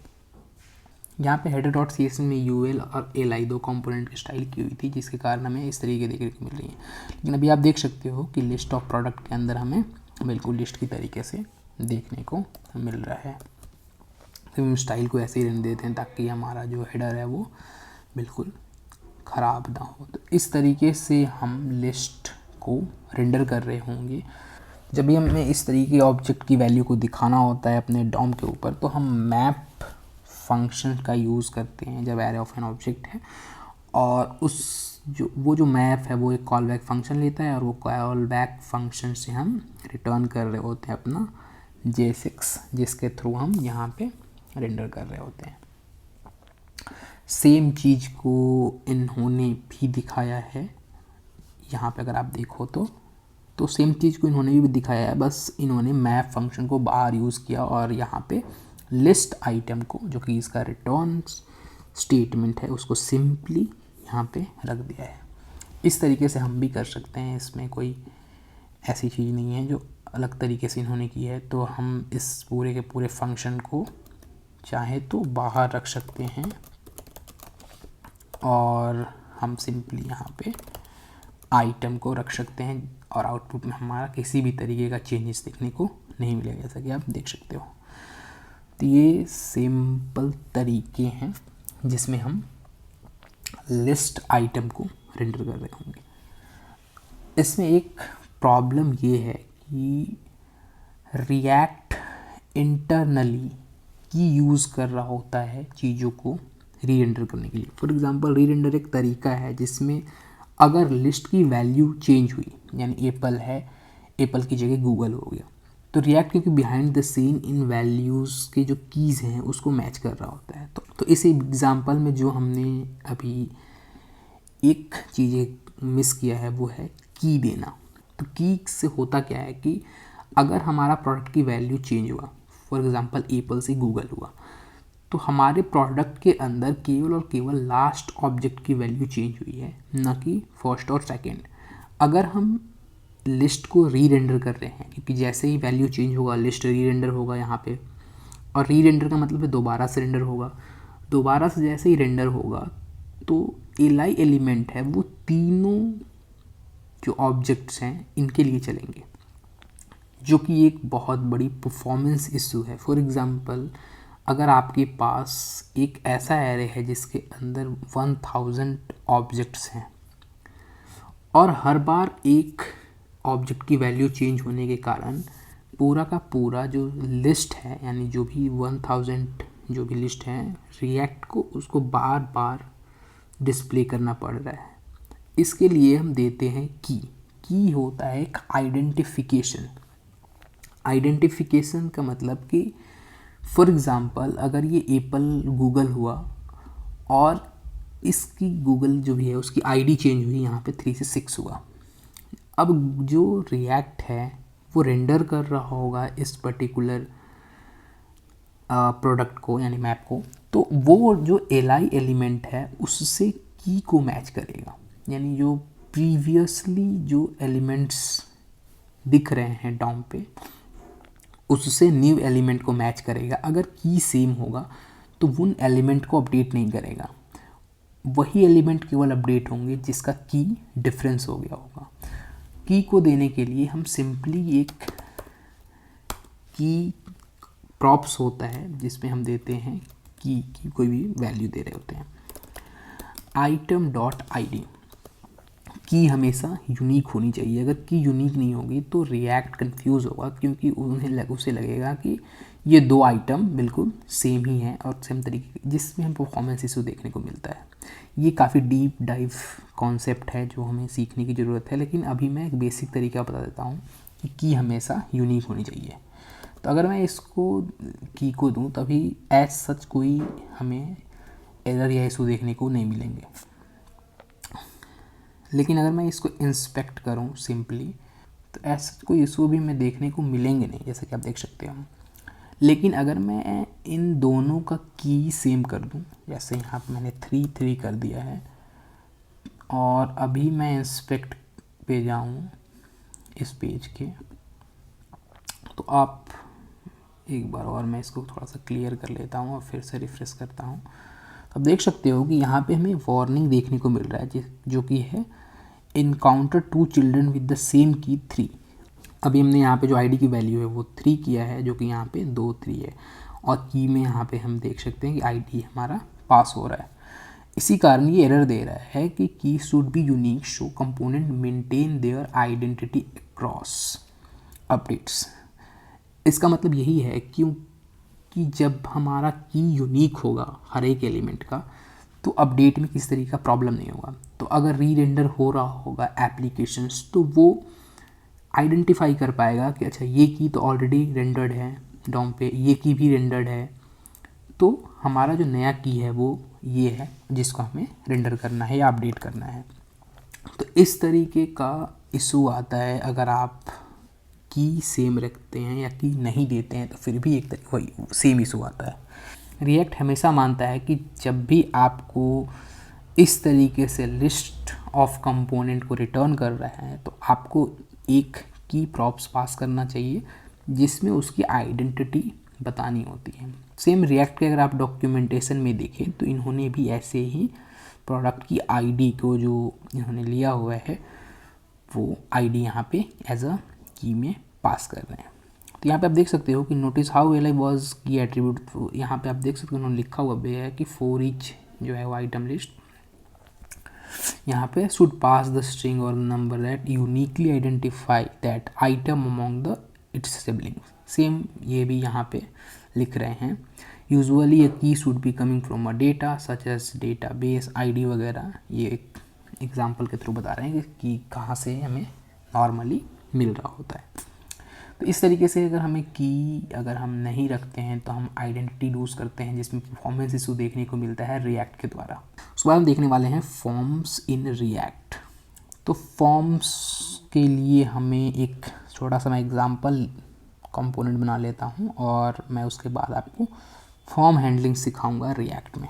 यहाँ पे हेडर डॉट CSS में ul और li दो कंपोनेंट की स्टाइल की हुई थी, जिसके कारण हमें इस तरीके देखने को मिल रही है। लेकिन अभी आप देख सकते हो कि लिस्ट ऑफ प्रोडक्ट के अंदर हमें बिल्कुल लिस्ट की तरीके से देखने को मिल रहा है। तो हम स्टाइल को ऐसे ही रहने देते हैं ताकि हमारा जो हेडर है वो बिल्कुल ख़राब ना हो। तो इस तरीके से हम लिस्ट को रेंडर कर रहे होंगे। जब भी हमें इस तरीके के ऑब्जेक्ट की वैल्यू को दिखाना होता है अपने डॉम के ऊपर, तो हम मैप फंक्शन का यूज़ करते हैं जब एरे ऑफ एन ऑब्जेक्ट है, और वो जो मैप है वो एक कॉल बैक फंक्शन लेता है, और वो कॉल बैक फंक्शन से हम रिटर्न कर रहे होते हैं अपना J6, जिसके थ्रू हम यहाँ पे रेंडर कर रहे होते हैं। सेम चीज़ को इन्होंने भी दिखाया है यहाँ पे, अगर आप देखो तो सेम चीज़ को इन्होंने भी दिखाया है, बस इन्होंने मैप फंक्शन को बाहर यूज़ किया और यहाँ पे लिस्ट आइटम को, जो कि इसका रिटर्न स्टेटमेंट है, उसको सिंपली यहाँ पे रख दिया है। इस तरीके से हम भी कर सकते हैं, इसमें कोई ऐसी चीज़ नहीं है जो अलग तरीके से इन्होंने की है। तो हम इस पूरे के पूरे फंक्शन को चाहे तो बाहर रख सकते हैं, और हम सिंपली यहाँ पे आइटम को रख सकते हैं, और आउटपुट में हमारा किसी भी तरीके का चेंजेस देखने को नहीं मिलेगा, जैसा कि आप देख सकते हो। तो ये सिंपल तरीके हैं जिसमें हम लिस्ट आइटम को रेंडर कर रहे होंगे। इसमें एक प्रॉब्लम ये है कि रिएक्ट इंटरनली की यूज़ कर रहा होता है चीज़ों को री रेंडर करने के लिए। फॉर एग्जांपल री रेंडर एक तरीका है जिसमें अगर लिस्ट की वैल्यू चेंज हुई, यानी एप्पल है, एप्पल की जगह गूगल हो गया, तो रिएक्ट क्योंकि behind the seen in values के जो कीज़ हैं उसको मैच कर रहा होता है। तो इस एग्जांपल में जो हमने अभी एक चीज़ मिस किया है वो है की देना। तो की से होता क्या है कि अगर हमारा प्रोडक्ट की वैल्यू चेंज हुआ, फॉर एग्जांपल एप्पल से गूगल हुआ, तो हमारे प्रोडक्ट के अंदर केवल और केवल लास्ट ऑब्जेक्ट की वैल्यू चेंज हुई है, ना कि फर्स्ट और सेकंड। अगर हम लिस्ट को री रेंडर कर रहे हैं, क्योंकि जैसे ही वैल्यू चेंज होगा लिस्ट री रेंडर होगा यहाँ पे, और री रेंडर का मतलब है दोबारा से रेंडर होगा। दोबारा से जैसे ही रेंडर होगा तो li एलिमेंट है वो तीनों जो ऑब्जेक्ट्स हैं इनके लिए चलेंगे। जो कि एक बहुत बड़ी परफॉर्मेंस इशू है। फॉर एग्ज़ाम्पल, अगर आपके पास एक ऐसा एरे है जिसके अंदर 1000 ऑब्जेक्ट्स हैं और हर बार एक ऑब्जेक्ट की वैल्यू चेंज होने के कारण पूरा का पूरा जो लिस्ट है, यानी जो भी 1000 जो भी लिस्ट है, रिएक्ट को उसको बार बार डिस्प्ले करना पड़ रहा है। इसके लिए हम देते हैं की होता है एक आइडेंटिफिकेशन का मतलब कि फॉर एग्ज़ाम्पल अगर ये एप्पल गूगल हुआ और इसकी गूगल जो भी है उसकी आईडी चेंज हुई, यहाँ पे 3 से 6 हुआ। अब जो रिएक्ट है वो रेंडर कर रहा होगा इस पर्टिकुलर प्रोडक्ट को, यानी मैप को, तो वो जो एलआई एलिमेंट है उससे की को मैच करेगा, यानी जो प्रीवियसली जो एलिमेंट्स दिख रहे हैं डॉम पे उससे न्यू एलिमेंट को मैच करेगा। अगर की सेम होगा तो उन एलिमेंट को अपडेट नहीं करेगा, वही एलिमेंट केवल अपडेट होंगे जिसका की डिफरेंस हो गया होगा। की को देने के लिए हम सिंपली एक की प्रॉप्स होता है जिसमें हम देते हैं की कोई भी वैल्यू दे रहे होते हैं। आइटम डॉट आईडी की हमेशा यूनिक होनी चाहिए। अगर की यूनिक नहीं होगी तो रिएक्ट कंफ्यूज होगा, क्योंकि उसे लगेगा कि ये दो आइटम बिल्कुल सेम ही हैं और सेम तरीके, जिसमें हम परफॉर्मेंस इशू देखने को मिलता है। ये काफ़ी डीप डाइव कॉन्सेप्ट है जो हमें सीखने की ज़रूरत है, लेकिन अभी मैं एक बेसिक तरीका बता देता हूँ कि की हमेशा यूनिक होनी चाहिए। तो अगर मैं इसको की को दूँ तभी एज सच कोई हमें एरर या इशू देखने को नहीं मिलेंगे। लेकिन अगर मैं इसको इंस्पेक्ट करूँ सिंपली तो ऐसा कोई इशू भी मैं देखने को मिलेंगे नहीं, जैसे कि आप देख सकते हो। लेकिन अगर मैं इन दोनों का की सेम कर दूं, जैसे यहाँ पर मैंने 3 कर दिया है, और अभी मैं इंस्पेक्ट पे जाऊँ इस पेज के, तो आप एक बार और मैं इसको थोड़ा सा क्लियर कर लेता हूँ और फिर से रिफ्रेश करता हूँ। अब देख सकते हो कि यहाँ पे हमें वार्निंग देखने को मिल रहा है जो कि है encounter 2 children with the same की 3। अभी हमने यहाँ पे जो आईडी की वैल्यू है वो 3 किया है, जो कि यहाँ पे 2 3 है, और की में यहाँ पे हम देख सकते हैं कि आईडी हमारा पास हो रहा है। इसी कारण ये एरर दे रहा है कि की should be unique, show component maintain their identity across updates. इसका मतलब यही है क्योंकि जब हमारा की यूनिक होगा हर एक एलिमेंट का तो अपडेट में किस तरीके का प्रॉब्लम नहीं होगा। तो अगर री रेंडर हो रहा होगा एप्लीकेशंस तो वो आइडेंटिफाई कर पाएगा कि अच्छा ये की तो ऑलरेडी रेंडर्ड है डॉम पे, ये की भी रेंडर्ड है, तो हमारा जो नया की है वो ये है जिसको हमें रेंडर करना है या अपडेट करना है। तो इस तरीके का इशू आता है अगर आप की सेम रखते हैं या की नहीं देते हैं, तो फिर भी एक तरीके वही सेम इशू आता है। रिएक्ट हमेशा मानता है कि जब भी आपको इस तरीके से लिस्ट ऑफ कंपोनेंट को रिटर्न कर रहा है तो आपको एक की प्रॉप्स पास करना चाहिए जिसमें उसकी आइडेंटिटी बतानी होती है। सेम रिएक्ट के अगर आप डॉक्यूमेंटेशन में देखें तो इन्होंने भी ऐसे ही प्रोडक्ट की आईडी को जो इन्होंने लिया हुआ है वो आईडी यहाँ पे एज अ की में पास कर रहे हैं। तो यहाँ पे आप देख सकते हो कि notice how L I was की एट्रीब्यूट, यहाँ पे आप देख सकते हो उन्होंने लिखा हुआ भी है कि फॉर ईच जो है वो आइटम लिस्ट यहाँ पे शुड पास द स्ट्रिंग और number that uniquely identify that item among the it's siblings. Same ये भी यहाँ पे लिख रहे हैं। Usually a key should be coming from a data such as database ID वगैरह। ये एक एग्जाम्पल के थ्रू बता रहे हैं कि कहाँ से हमें नॉर्मली मिल रहा होता है। तो इस तरीके से अगर हमें की अगर हम नहीं रखते हैं तो हम आइडेंटिटी लूज़ करते हैं, जिसमें परफॉर्मेंस इशू देखने को मिलता है रिएक्ट के द्वारा। उसके बाद हम देखने वाले हैं फॉर्म्स इन रिएक्ट। तो फॉर्म्स के लिए हमें एक छोटा सा मैं एग्जांपल कंपोनेंट बना लेता हूं और मैं उसके बाद आपको फॉर्म हैंडलिंग सिखाऊंगा रिएक्ट में।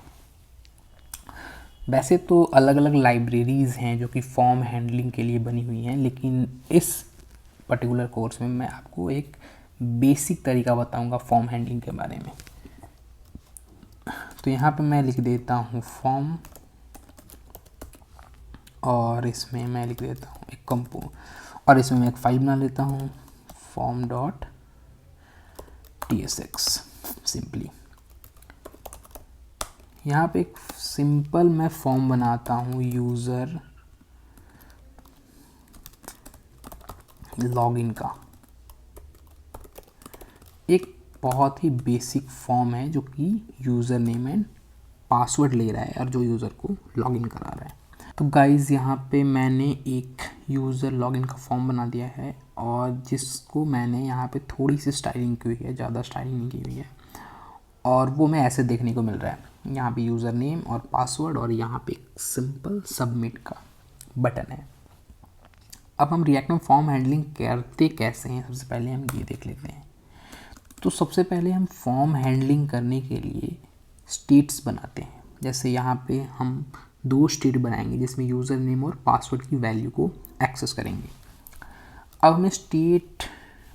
वैसे तो अलग अलग लाइब्रेरीज़ हैं जो कि फॉर्म हैंडलिंग के लिए बनी हुई हैं, लेकिन इस पर्टिकुलर कोर्स में मैं आपको एक बेसिक तरीका बताऊंगा फॉर्म हैंडलिंग के बारे में। तो यहाँ पे मैं लिख देता हूँ फॉर्म और इसमें मैं लिख देता हूँ एक कंपो, और इसमें मैं एक फाइल बना लेता हूँ फॉर्म डॉट tsx सिंपली। यहाँ पे एक सिंपल मैं फॉर्म बनाता हूँ यूज़र लॉगिन का। एक बहुत ही बेसिक फॉर्म है जो कि यूज़र नेम एंड पासवर्ड ले रहा है और जो यूज़र को लॉगिन करा रहा है। तो गाइज़ यहाँ पे मैंने एक यूज़र लॉगिन का फॉर्म बना दिया है और जिसको मैंने यहाँ पे थोड़ी सी स्टाइलिंग की हुई है, ज़्यादा स्टाइलिंग नहीं की हुई है, और वो मैं ऐसे देखने को मिल रहा है। यहाँ पे यूज़र नेम और पासवर्ड और यहाँ पे एक सिंपल सबमिट का बटन है। अब हम रिएक्ट में फॉर्म हैंडलिंग करते कैसे हैं, सबसे पहले हम ये देख लेते हैं। तो सबसे पहले हम फॉर्म हैंडलिंग करने के लिए स्टेट्स बनाते हैं। जैसे यहाँ पे हम 2 स्टेट बनाएंगे जिसमें यूज़र नेम और पासवर्ड की वैल्यू को एक्सेस करेंगे। अब हमें स्टेट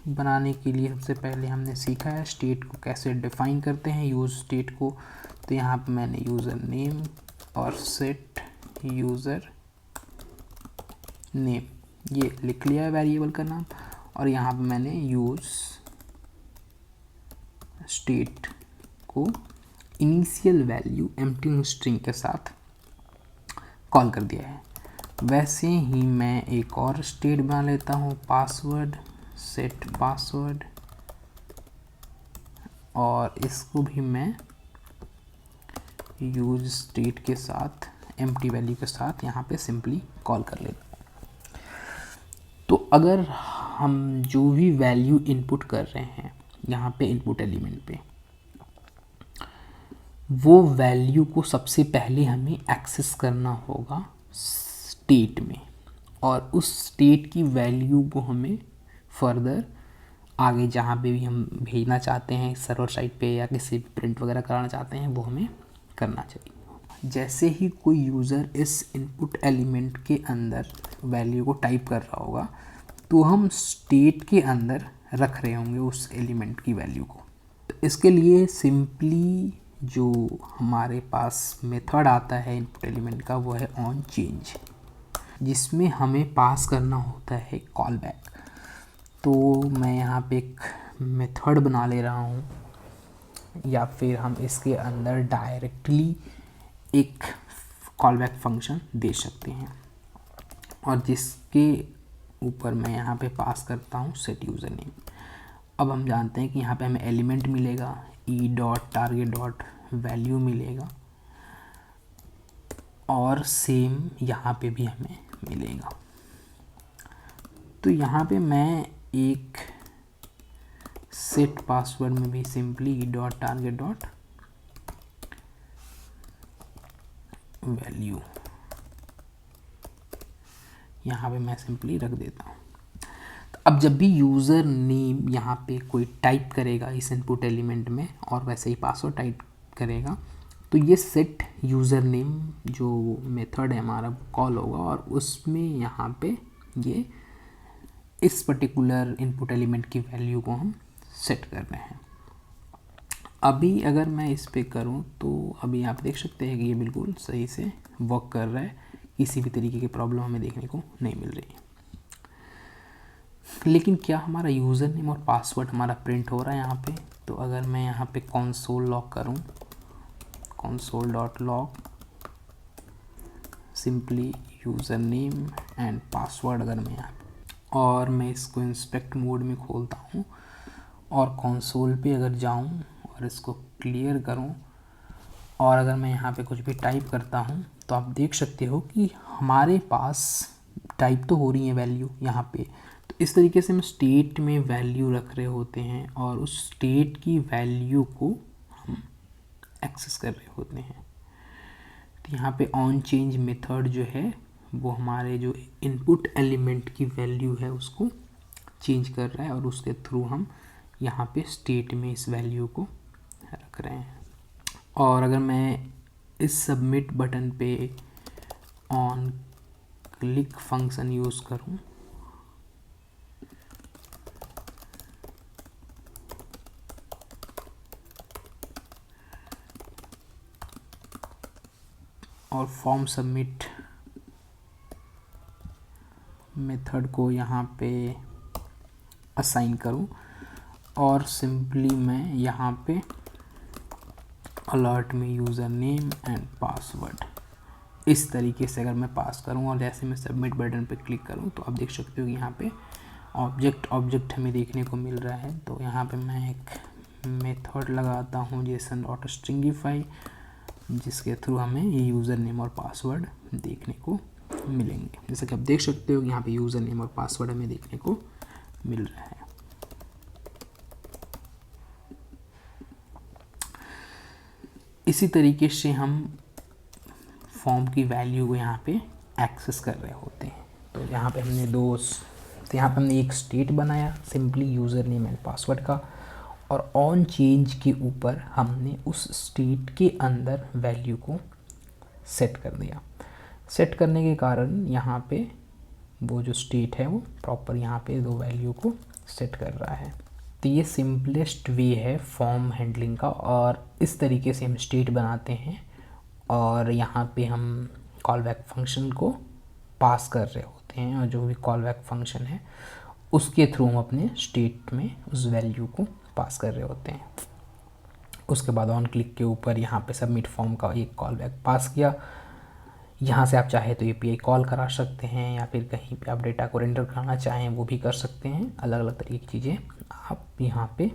बनाने के लिए सबसे पहले हमने सीखा है स्टेट को कैसे डिफ़ाइन करते हैं, यूज़ स्टेट को। तो यहाँ पे मैंने यूज़र नेम और सेट यूज़र नेम ये लिख लिया है वेरिएबल का नाम, और यहाँ पे मैंने यूज़ स्टेट को इनिशियल वैल्यू एम्प्टी स्ट्रिंग के साथ कॉल कर दिया है। वैसे ही मैं एक और स्टेट बना लेता हूँ पासवर्ड सेट पासवर्ड, और इसको भी मैं यूज स्टेट के साथ एम्प्टी वैल्यू के साथ यहाँ पे सिंपली कॉल कर लेता हूँ। तो अगर हम जो भी वैल्यू इनपुट कर रहे हैं यहाँ पे इनपुट एलिमेंट पे, वो वैल्यू को सबसे पहले हमें एक्सेस करना होगा स्टेट में, और उस स्टेट की वैल्यू को हमें फर्दर आगे जहाँ पे भी हम भेजना चाहते हैं सर्वर साइट पे या किसी भी प्रिंट वगैरह कराना चाहते हैं वो हमें करना चाहिए। जैसे ही कोई यूज़र इस इनपुट एलिमेंट के अंदर वैल्यू को टाइप कर रहा होगा तो हम स्टेट के अंदर रख रहे होंगे उस एलिमेंट की वैल्यू को। तो इसके लिए सिंपली जो हमारे पास मेथड आता है इनपुट एलिमेंट का वो है ऑन चेंज, जिसमें हमें पास करना होता है कॉल बैक। तो मैं यहाँ पे एक मेथड बना ले रहा हूँ, या फिर हम इसके अंदर डायरेक्टली एक कॉल बैक फंक्शन दे सकते हैं, और जिसके ऊपर मैं यहाँ पे पास करता हूँ सेट यूज़र नेम। अब हम जानते हैं कि यहाँ पे हमें एलिमेंट मिलेगा E dot target dot value मिलेगा, और सेम यहाँ पे भी हमें मिलेगा। तो यहाँ पे मैं एक सेट पासवर्ड में भी simply E dot target dot value यहाँ पे मैं सिंपली रख देता हूँ। तो अब जब भी यूज़र नेम यहाँ पे कोई टाइप करेगा इस इनपुट एलिमेंट में और वैसे ही पासवर्ड टाइप करेगा, तो ये सेट यूज़र नेम जो मेथड है हमारा कॉल होगा, और उसमें यहाँ पे ये इस पर्टिकुलर इनपुट एलिमेंट की वैल्यू को हम सेट कर रहे हैं। अभी अगर मैं इस पे करूँ तो अभी आप देख सकते हैं कि ये बिल्कुल सही से वर्क कर रहा है, किसी भी तरीके की प्रॉब्लम हमें देखने को नहीं मिल रही है। लेकिन क्या हमारा यूज़र नेम और पासवर्ड हमारा प्रिंट हो रहा है यहाँ पे? तो अगर मैं यहाँ पे कंसोल लॉग करूँ, console dot log simply user name and password, अगर मैं यहाँ और मैं इसको इंस्पेक्ट मोड में खोलता हूँ और कंसोल पे अगर जाऊँ और इसको क्लियर करूँ, और अगर मैं यहाँ पे कुछ भी टाइप करता हूँ तो आप देख सकते हो कि हमारे पास टाइप तो हो रही है वैल्यू यहाँ पे। तो इस तरीके से हम स्टेट में वैल्यू रख रहे होते हैं और उस स्टेट की वैल्यू को हम एक्सेस कर रहे होते हैं। तो यहाँ पे ऑन चेंज मेथड जो है वो हमारे जो इनपुट एलिमेंट की वैल्यू है उसको चेंज कर रहा है, और उसके थ्रू हम यहाँ पे स्टेट में इस वैल्यू को रख रहे हैं। और अगर मैं इस सबमिट बटन पे ऑन क्लिक फंक्शन यूज़ करूँ और फॉर्म सबमिट मेथड को यहाँ पे असाइन करूं और सिंपली मैं यहाँ पे अलर्ट में यूज़र नेम एंड पासवर्ड इस तरीके से अगर मैं पास करूं और जैसे मैं सबमिट बटन पे क्लिक करूं तो आप देख सकते हो कि यहाँ पे ऑब्जेक्ट हमें देखने को मिल रहा है। तो यहाँ पे मैं एक मेथड लगाता हूँ json.stringify, जिसके थ्रू हमें ये यूज़र नेम और पासवर्ड देखने को मिलेंगे। जैसा कि आप देख सकते हो यहाँ पे यूज़र नेम और पासवर्ड हमें देखने को मिल रहा है। इसी तरीके से हम फॉर्म की वैल्यू को यहाँ पे एक्सेस कर रहे होते हैं। तो यहाँ पे हमने एक स्टेट बनाया simply user name and password का, और ऑन चेंज के ऊपर हमने उस स्टेट के अंदर वैल्यू को सेट कर दिया। सेट करने के कारण यहाँ पे वो जो स्टेट है वो प्रॉपर यहाँ पे दो वैल्यू को सेट कर रहा है। तो ये सिंपलेस्ट वे है फॉर्म हैंडलिंग का, और इस तरीके से हम स्टेट बनाते हैं और यहाँ पे हम कॉल बैक फंक्शन को पास कर रहे होते हैं, और जो भी कॉल बैक फंक्शन है उसके थ्रू हम अपने स्टेट में उस वैल्यू को पास कर रहे होते हैं। उसके बाद ऑन क्लिक के ऊपर यहाँ पे सबमिट फॉर्म का एक कॉल बैक पास किया। यहाँ से आप चाहे तो API कॉल करा सकते हैं, या फिर कहीं पे आप डेटा को रेंडर कराना चाहें वो भी कर सकते हैं। अलग अलग तरीके की चीज़ें आप यहाँ पे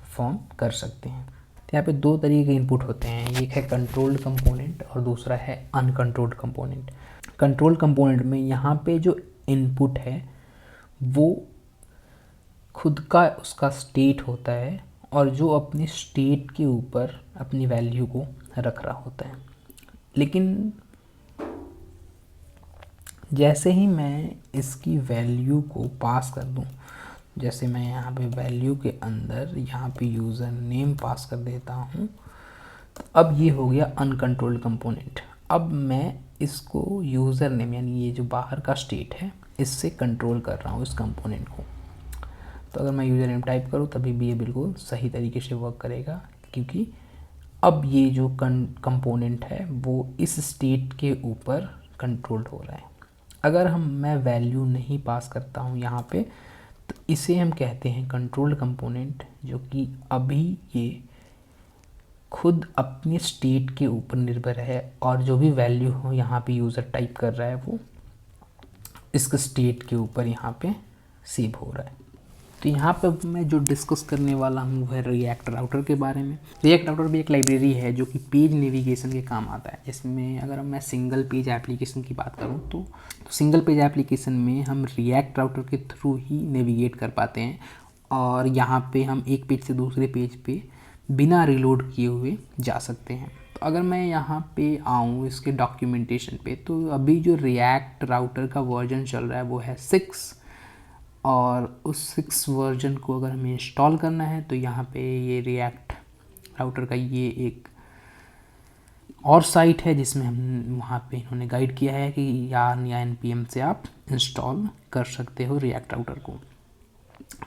फॉर्म कर सकते हैं। तो यहाँ पे दो तरीके के इनपुट होते हैं, एक है कंट्रोल्ड कंपोनेंट और दूसरा है अनकंट्रोल्ड कंपोनेंट। कंट्रोल कंपोनेंट में यहाँ पे जो इनपुट है वो खुद का उसका स्टेट होता है, और जो अपने स्टेट के ऊपर अपनी वैल्यू को रख रहा होता है। लेकिन जैसे ही मैं इसकी वैल्यू को पास कर दूं, जैसे मैं यहाँ पे वैल्यू के अंदर यहाँ पे यूज़र नेम पास कर देता हूँ, तो अब ये हो गया अनकंट्रोल्ड कंपोनेंट। अब मैं इसको यूज़र नेम यानी ये जो बाहर का स्टेट है इससे कंट्रोल कर रहा हूँ इस कंपोनेंट को। तो अगर मैं यूज़र नेम टाइप करूँ तभी भी ये बिल्कुल सही तरीके से वर्क करेगा, क्योंकि अब ये जो कंपोनेंट है वो इस स्टेट के ऊपर कंट्रोल्ड हो रहा है। अगर मैं वैल्यू नहीं पास करता हूँ यहाँ पे, तो इसे हम कहते हैं कंट्रोल कंपोनेंट, जो कि अभी ये खुद अपने स्टेट के ऊपर निर्भर है, और जो भी वैल्यू हो यहाँ पे यूज़र टाइप कर रहा है वो इसके स्टेट के ऊपर यहाँ पे सेव हो रहा है। तो यहाँ पे मैं जो डिस्कस करने वाला हूँ वह रिएक्ट राउटर के बारे में। रिएक्ट राउटर भी एक लाइब्रेरी है जो कि पेज नेविगेशन के काम आता है, जिसमें अगर मैं सिंगल पेज एप्लीकेशन की बात करूँ तो सिंगल पेज एप्लीकेशन में हम रिएक्ट राउटर के थ्रू ही नेविगेट कर पाते हैं, और यहाँ पे हम एक पेज से दूसरे पेज पे बिना रिलोड किए हुए जा सकते हैं। तो अगर मैं यहाँ पे आऊँ इसके डॉक्यूमेंटेशन पे, तो अभी जो रिएक्ट राउटर का वर्जन चल रहा है वो है 6, और उस 6 वर्जन को अगर हमें इंस्टॉल करना है तो यहाँ पे ये रिएक्ट राउटर का ये एक और साइट है जिसमें हम वहाँ पे इन्होंने गाइड किया है कि yarn या npm से आप इंस्टॉल कर सकते हो रिएक्ट राउटर को।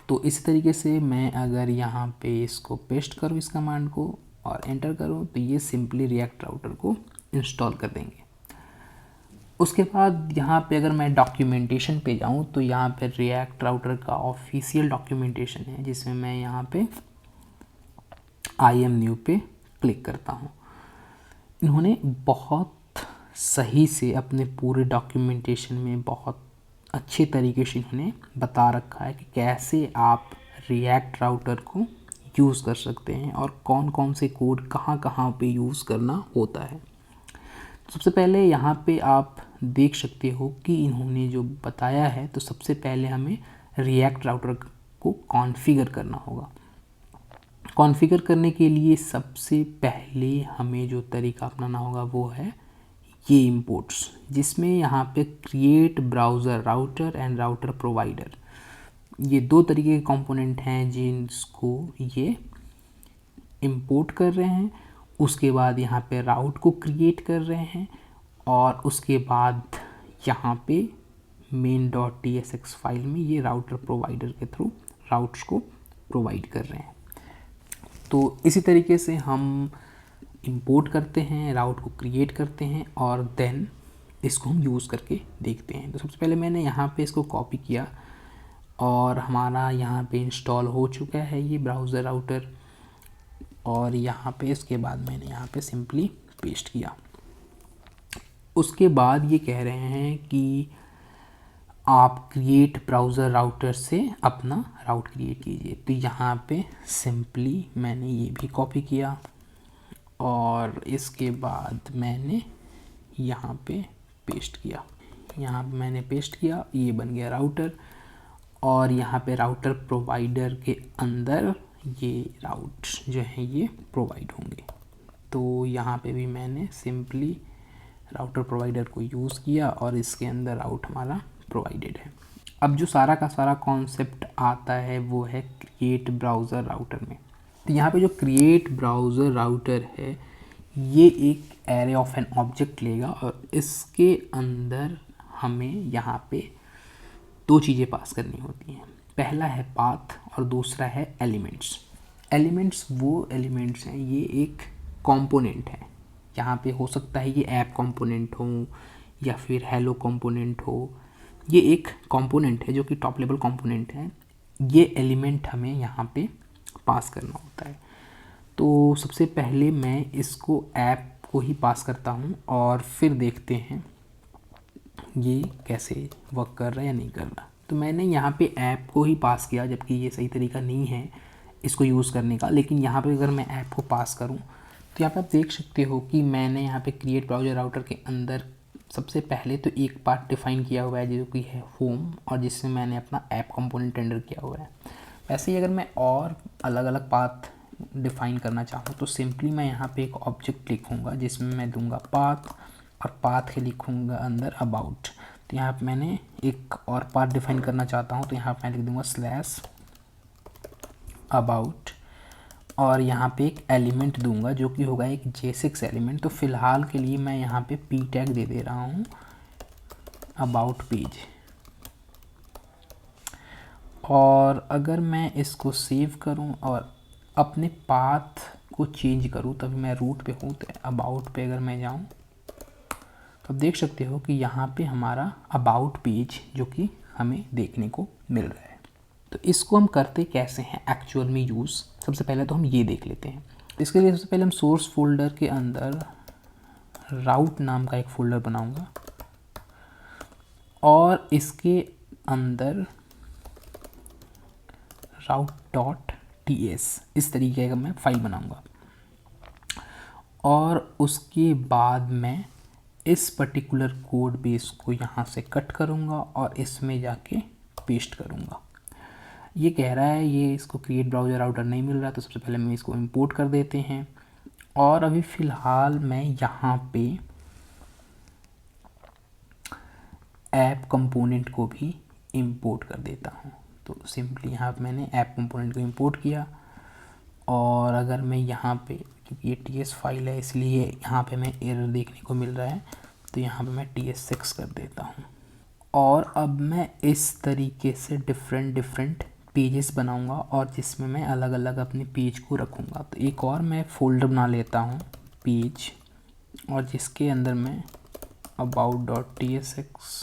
तो इस तरीके से मैं अगर यहाँ पे इसको पेस्ट करूँ इस कमांड को और एंटर करूँ तो ये सिंपली रिएक्ट राउटर को इंस्टॉल कर देंगे। उसके बाद यहाँ पे अगर मैं डॉक्यूमेंटेशन पे जाऊँ तो यहाँ पे रिएक्ट राउटर का ऑफिशियल डॉक्यूमेंटेशन है, जिसमें मैं यहाँ पे आई एम न्यू पे क्लिक करता हूँ। इन्होंने बहुत सही से अपने पूरे डॉक्यूमेंटेशन में बहुत अच्छे तरीके से इन्होंने बता रखा है कि कैसे आप रिएक्ट राउटर को यूज़ कर सकते हैं और कौन कौन से कोड कहाँ कहाँ पे यूज़ करना होता है। सबसे पहले यहाँ पे आप देख सकते हो कि इन्होंने जो बताया है, तो सबसे पहले हमें रिएक्ट राउटर को कॉन्फ़िगर करना होगा। कॉन्फ़िगर करने के लिए सबसे पहले हमें जो तरीका अपनाना होगा वो है ये इंपोर्ट्स, जिसमें यहाँ पे create browser router and router provider, ये दो तरीके के कंपोनेंट हैं जिसको ये इंपोर्ट कर रहे हैं। उसके बाद यहाँ पे राउट को क्रिएट कर रहे हैं, और उसके बाद यहाँ पे main.tsx फाइल में ये राउटर प्रोवाइडर के थ्रू राउट्स को प्रोवाइड कर रहे हैं। तो इसी तरीके से हम इंपोर्ट करते हैं, राउट को क्रिएट करते हैं, और देन इसको हम यूज़ करके देखते हैं। तो सबसे पहले मैंने यहाँ पे इसको कॉपी किया और हमारा यहाँ पे इंस्टॉल हो चुका है ये ब्राउज़र राउटर। और यहाँ पे इसके बाद मैंने यहाँ पे सिंपली पेस्ट किया। उसके बाद ये कह रहे हैं कि आप क्रिएट ब्राउज़र राउटर से अपना राउट क्रिएट कीजिए। तो यहाँ पे सिंपली मैंने ये भी कॉपी किया और इसके बाद मैंने यहाँ पे पेस्ट किया। यहाँ पे मैंने पेस्ट किया, ये बन गया राउटर। और यहाँ पे राउटर प्रोवाइडर के अंदर ये राउट जो है ये प्रोवाइड होंगे। तो यहाँ पे भी मैंने सिंपली राउटर प्रोवाइडर को यूज़ किया और इसके अंदर राउट हमारा प्रोवाइडेड है। अब जो सारा का सारा कॉन्सेप्ट आता है वो है क्रिएट ब्राउज़र राउटर में। तो यहाँ पे जो क्रिएट ब्राउज़र राउटर है ये एक एरे ऑफ एन ऑब्जेक्ट लेगा और इसके अंदर हमें यहाँ पे दो चीज़ें पास करनी होती हैं। पहला है पाथ और दूसरा है एलिमेंट्स। एलिमेंट्स वो एलिमेंट्स हैं, ये एक कंपोनेंट है। यहाँ पे हो सकता है ये ऐप कंपोनेंट हो या फिर हेलो कंपोनेंट हो। ये एक कंपोनेंट है जो कि टॉप लेवल कंपोनेंट है। ये एलिमेंट हमें यहाँ पे पास करना होता है। तो सबसे पहले मैं इसको ऐप को ही पास करता हूँ और फिर देखते हैं ये कैसे वर्क कर रहा है या नहीं कर रहा। तो मैंने यहाँ पे ऐप को ही पास किया, जबकि ये सही तरीका नहीं है इसको यूज़ करने का। लेकिन यहाँ पे अगर मैं ऐप को पास करूँ तो यहाँ पे आप देख सकते हो कि मैंने यहाँ पे क्रिएट ब्राउज़र राउटर के अंदर सबसे पहले तो एक पार्ट डिफ़ाइन किया हुआ है जो कि है होम, और जिससे मैंने अपना ऐप कंपोनेंट रेंडर किया हुआ है। वैसे ही अगर मैं और अलग अलग पाथ डिफ़ाइन करना चाहूँ तो सिंपली मैं यहाँ पे एक ऑब्जेक्ट लिखूँगा जिसमें मैं दूंगा पाथ और पाथ के लिखूँगा अंदर अबाउट। तो यहाँ पे मैंने एक और पाथ डिफ़ाइन करना चाहता हूँ तो यहाँ पे मैं लिख दूँगा स्लैश अबाउट और यहाँ पे एक एलिमेंट दूंगा जो कि होगा एक J6 एलिमेंट। तो फ़िलहाल के लिए मैं यहाँ पे p टैग दे दे रहा हूँ अबाउट पेज। और अगर मैं इसको सेव करूँ और अपने पाथ को चेंज करूँ, तभी मैं रूट पे हूँ तो अबाउट पे अगर मैं जाऊँ तो आप देख सकते हो कि यहाँ पे हमारा अबाउट पेज जो कि हमें देखने को मिल रहा है। तो इसको हम करते कैसे हैं एक्चुअल में यूज़, सबसे पहले तो हम ये देख लेते हैं। इसके लिए सबसे पहले हम सोर्स फोल्डर के अंदर राउट नाम का एक फ़ोल्डर बनाऊंगा और इसके अंदर route.ts इस तरीके का मैं फाइल बनाऊंगा। और उसके बाद मैं इस पर्टिकुलर कोड बेस को यहाँ से कट करूँगा और इसमें जाके पेस्ट करूँगा। ये कह रहा है ये इसको क्रिएट ब्राउज़र राउटर नहीं मिल रहा, तो सबसे पहले मैं इसको इंपोर्ट कर देते हैं। और अभी फ़िलहाल मैं यहाँ पे ऐप कंपोनेंट को भी इंपोर्ट कर देता हूँ। तो सिंपली यहाँ पे मैंने ऐप कंपोनेंट को इंपोर्ट किया और अगर मैं यहाँ पे, क्योंकि ये TS फाइल है इसलिए यहाँ पे मैं एरर देखने को मिल रहा है, तो यहाँ पे मैं TS6 कर देता हूँ। और अब मैं इस तरीके से डिफरेंट पेजेस बनाऊंगा और जिसमें मैं अलग अलग अपने पेज को रखूँगा। तो एक और मैं फ़ोल्डर बना लेता हूँ पेज, और जिसके अंदर मैं about.tsx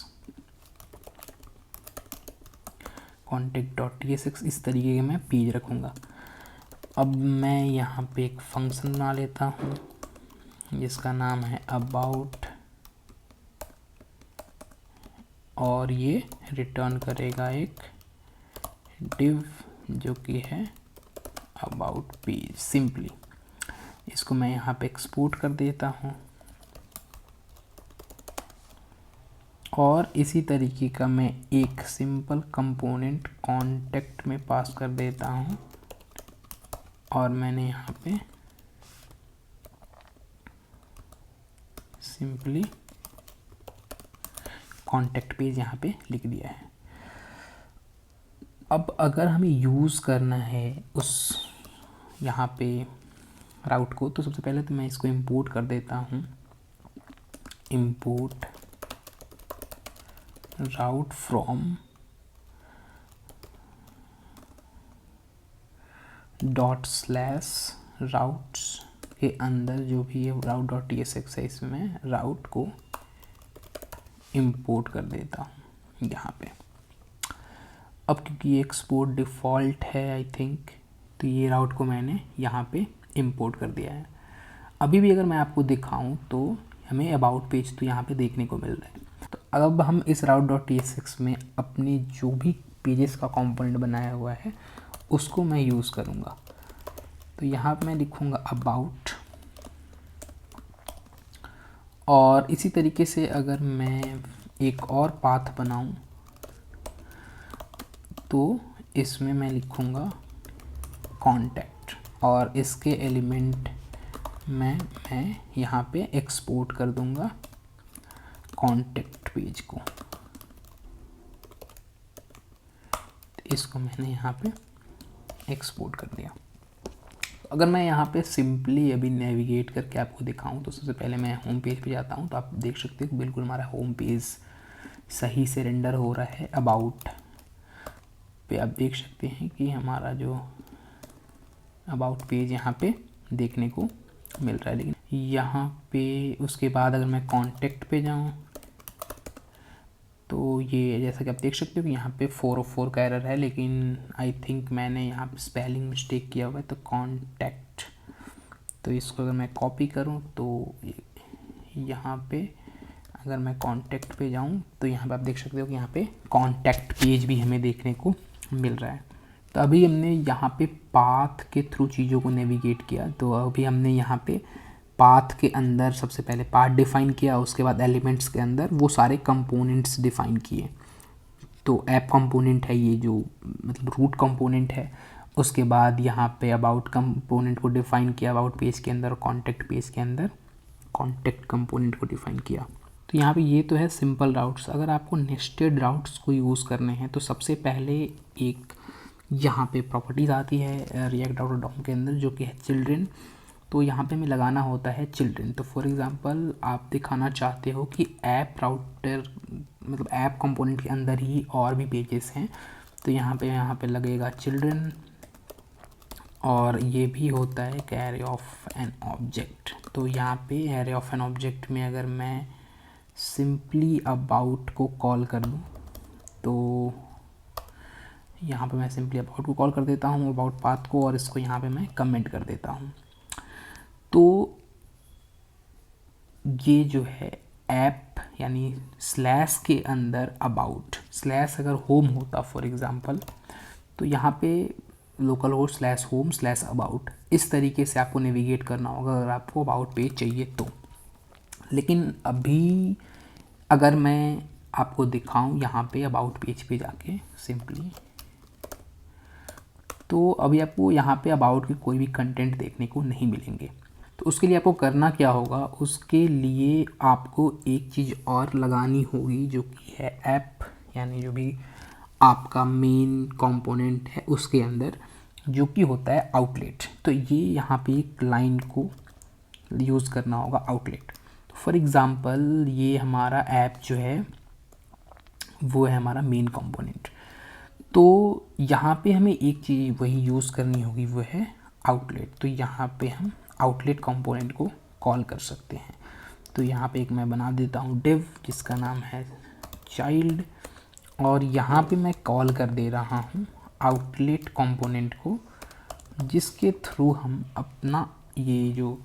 contact.tsx इस तरीके के मैं पेज रखूँगा। अब मैं यहाँ पे एक फंक्शन बना लेता हूँ जिसका नाम है about, और ये रिटर्न करेगा एक div जो कि है about पेज। सिंपली इसको मैं यहाँ पे एक्सपोर्ट कर देता हूँ और इसी तरीके का मैं एक सिंपल कंपोनेंट कॉन्टेक्ट में पास कर देता हूँ और मैंने यहाँ पे सिंपली कॉन्टेक्ट पेज यहाँ पे लिख दिया है। अब अगर हमें यूज़ करना है उस यहाँ पे राउट को, तो सबसे पहले तो मैं इसको इंपोर्ट कर देता हूँ, इंपोर्ट राउट फ्रॉम ./routes के अंदर जो भी है route.tsx है, इसमें राउट को इंपोर्ट कर देता हूँ यहाँ पे। अब क्योंकि ये एक्सपोर्ट डिफ़ॉल्ट है आई थिंक, तो ये राउट को मैंने यहाँ पे इंपोर्ट कर दिया है। अभी भी अगर मैं आपको दिखाऊं तो हमें अबाउट पेज तो यहाँ पे देखने को मिल रहा है। तो अब हम इस route.tsx में अपनी जो भी पेजेस का कंपोनेंट बनाया हुआ है उसको मैं यूज़ करूँगा। तो यहाँ पे मैं लिखूँगा अबाउट, और इसी तरीके से अगर मैं एक और पाथ बनाऊँ तो इसमें मैं लिखूँगा कॉन्टैक्ट, और इसके एलिमेंट मैं यहाँ पे एक्सपोर्ट कर दूँगा कॉन्टैक्ट पेज को। इसको मैंने यहाँ पे एक्सपोर्ट कर दिया। अगर मैं यहाँ पे सिंपली अभी नेविगेट करके आपको दिखाऊं तो सबसे पहले मैं होम पेज पे जाता हूँ, तो आप देख सकते हो बिल्कुल हमारा होम पेज सही से रेंडर हो रहा है। अबाउट पे आप देख सकते हैं कि हमारा जो अबाउट पेज यहाँ पे देखने को मिल रहा है। लेकिन यहाँ पे उसके बाद अगर मैं कॉन्टैक्ट पे जाऊँ तो ये जैसा कि आप देख सकते हो कि यहाँ पे 404 का एरर है, लेकिन आई थिंक मैंने यहाँ पे स्पेलिंग मिस्टेक किया हुआ है। तो कॉन्टैक्ट, तो इसको अगर मैं कॉपी करूँ तो यहाँ पे अगर मैं कॉन्टैक्ट पे जाऊँ तो यहाँ पे आप देख सकते हो कि यहाँ पे कॉन्टैक्ट पेज भी हमें देखने को मिल रहा है। तो अभी हमने यहाँ पे पाथ के थ्रू चीज़ों को नेविगेट किया। तो अभी हमने यहाँ पे पाथ के अंदर सबसे पहले पाथ डिफ़ाइन किया, उसके बाद एलिमेंट्स के अंदर वो सारे कंपोनेंट्स डिफ़ाइन किए। तो ऐप कंपोनेंट है ये जो मतलब रूट कंपोनेंट है। उसके बाद यहाँ पे अबाउट कंपोनेंट को डिफ़ाइन किया अबाउट पेज के अंदर, और कॉन्टैक्ट पेज के अंदर कॉन्टैक्ट कंपोनेंट को डिफ़ाइन किया। तो यहाँ पे ये तो है सिंपल राउट्स। अगर आपको नेस्टेड राउट्स को यूज़ करने हैं तो सबसे पहले एक यहाँ पे प्रॉपर्टीज़ आती है react.dom के अंदर जो कि है चिल्ड्रेन। तो यहाँ पे हमें लगाना होता है चिल्ड्रेन। तो फॉर एग्ज़ाम्पल आप दिखाना चाहते हो कि ऐप राउटर मतलब ऐप कंपोनेंट के अंदर ही और भी पेजेस हैं, तो यहाँ पे लगेगा चिल्ड्रेन, और ये भी होता है कि एरे ऑफ एन ऑब्जेक्ट। तो यहाँ पे एरे ऑफ एन ऑब्जेक्ट में अगर मैं सिंपली अबाउट को कॉल कर दूँ तो यहाँ पे मैं सिंपली अबाउट को कॉल कर देता हूँ, अबाउट पाथ को, और इसको यहाँ पे मैं कमेंट कर देता हूँ। तो ये जो है ऐप यानी स्लैश के अंदर अबाउट, स्लैश अगर होम होता फॉर एग्ज़ाम्पल तो यहाँ पे local host slash home slash about, इस तरीके से आपको नेविगेट करना होगा अगर आपको अबाउट पेज चाहिए तो। लेकिन अभी अगर मैं आपको दिखाऊं यहाँ पे अबाउट पेज पे जाके सिंपली, तो अभी आपको यहाँ पे अबाउट के कोई भी कंटेंट देखने को नहीं मिलेंगे। तो उसके लिए आपको करना क्या होगा, उसके लिए आपको एक चीज़ और लगानी होगी जो कि है ऐप यानी जो भी आपका मेन कंपोनेंट है उसके अंदर, जो कि होता है आउटलेट। तो ये यहाँ पे एक लाइन को यूज़ करना होगा आउटलेट। तो फॉर एग्ज़ाम्पल ये हमारा ऐप जो है वो है हमारा मेन कंपोनेंट। तो यहाँ पे हमें एक चीज़ वही यूज़ करनी होगी, वो है आउटलेट। तो यहाँ पे हम आउटलेट कंपोनेंट को कॉल कर सकते हैं। तो यहाँ पे एक मैं बना देता हूँ डिव जिसका नाम है चाइल्ड, और यहाँ पे मैं कॉल कर दे रहा हूँ आउटलेट कंपोनेंट को, जिसके थ्रू हम अपना ये जो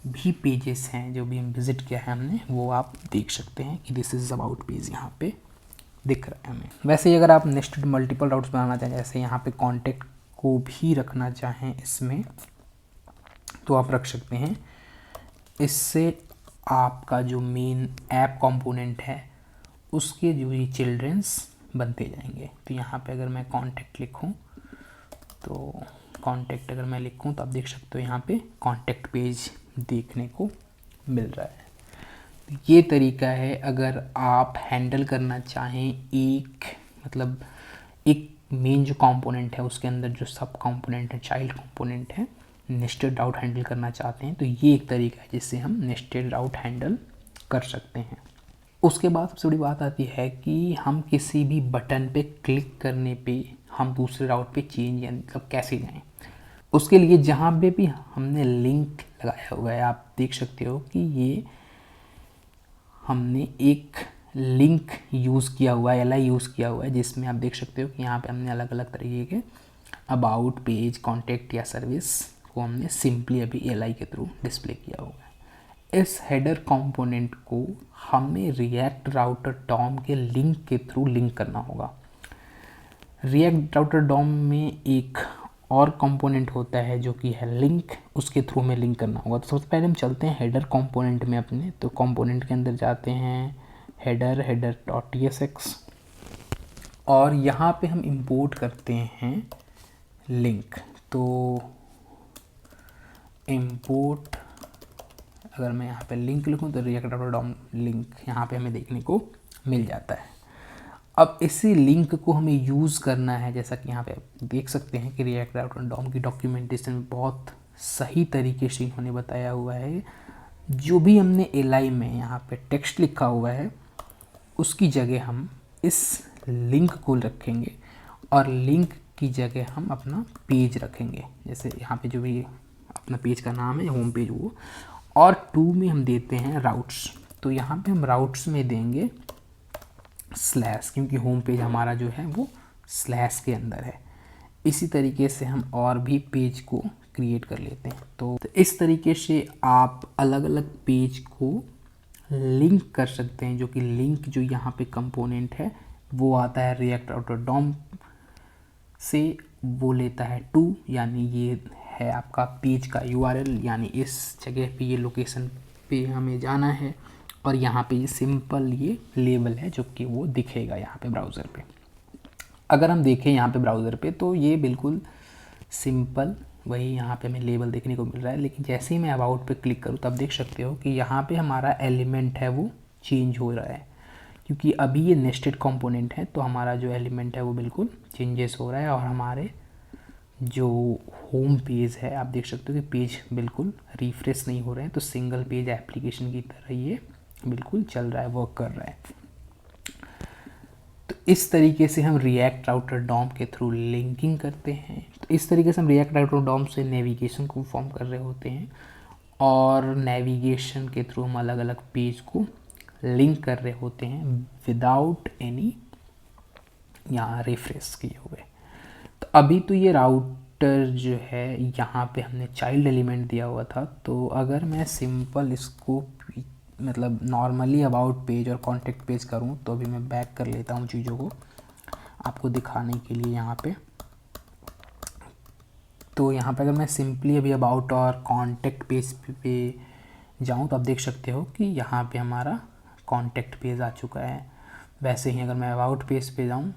भी पेजेस हैं जो भी हम विज़िट किया है हमने वो आप देख सकते हैं कि दिस इज़ अबाउट पेज यहाँ पे दिख रहा है हमें। वैसे ही अगर आप नेस्टेड मल्टीपल राउट्स बनाना चाहें, जैसे यहाँ पे कॉन्टैक्ट को भी रखना चाहें इसमें, तो आप रख सकते हैं। इससे आपका जो मेन ऐप कंपोनेंट है उसके जो ये चिल्ड्रंस बनते जाएंगे। तो यहाँ पे अगर मैं कॉन्टैक्ट लिखूँ तो कॉन्टैक्ट अगर मैं लिखूँ तो आप देख सकते हो यहाँ पे कॉन्टैक्ट पेज देखने को मिल रहा है। तो ये तरीका है अगर आप हैंडल करना चाहें एक मतलब एक मेन जो कंपोनेंट है उसके अंदर जो सब कंपोनेंट है चाइल्ड कंपोनेंट है, नेस्टेड राउट हैंडल करना चाहते हैं, तो ये एक तरीका है जिससे हम नेस्टेड राउट हैंडल कर सकते हैं। उसके बाद सबसे बड़ी बात आती है कि हम किसी भी बटन पे क्लिक करने पे हम दूसरे राउट पे चेंज या मतलब कैसे जाएं। उसके लिए जहाँ पे भी हमने लिंक लगाया हुआ है आप देख सकते हो कि ये हमने एक लिंक यूज़ किया हुआ है, एल यूज़ किया हुआ है, जिसमें आप देख सकते हो कि यहाँ पे हमने अलग अलग तरीके के अबाउट, पेज, कॉन्टेक्ट या सर्विस को हमने सिंपली अभी एल के थ्रू डिस्प्ले किया हुआ है। इस हेडर कंपोनेंट को हमें रिएक्ट राउटर डॉम के लिंक के थ्रू लिंक करना होगा। रिएक्ट राउटर डॉम में एक और कंपोनेंट होता है जो कि है लिंक, उसके थ्रू में लिंक करना होगा। तो सबसे पहले हम चलते हैं हेडर कंपोनेंट में अपने, तो कंपोनेंट के अंदर जाते हैं हेडर डॉट tsx और यहाँ पे हम इंपोर्ट करते हैं लिंक। तो इंपोर्ट, अगर मैं यहाँ पे लिंक लिखूँ तो रिएक्ट राउटर डॉम लिंक यहाँ पे हमें देखने को मिल जाता है। अब इसी लिंक को हमें यूज़ करना है, जैसा कि यहाँ पे आप देख सकते हैं कि रिएक्ट राउटर डॉम की डॉक्यूमेंटेशन में बहुत सही तरीके से इन्होंने बताया हुआ है। जो भी हमने एल में यहाँ पे टेक्स्ट लिखा हुआ है उसकी जगह हम इस लिंक को रखेंगे और लिंक की जगह हम अपना पेज रखेंगे। जैसे यहाँ पे जो भी अपना पेज का नाम है होम पेज वो, और 2 में हम देते हैं राउट्स। तो यहाँ पे हम राउट्स में देंगे स्लैश, क्योंकि होम पेज हमारा जो है वो स्लैश के अंदर है। इसी तरीके से हम और भी पेज को क्रिएट कर लेते हैं। तो इस तरीके से आप अलग अलग पेज को लिंक कर सकते हैं, जो कि लिंक जो यहाँ पे कंपोनेंट है वो आता है रिएक्ट राउटर डॉम से, वो लेता है 2, यानी ये है आपका पेज का URL, यानी इस जगह पे ये लोकेशन पे हमें जाना है, और यहाँ पे ये सिंपल ये लेबल है जो कि वो दिखेगा यहाँ पे ब्राउज़र पे। अगर हम देखें यहाँ पे ब्राउज़र पे तो ये बिल्कुल सिंपल वही यहाँ पे हमें लेबल देखने को मिल रहा है, लेकिन जैसे ही मैं अबाउट पे क्लिक करूँ तब देख सकते हो कि यहाँ पे हमारा एलिमेंट है वो चेंज हो रहा है, क्योंकि अभी ये नेस्टेड कंपोनेंट है तो हमारा जो एलिमेंट है वो बिल्कुल चेंजेस हो रहा है। और हमारे जो होम पेज है आप देख सकते हो कि पेज बिल्कुल रिफ्रेश नहीं हो रहे हैं, तो सिंगल पेज एप्लीकेशन की तरह ये बिल्कुल चल रहा है, वर्क कर रहा है। तो इस तरीके से हम रिएक्ट राउटर डॉम के थ्रू लिंकिंग करते हैं। तो इस तरीके से हम रिएक्ट राउटर डॉम से नेविगेशन को फॉर्म कर रहे होते हैं, और नेविगेशन के थ्रू हम अलग अलग पेज को लिंक कर रहे होते हैं विदाउट एनी यहाँ रिफ्रेश किए हुए। तो अभी तो ये राउटर जो है यहाँ पे हमने चाइल्ड एलिमेंट दिया हुआ था, तो अगर मैं सिंपल इसको मतलब नॉर्मली अबाउट पेज और कॉन्टेक्ट पेज करूँ, तो अभी मैं बैक कर लेता हूँ चीज़ों को आपको दिखाने के लिए यहाँ पे। तो यहाँ पे अगर मैं सिंपली अभी अबाउट और कॉन्टेक्ट पेज पे जाऊँ तो आप देख सकते हो कि यहाँ पे हमारा कॉन्टेक्ट पेज आ चुका है। वैसे ही अगर मैं अबाउट पेज पे जाऊँ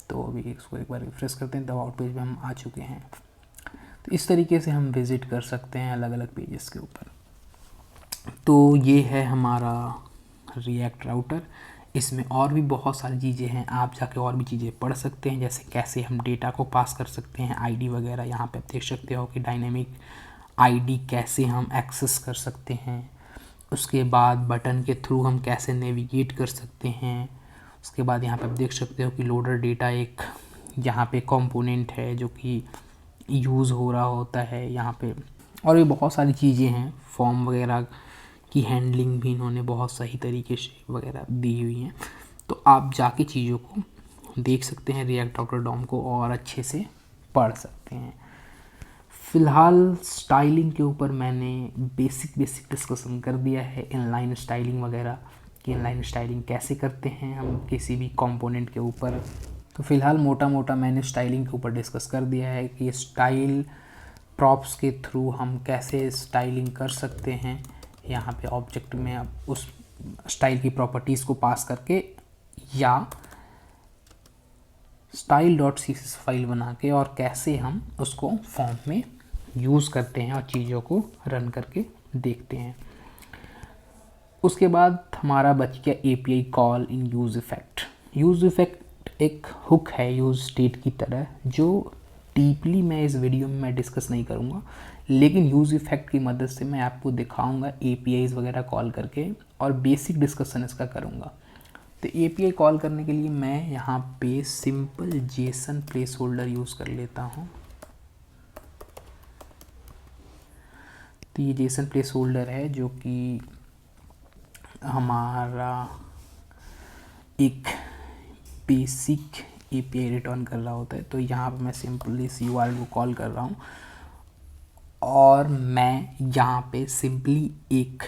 तो अभी इसको एक बार रिफ्रेश करते हैं तो अबाउट पेज पे हम आ चुके हैं। तो इस तरीके से हम विज़िट कर सकते हैं अलग अलग पेजेस के ऊपर। तो ये है हमारा रिएक्ट राउटर। इसमें और भी बहुत सारी चीज़ें हैं, आप जाके और भी चीज़ें पढ़ सकते हैं, जैसे कैसे हम डेटा को पास कर सकते हैं, आईडी वगैरह। यहाँ पे आप देख सकते हो कि डायनेमिक आईडी कैसे हम एक्सेस कर सकते हैं। उसके बाद बटन के थ्रू हम कैसे नेविगेट कर सकते हैं। उसके बाद यहाँ पे आप देख सकते हो कि लोडर डेटा एक यहाँ पे कंपोनेंट है जो कि यूज़ हो रहा होता है यहाँ पे। और भी बहुत सारी चीज़ें हैं, फॉर्म वगैरह की हैंडलिंग भी इन्होंने बहुत सही तरीके से वगैरह दी हुई हैं। तो आप जाके चीज़ों को देख सकते हैं, रिएक्ट राउटर डॉम को और अच्छे से पढ़ सकते हैं। फ़िलहाल स्टाइलिंग के ऊपर मैंने बेसिक डिस्कशन कर दिया है, इनलाइन स्टाइलिंग वगैरह कि इनलाइन स्टाइलिंग कैसे करते हैं हम किसी भी कंपोनेंट के ऊपर। तो फ़िलहाल मोटा मोटा मैंने स्टाइलिंग के ऊपर डिस्कस कर दिया है कि स्टाइल प्रॉप्स के थ्रू हम कैसे स्टाइलिंग कर सकते हैं। यहाँ पे ऑब्जेक्ट में अब उस स्टाइल की प्रॉपर्टीज़ को पास करके या style.css फाइल बना के, और कैसे हम उसको फॉर्म में यूज़ करते हैं और चीज़ों को रन करके देखते हैं। उसके बाद हमारा बच गया API call in use effect. Use effect एक हुक है यूज़ स्टेट की तरह, जो डीपली मैं इस वीडियो में मैं डिस्कस नहीं करूँगा, लेकिन यूज़ इफ़ेक्ट की मदद से मैं आपको दिखाऊंगा APIs वगैरह कॉल करके, और बेसिक डिस्कशन इसका करूँगा। तो API कॉल करने के लिए मैं यहाँ पे simple Jason place holder use कर लेता हूँ। तो ये जेसन प्लेस होल्डर है जो कि हमारा एक बेसिक API रिटर्न कर रहा होता है। तो यहाँ पे मैं सिंपली इस URL को कॉल कर रहा हूँ और मैं यहाँ पे सिंपली एक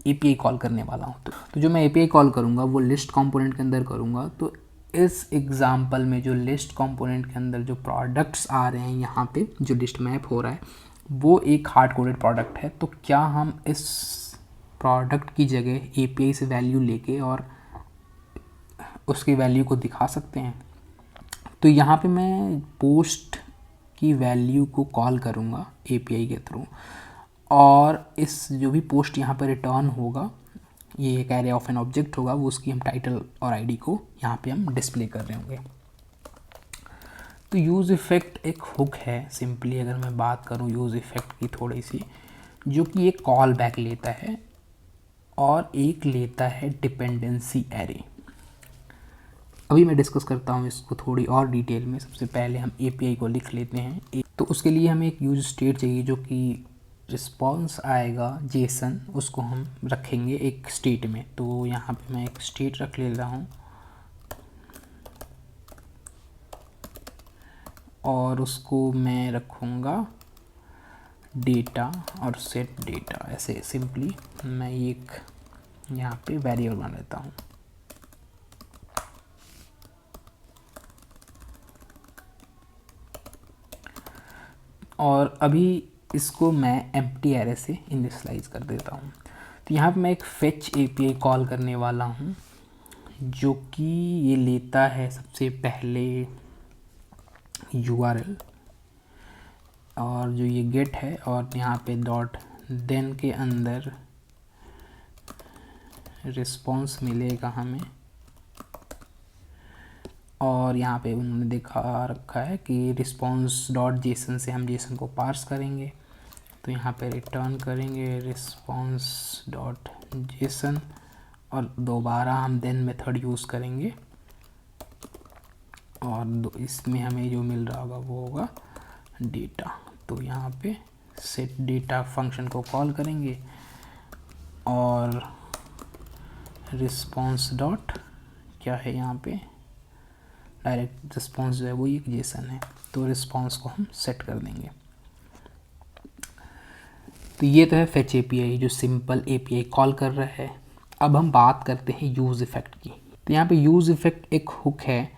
API कॉल करने वाला हूँ। तो जो मैं API कॉल करूँगा वो लिस्ट कंपोनेंट के अंदर करूँगा। तो इस एग्ज़ाम्पल में जो लिस्ट कंपोनेंट के अंदर जो प्रोडक्ट्स आ रहे हैं, यहाँ पे जो लिस्ट मैप हो रहा है वो एक हार्ड कोडेड प्रोडक्ट है। तो क्या हम इस प्रोडक्ट की जगह API से वैल्यू लेके और उसकी वैल्यू को दिखा सकते हैं? तो यहाँ पे मैं पोस्ट की वैल्यू को कॉल करूँगा API के थ्रू, और इस जो भी पोस्ट यहाँ पर रिटर्न होगा, ये एक एरे ऑफ एन ऑब्जेक्ट होगा, वो उसकी हम टाइटल और आईडी को यहाँ पे हम डिस्प्ले कर रहे होंगे। तो यूज़ इफ़ेक्ट एक हुक है। सिंपली अगर मैं बात करूँ यूज़ इफ़ेक्ट की थोड़ी सी, जो कि एक कॉल बैक लेता है और एक लेता है डिपेंडेंसी एरे। अभी मैं डिस्कस करता हूँ इसको थोड़ी और डिटेल में। सबसे पहले हम API को लिख लेते हैं। तो उसके लिए हमें एक यूज स्टेट चाहिए, जो कि रिस्पॉन्स आएगा जेसन, उसको हम रखेंगे एक स्टेट में। तो यहाँ पे मैं एक स्टेट रख ले रहा हूँ और उसको मैं रखूँगा डेटा और सेट डेटा। ऐसे सिंपली मैं एक यहाँ पे वेरिएबल बना लेता हूँ। और अभी इसको मैं एम्प्टी एरे से इनिशियलाइज कर देता हूँ। तो यहाँ पे मैं एक फेच API कॉल करने वाला हूँ, जो कि ये लेता है सबसे पहले URL, और जो ये गेट है, और यहाँ पे डॉट देन के अंदर रिस्पॉन्स मिलेगा हमें। और यहाँ पे उन्होंने दिखा रखा है कि रिस्पॉन्स डॉट जेसन से हम जेसन को पार्स करेंगे। तो यहाँ पे रिटर्न करेंगे रिस्पॉन्स डॉट जेसन, और दोबारा हम देन मेथड यूज़ करेंगे, और इसमें हमें जो मिल रहा होगा वो होगा डेटा। तो यहाँ पे सेट डेटा फंक्शन को कॉल करेंगे और रिस्पॉन्स डॉट क्या है, यहाँ पे डायरेक्ट रिस्पॉन्स जो है वो एक जेसन है, तो रिस्पॉन्स को हम सेट कर देंगे। तो ये तो है फेच API जो सिंपल API कॉल कर रहा है। अब हम बात करते हैं यूज़ इफ़ेक्ट की। तो यहाँ पे यूज़ इफ़ेक्ट एक हुक है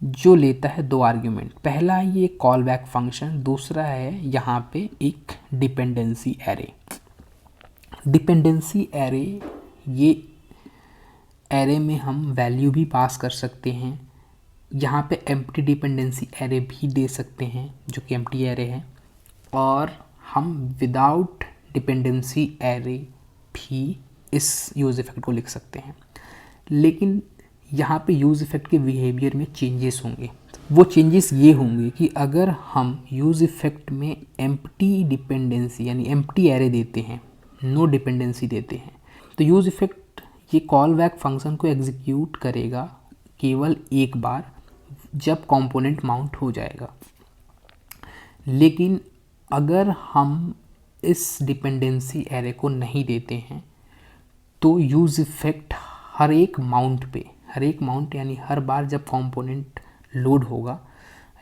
जो लेता है दो आर्ग्यूमेंट। पहला है ये कॉल बैक फंक्शन, दूसरा है यहाँ पे एक डिपेंडेंसी एरे। डिपेंडेंसी एरे, ये एरे में हम वैल्यू भी पास कर सकते हैं। यहाँ पे एम्प्टी डिपेंडेंसी एरे भी दे सकते हैं जो कि एम्प्टी एरे है, और हम विदाउट डिपेंडेंसी एरे भी इस यूज़ इफ़ेक्ट को लिख सकते हैं। लेकिन यहाँ पे यूज़ इफ़ेक्ट के बिहेवियर में चेंजेस होंगे। वो चेंजेस ये होंगे कि अगर हम यूज़ इफ़ेक्ट में एम्प्टी डिपेंडेंसी यानी एम्प्टी एरे देते हैं, नो डिपेंडेंसी देते हैं, तो यूज़ इफ़ेक्ट ये कॉल बैक फंक्शन को एग्जीक्यूट करेगा केवल एक बार जब कंपोनेंट माउंट हो जाएगा। लेकिन अगर हम इस डिपेंडेंसी एरे को नहीं देते हैं तो यूज़ इफ़ेक्ट हर एक माउंट यानी हर बार जब कंपोनेंट लोड होगा,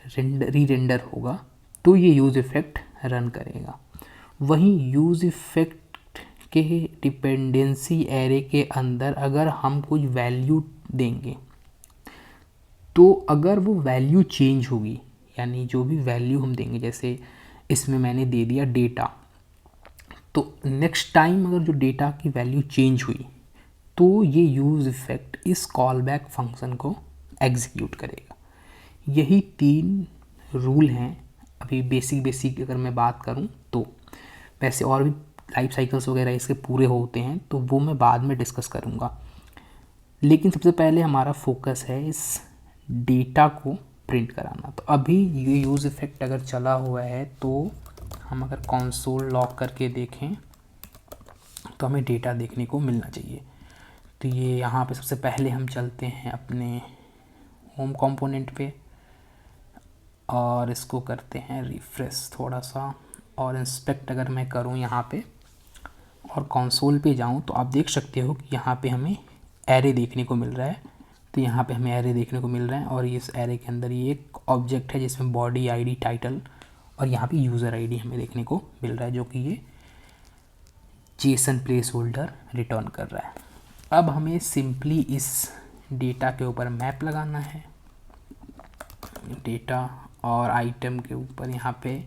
री रेंडर होगा, तो ये यूज़ इफ़ेक्ट रन करेगा। वहीं यूज़ इफ़ेक्ट के डिपेंडेंसी एरे के अंदर अगर हम कुछ वैल्यू देंगे, तो अगर वो वैल्यू चेंज होगी, यानी जो भी वैल्यू हम देंगे, जैसे इसमें मैंने दे दिया डेटा, तो नेक्स्ट टाइम अगर जो डेटा की वैल्यू चेंज हुई तो ये यूज़ इफ़ेक्ट इस कॉल बैक फंक्शन को एग्जीक्यूट करेगा। यही 3 रूल हैं। अभी बेसिक अगर मैं बात करूं तो, वैसे और भी लाइफ साइकिल्स वगैरह इसके पूरे होते हैं तो वो मैं बाद में डिस्कस करूंगा। लेकिन सबसे पहले हमारा फोकस है इस डेटा को प्रिंट कराना। तो अभी ये यूज़ इफ़ेक्ट अगर चला हुआ है तो हम अगर कंसोल लॉग करके देखें तो हमें डेटा देखने को मिलना चाहिए। तो ये यहाँ पे सबसे पहले हम चलते हैं अपने होम कंपोनेंट पे और इसको करते हैं रिफ्रेश थोड़ा सा, और इंस्पेक्ट अगर मैं करूँ यहाँ पे और कंसोल पे जाऊँ तो आप देख सकते हो कि यहाँ पे हमें एरे देखने को मिल रहा है। तो यहाँ पे हमें एरे देखने को मिल रहा है और इस एरे के अंदर ये एक ऑब्जेक्ट है जिसमें बॉडी आईडी, टाइटल और यहाँ पे यूज़र आईडी हमें देखने को मिल रहा है, जो कि ये जेसन प्लेस होल्डर रिटर्न कर रहा है। अब हमें सिंपली इस डेटा के ऊपर मैप लगाना है, डेटा और आइटम के ऊपर यहाँ पे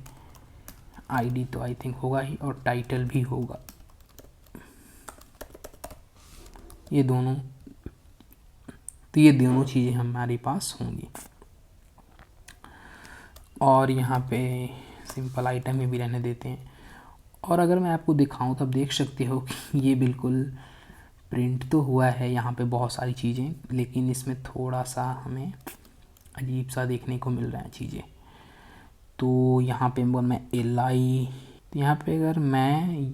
आईडी तो आई थिंक होगा ही और टाइटल भी होगा, ये दोनों चीज़ें हमारे पास होंगी। और यहाँ पे सिंपल आइटम में भी रहने देते हैं। और अगर मैं आपको दिखाऊं तो आप देख सकते हो कि ये बिल्कुल प्रिंट तो हुआ है यहाँ पे बहुत सारी चीज़ें, लेकिन इसमें थोड़ा सा हमें अजीब सा देखने को मिल रहा है चीज़ें। तो यहाँ पे मैं li, यहाँ पे अगर मैं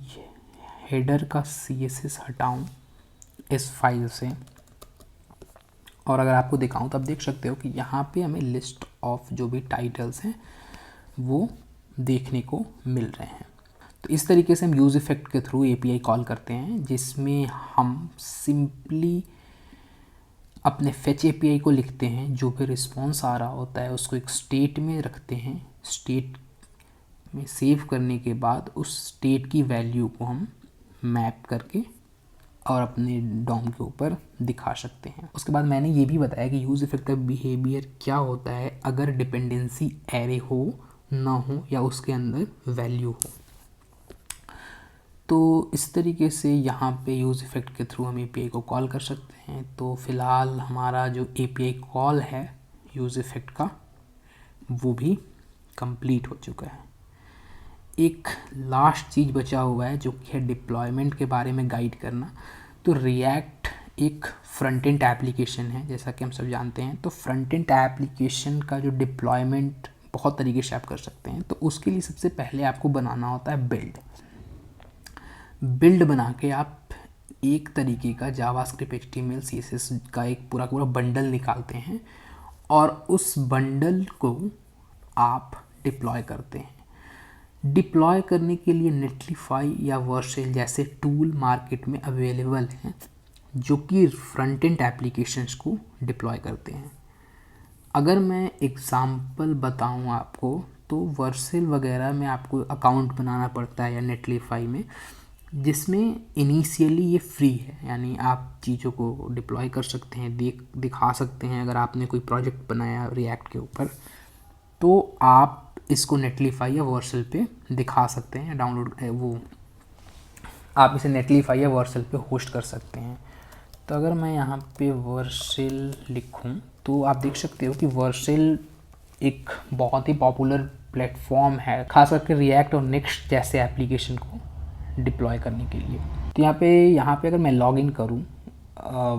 हेडर का CSS हटाऊं इस फाइल से और अगर आपको दिखाऊं तो आप देख सकते हो कि यहाँ पे हमें लिस्ट ऑफ जो भी टाइटल्स हैं वो देखने को मिल रहे हैं। तो इस तरीके से हम यूज़ इफेक्ट के थ्रू API कॉल करते हैं, जिसमें हम सिंपली अपने फेच API को लिखते हैं, जो भी रिस्पॉन्स आ रहा होता है उसको एक स्टेट में रखते हैं, स्टेट में सेव करने के बाद उस स्टेट की वैल्यू को हम मैप करके और अपने डॉम के ऊपर दिखा सकते हैं। उसके बाद मैंने ये भी बताया कि यूज़ इफेक्ट का बिहेवियर क्या होता है अगर डिपेंडेंसी एरे हो, ना हो या उसके अंदर वैल्यू हो। तो इस तरीके से यहाँ पे यूज़ इफेक्ट के थ्रू हम API को कॉल कर सकते हैं। तो फ़िलहाल हमारा जो API कॉल है यूज़ इफेक्ट का वो भी कंप्लीट हो चुका है। एक लास्ट चीज़ बचा हुआ है जो कि है डिप्लॉयमेंट के बारे में गाइड करना। तो रिएक्ट एक फ्रंट एंड एप्लीकेशन है, जैसा कि हम सब जानते हैं। तो फ्रंट एंड एप्लीकेशन का जो डिप्लॉयमेंट बहुत तरीके से आप कर सकते हैं। तो उसके लिए सबसे पहले आपको बनाना होता है बिल्ड बना के आप एक तरीके का जावास्क्रिप्ट, HTML, CSS का एक पूरा बंडल निकालते हैं और उस बंडल को आप डिप्लॉय करते हैं। डिप्लॉय करने के लिए नेटलिफाई या वर्सेल जैसे टूल मार्केट में अवेलेबल हैं, जो कि फ्रंट एंड एप्लीकेशंस को डिप्लॉय करते हैं। अगर मैं एग्ज़ाम्पल बताऊं आपको तो वर्सेल वगैरह में आपको अकाउंट बनाना पड़ता है या नेटलिफाई में, जिसमें इनिशियली ये फ्री है, यानी आप चीज़ों को डिप्लॉय कर सकते हैं, दिखा सकते हैं। अगर आपने कोई प्रोजेक्ट बनाया रिएक्ट के ऊपर तो आप इसको नेटलिफाई या वर्सेल पे दिखा सकते हैं, डाउनलोड वो आप इसे नेटलिफाई या वर्सेल पे होस्ट कर सकते हैं। तो अगर मैं यहाँ पे वर्सेल लिखूँ तो आप देख सकते हो कि वर्सेल एक बहुत ही पॉपुलर प्लेटफॉर्म है, खास करके रिएक्ट और नेक्स्ट जैसे एप्लीकेशन को डिप्लॉय करने के लिए। तो यहाँ पे अगर मैं लॉगिन करूँ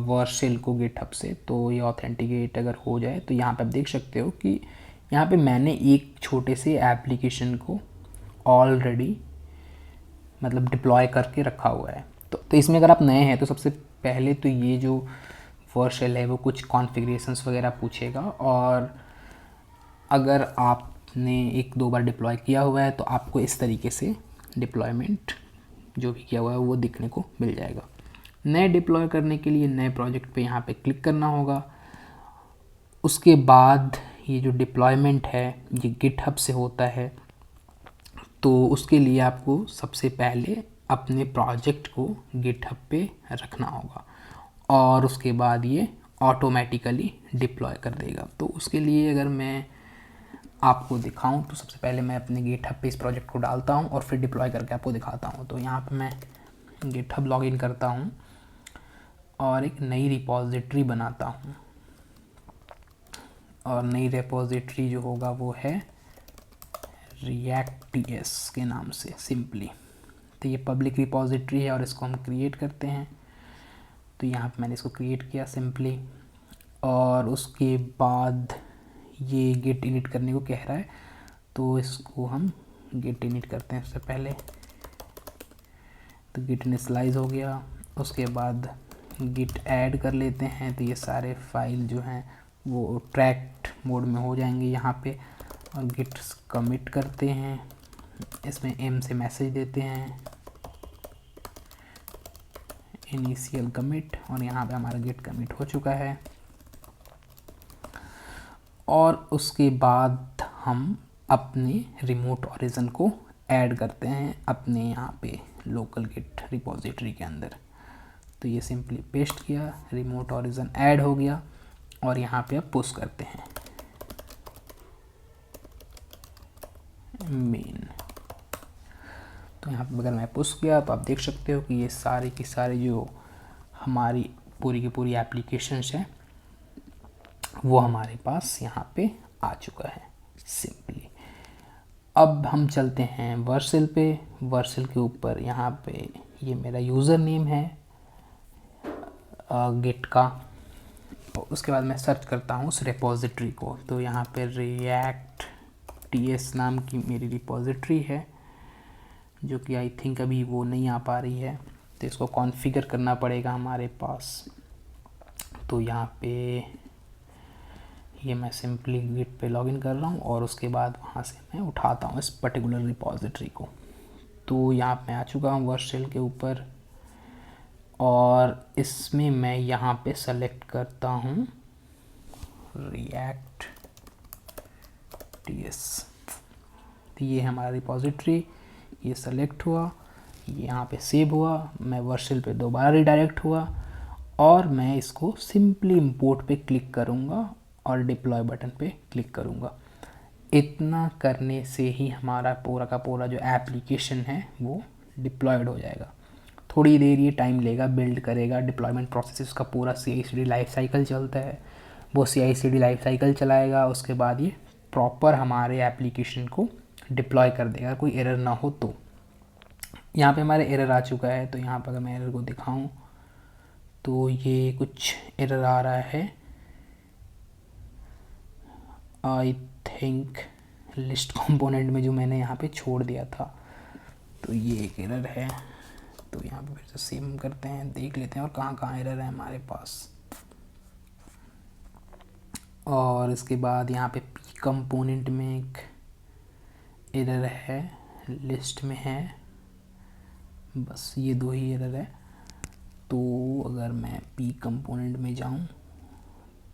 वर्सेल को गिटहब से, तो ये ऑथेंटिकेट अगर हो जाए तो यहाँ पे आप देख सकते हो कि यहाँ पे मैंने एक छोटे से एप्लीकेशन को ऑलरेडी मतलब डिप्लॉय करके रखा हुआ है। तो इसमें अगर आप नए हैं तो सबसे पहले तो ये जो वर्सेल है वो कुछ कॉन्फ़िगरेशंस वगैरह पूछेगा, और अगर आपने एक दो बार डिप्लॉय किया हुआ है तो आपको इस तरीके से डिप्लॉयमेंट जो भी किया हुआ है वो दिखने को मिल जाएगा। नए डिप्लॉय करने के लिए नए प्रोजेक्ट पे यहाँ पे क्लिक करना होगा। उसके बाद ये जो डिप्लॉयमेंट है ये गिटहब से होता है, तो उसके लिए आपको सबसे पहले अपने प्रोजेक्ट को गिटहब पे रखना होगा और उसके बाद ये ऑटोमेटिकली डिप्लॉय कर देगा। तो उसके लिए अगर मैं आपको दिखाऊं तो सबसे पहले मैं अपने गिटहब पे इस प्रोजेक्ट को डालता हूं और फिर डिप्लॉय करके आपको दिखाता हूं। तो यहाँ पे मैं गिटहब लॉगिन करता हूं और एक नई रिपॉजिटरी बनाता हूं, और नई रिपॉजिटरी जो होगा वो है react.ts के नाम से सिंपली। तो ये पब्लिक रिपॉजिटरी है और इसको हम क्रिएट करते हैं। तो यहाँ पे मैंने इसको क्रिएट किया सिंपली, और उसके बाद ये गेट इनिट करने को कह रहा है, तो इसको हम गेट इनिट करते हैं सबसे पहले। तो गिट इनिशियलाइज हो गया, उसके बाद गिट ऐड कर लेते हैं। तो ये सारे फाइल जो हैं वो ट्रैक्ड मोड में हो जाएंगे यहाँ पे, और गिट कमिट करते हैं। इसमें m से मैसेज देते हैं, इनिशियल कमिट, और यहाँ पे हमारा गेट कमिट हो चुका है। और उसके बाद हम अपने रिमोट ओरिजिन को ऐड करते हैं अपने यहाँ पे लोकल गिट रिपॉजिटरी के अंदर। तो ये सिंपली पेस्ट किया, रिमोट ओरिजिन ऐड हो गया, और यहाँ पे अब पुश करते हैं मेन। तो यहाँ पे अगर मैं पुश किया तो आप देख सकते हो कि ये सारे की सारे जो हमारी पूरी की पूरी एप्लीकेशंस हैं वो हमारे पास यहाँ पे आ चुका है सिंपली। अब हम चलते हैं वर्सेल पे। वर्सेल के ऊपर यहाँ पे ये मेरा यूज़र नेम है गिट का। और उसके बाद मैं सर्च करता हूँ उस रिपॉजिटरी को। तो यहाँ पे रिएक्ट टीएस नाम की मेरी रिपॉजिटरी है, जो कि आई थिंक अभी वो नहीं आ पा रही है, तो इसको कॉन्फ़िगर करना पड़ेगा हमारे पास। तो यहाँ पे ये मैं सिंपली गिट पे लॉगिन कर रहा हूँ और उसके बाद वहाँ से मैं उठाता हूँ इस पर्टिकुलर रिपॉजिटरी को। तो यहाँ मैं आ चुका हूँ वर्सेल के ऊपर, और इसमें मैं यहाँ पे सेलेक्ट करता हूँ रिएक्ट टीएस। तो ये हमारा रिपॉजिटरी, ये सेलेक्ट हुआ, ये यहाँ पे सेव हुआ, मैं वर्सेल पे दोबारा रिडायरेक्ट हुआ, और मैं इसको सिंपली इंपोर्ट पे क्लिक करूँगा और डिप्लॉय बटन पे क्लिक करूँगा। इतना करने से ही हमारा पूरा का पूरा जो एप्लीकेशन है वो डिप्लॉयड हो जाएगा। थोड़ी देर ये टाइम लेगा, बिल्ड करेगा, डिप्लॉयमेंट प्रोसेस उसका पूरा CI/CD लाइफ साइकिल चलता है, वो CI/CD लाइफ साइकिल चलाएगा। उसके बाद ये प्रॉपर हमारे एप्लीकेशन को डिप्लॉय कर देगा, कोई एरर ना हो तो। यहाँ पे हमारे एरर आ चुका है, तो यहाँ पर अगर मैं एरर को दिखाऊं तो ये कुछ एरर आ रहा है। आई थिंक लिस्ट कंपोनेंट में जो मैंने यहाँ पे छोड़ दिया था, तो ये एक एरर है। तो यहाँ पे फिर से सेव करते हैं, देख लेते हैं और कहाँ कहाँ एरर है हमारे पास। और इसके बाद यहाँ पे पी कंपोनेंट में एक एरर है, लिस्ट में है, बस ये दो ही एरर है। तो अगर मैं पी कंपोनेंट में जाऊँ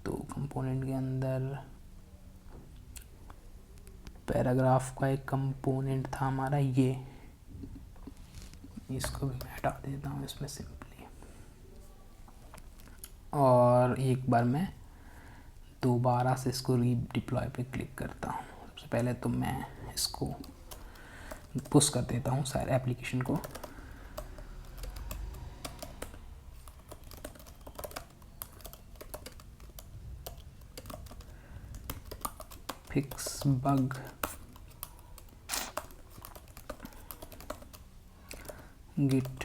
तो कंपोनेंट के अंदर पैराग्राफ का एक कंपोनेंट था हमारा, ये इसको भी मैं हटा देता हूँ इसमें सिंपली। और एक बार मैं दोबारा से इसको रीडिप्लॉय पे क्लिक करता हूँ। सबसे पहले तो मैं इसको पुश कर देता हूँ सारे एप्लीकेशन को। Fix bug, git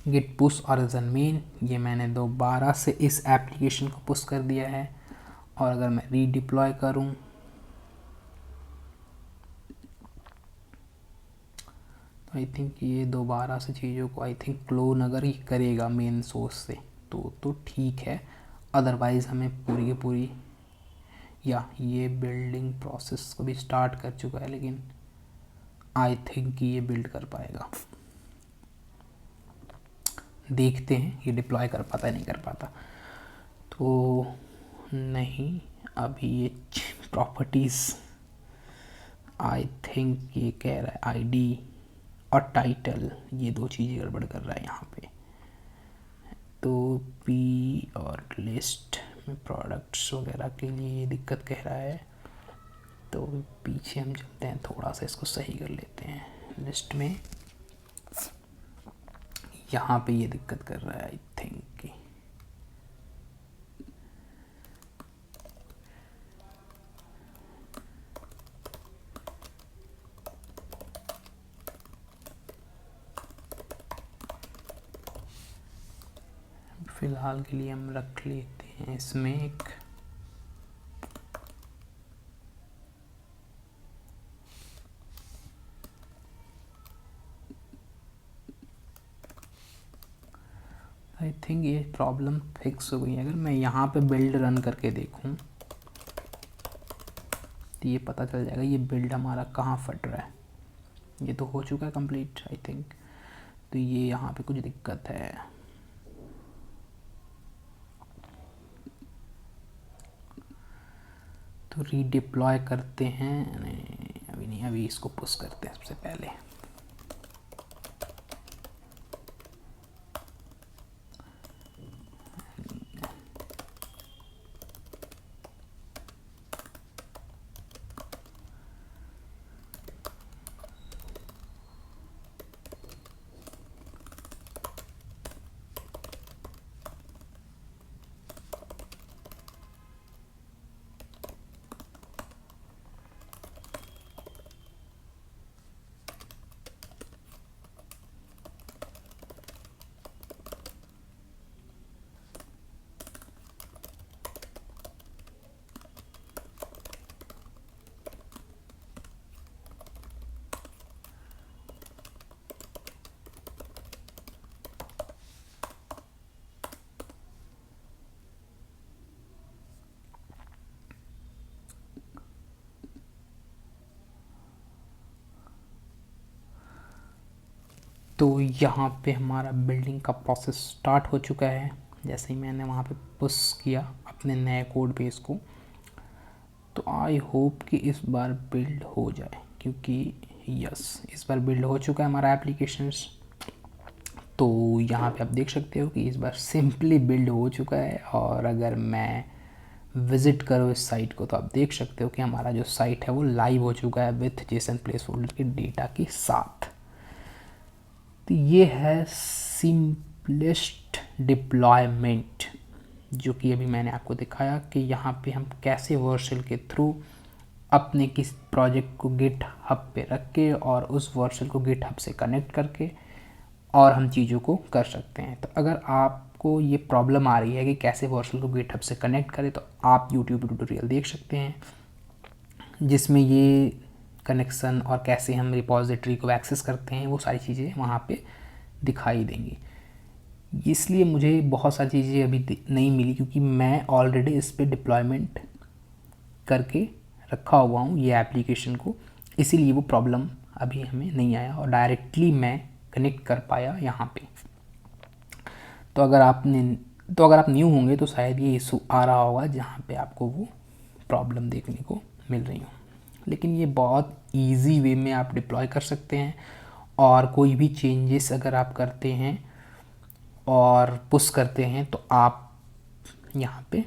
git push origin main, ये मैंने दोबारा से इस एप्लीकेशन को पुश कर दिया है। और अगर मैं रीडिप्लॉय करूं तो आई थिंक ये दोबारा से चीज़ों को आई थिंक क्लोन अगर ही करेगा मेन सोर्स से तो ठीक है, अदरवाइज़ हमें पूरी की पूरी, या ये बिल्डिंग प्रोसेस को भी स्टार्ट कर चुका है, लेकिन आई थिंक ये बिल्ड कर पाएगा। देखते हैं ये डिप्लॉय कर पाता है नहीं कर पाता। तो नहीं, अभी ये प्रॉपर्टीज़ आई थिंक ये कह रहा है आईडी और टाइटल, ये दो चीज़ें गड़बड़ कर रहा है यहाँ पे। तो पी और लिस्ट में प्रोडक्ट्स वगैरह के लिए ये दिक्कत कह रहा है। तो पीछे हम चलते हैं, थोड़ा सा इसको सही कर लेते हैं। लिस्ट में यहाँ पे ये दिक्कत कर रहा है आई थिंक कि फ़िलहाल के लिए हम रख लेते हैं इसमें एक आई थिंक ये प्रॉब्लम फिक्स हो गई है। अगर मैं यहाँ पे बिल्ड रन करके देखूँ तो ये पता चल जाएगा ये बिल्ड हमारा कहाँ फट रहा है। ये तो हो चुका है कंप्लीट आई थिंक। तो ये यहाँ पे कुछ दिक्कत है। तो रीडिप्लॉय करते हैं, नहीं अभी नहीं, अभी इसको पुश करते हैं सबसे पहले। तो यहाँ पे हमारा बिल्डिंग का प्रोसेस स्टार्ट हो चुका है। जैसे ही मैंने वहाँ पे पुश किया अपने नए कोड बेस को, तो आई होप कि इस बार बिल्ड हो जाए, क्योंकि यस इस बार बिल्ड हो चुका है हमारा एप्लीकेशंस। तो यहाँ पे आप देख सकते हो कि इस बार सिंपली बिल्ड हो चुका है। और अगर मैं विज़िट करूँ इस साइट को तो आप देख सकते हो कि हमारा जो साइट है वो लाइव हो चुका है विथ जेसन प्लेस होल्डर के डेटा के साथ। तो ये है सिंपलेस्ट डिप्लॉयमेंट, जो कि अभी मैंने आपको दिखाया कि यहाँ पे हम कैसे वर्शल के थ्रू अपने किस प्रोजेक्ट को गिट हब पे रख के और उस वर्शल को गिट हब से कनेक्ट करके और हम चीज़ों को कर सकते हैं। तो अगर आपको ये प्रॉब्लम आ रही है कि कैसे वर्शल को गिट हब से कनेक्ट करें, तो आप यूट्यूब ट्यूटोरियल देख सकते हैं जिसमें ये कनेक्शन और कैसे हम रिपॉजिटरी को एक्सेस करते हैं वो सारी चीज़ें वहाँ पे दिखाई देंगी। इसलिए मुझे बहुत सारी चीज़ें अभी नहीं मिली, क्योंकि मैं ऑलरेडी इस पे डिप्लॉयमेंट करके रखा हुआ हूँ ये एप्लीकेशन को, इसीलिए वो प्रॉब्लम अभी हमें नहीं आया और डायरेक्टली मैं कनेक्ट कर पाया यहाँ पे। तो अगर आप न्यू होंगे तो शायद ये इशू आ रहा होगा जहाँ पे आपको वो प्रॉब्लम देखने को मिल रही हो, लेकिन ये बहुत इजी वे में आप डिप्लॉय कर सकते हैं। और कोई भी चेंजेस अगर आप करते हैं और पुश करते हैं तो आप यहाँ पे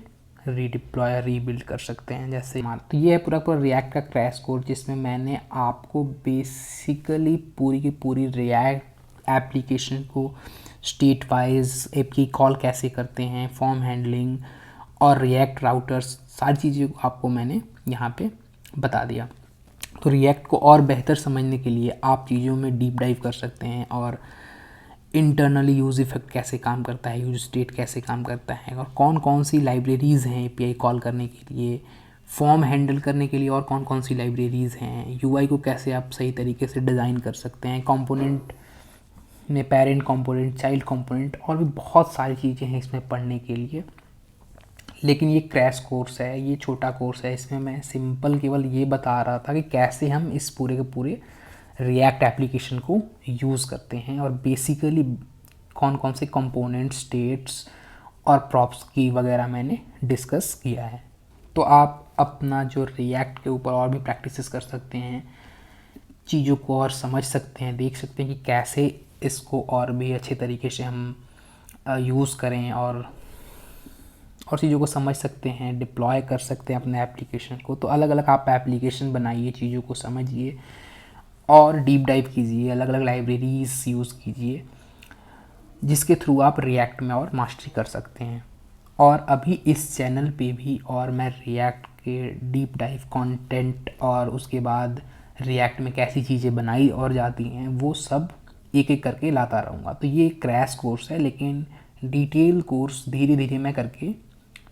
रीडिप्लॉय रीबिल्ड कर सकते हैं। जैसे तो ये है पूरा रिएक्ट का क्रैश कोर्स, जिसमें मैंने आपको बेसिकली पूरी की पूरी रिएक्ट एप्लीकेशन को स्टेट वाइज ऐप की कॉल कैसे करते हैं, फॉर्म हैंडलिंग और रिएक्ट राउटर्स, सारी चीज़ों को आपको मैंने यहाँ पे बता दिया। तो रिएक्ट को और बेहतर समझने के लिए आप चीज़ों में डीप डाइव कर सकते हैं और इंटरनली यूज़ इफेक्ट कैसे काम करता है, यूज स्टेट कैसे काम करता है, और कौन कौन सी लाइब्रेरीज़ हैं एपीआई कॉल करने के लिए, फॉर्म हैंडल करने के लिए और कौन कौन सी लाइब्रेरीज़ हैं, यूआई को कैसे आप सही तरीके से डिज़ाइन कर सकते हैं, कंपोनेंट में पेरेंट कंपोनेंट, चाइल्ड कंपोनेंट, और भी बहुत सारी चीज़ें हैं इसमें पढ़ने के लिए। लेकिन ये क्रैश कोर्स है, ये छोटा कोर्स है, इसमें मैं सिंपल केवल ये बता रहा था कि कैसे हम इस पूरे के पूरे रिएक्ट एप्लीकेशन को यूज़ करते हैं और बेसिकली कौन कौन से कंपोनेंट, स्टेट्स और प्रॉप्स की वगैरह मैंने डिस्कस किया है। तो आप अपना जो रिएक्ट के ऊपर और भी प्रैक्टिसेस कर सकते हैं, चीज़ों को और समझ सकते हैं, देख सकते हैं कि कैसे इसको और भी अच्छे तरीके से हम यूज़ करें और चीज़ों को समझ सकते हैं, डिप्लॉय कर सकते हैं अपने एप्लीकेशन को। तो अलग अलग आप एप्लीकेशन बनाइए, चीज़ों को समझिए और डीप डाइव कीजिए, अलग अलग लाइब्रेरीज यूज़ कीजिए, जिसके थ्रू आप रिएक्ट में और मास्टरी कर सकते हैं। और अभी इस चैनल पे भी और मैं रिएक्ट के डीप डाइव कंटेंट और उसके बाद रिएक्ट में कैसी चीज़ें बनाई और जाती हैं वो सब एक एक करके लाता रहूँगा। तो ये क्रैश कोर्स है, लेकिन डिटेल कोर्स धीरे धीरे मैं करके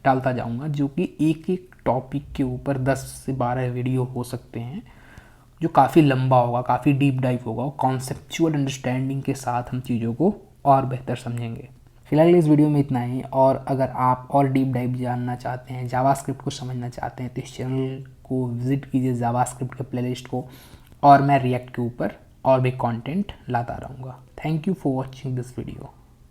डालता जाऊँगा, जो कि एक एक टॉपिक के ऊपर 10 से 12 वीडियो हो सकते हैं, जो काफ़ी लंबा होगा, काफ़ी डीप डाइव होगा और कॉन्सेप्चुअल अंडरस्टैंडिंग के साथ हम चीज़ों को और बेहतर समझेंगे। फिलहाल इस वीडियो में इतना ही, और अगर आप और डीप डाइव जानना चाहते हैं, जावास्क्रिप्ट को समझना चाहते हैं, तो इस चैनल को विज़िट कीजिए, जावास्क्रिप्ट के प्लेलिस्ट को, और मैं रिएक्ट के ऊपर और भी कंटेंट लाता रहूँगा। Thank you for watching this video.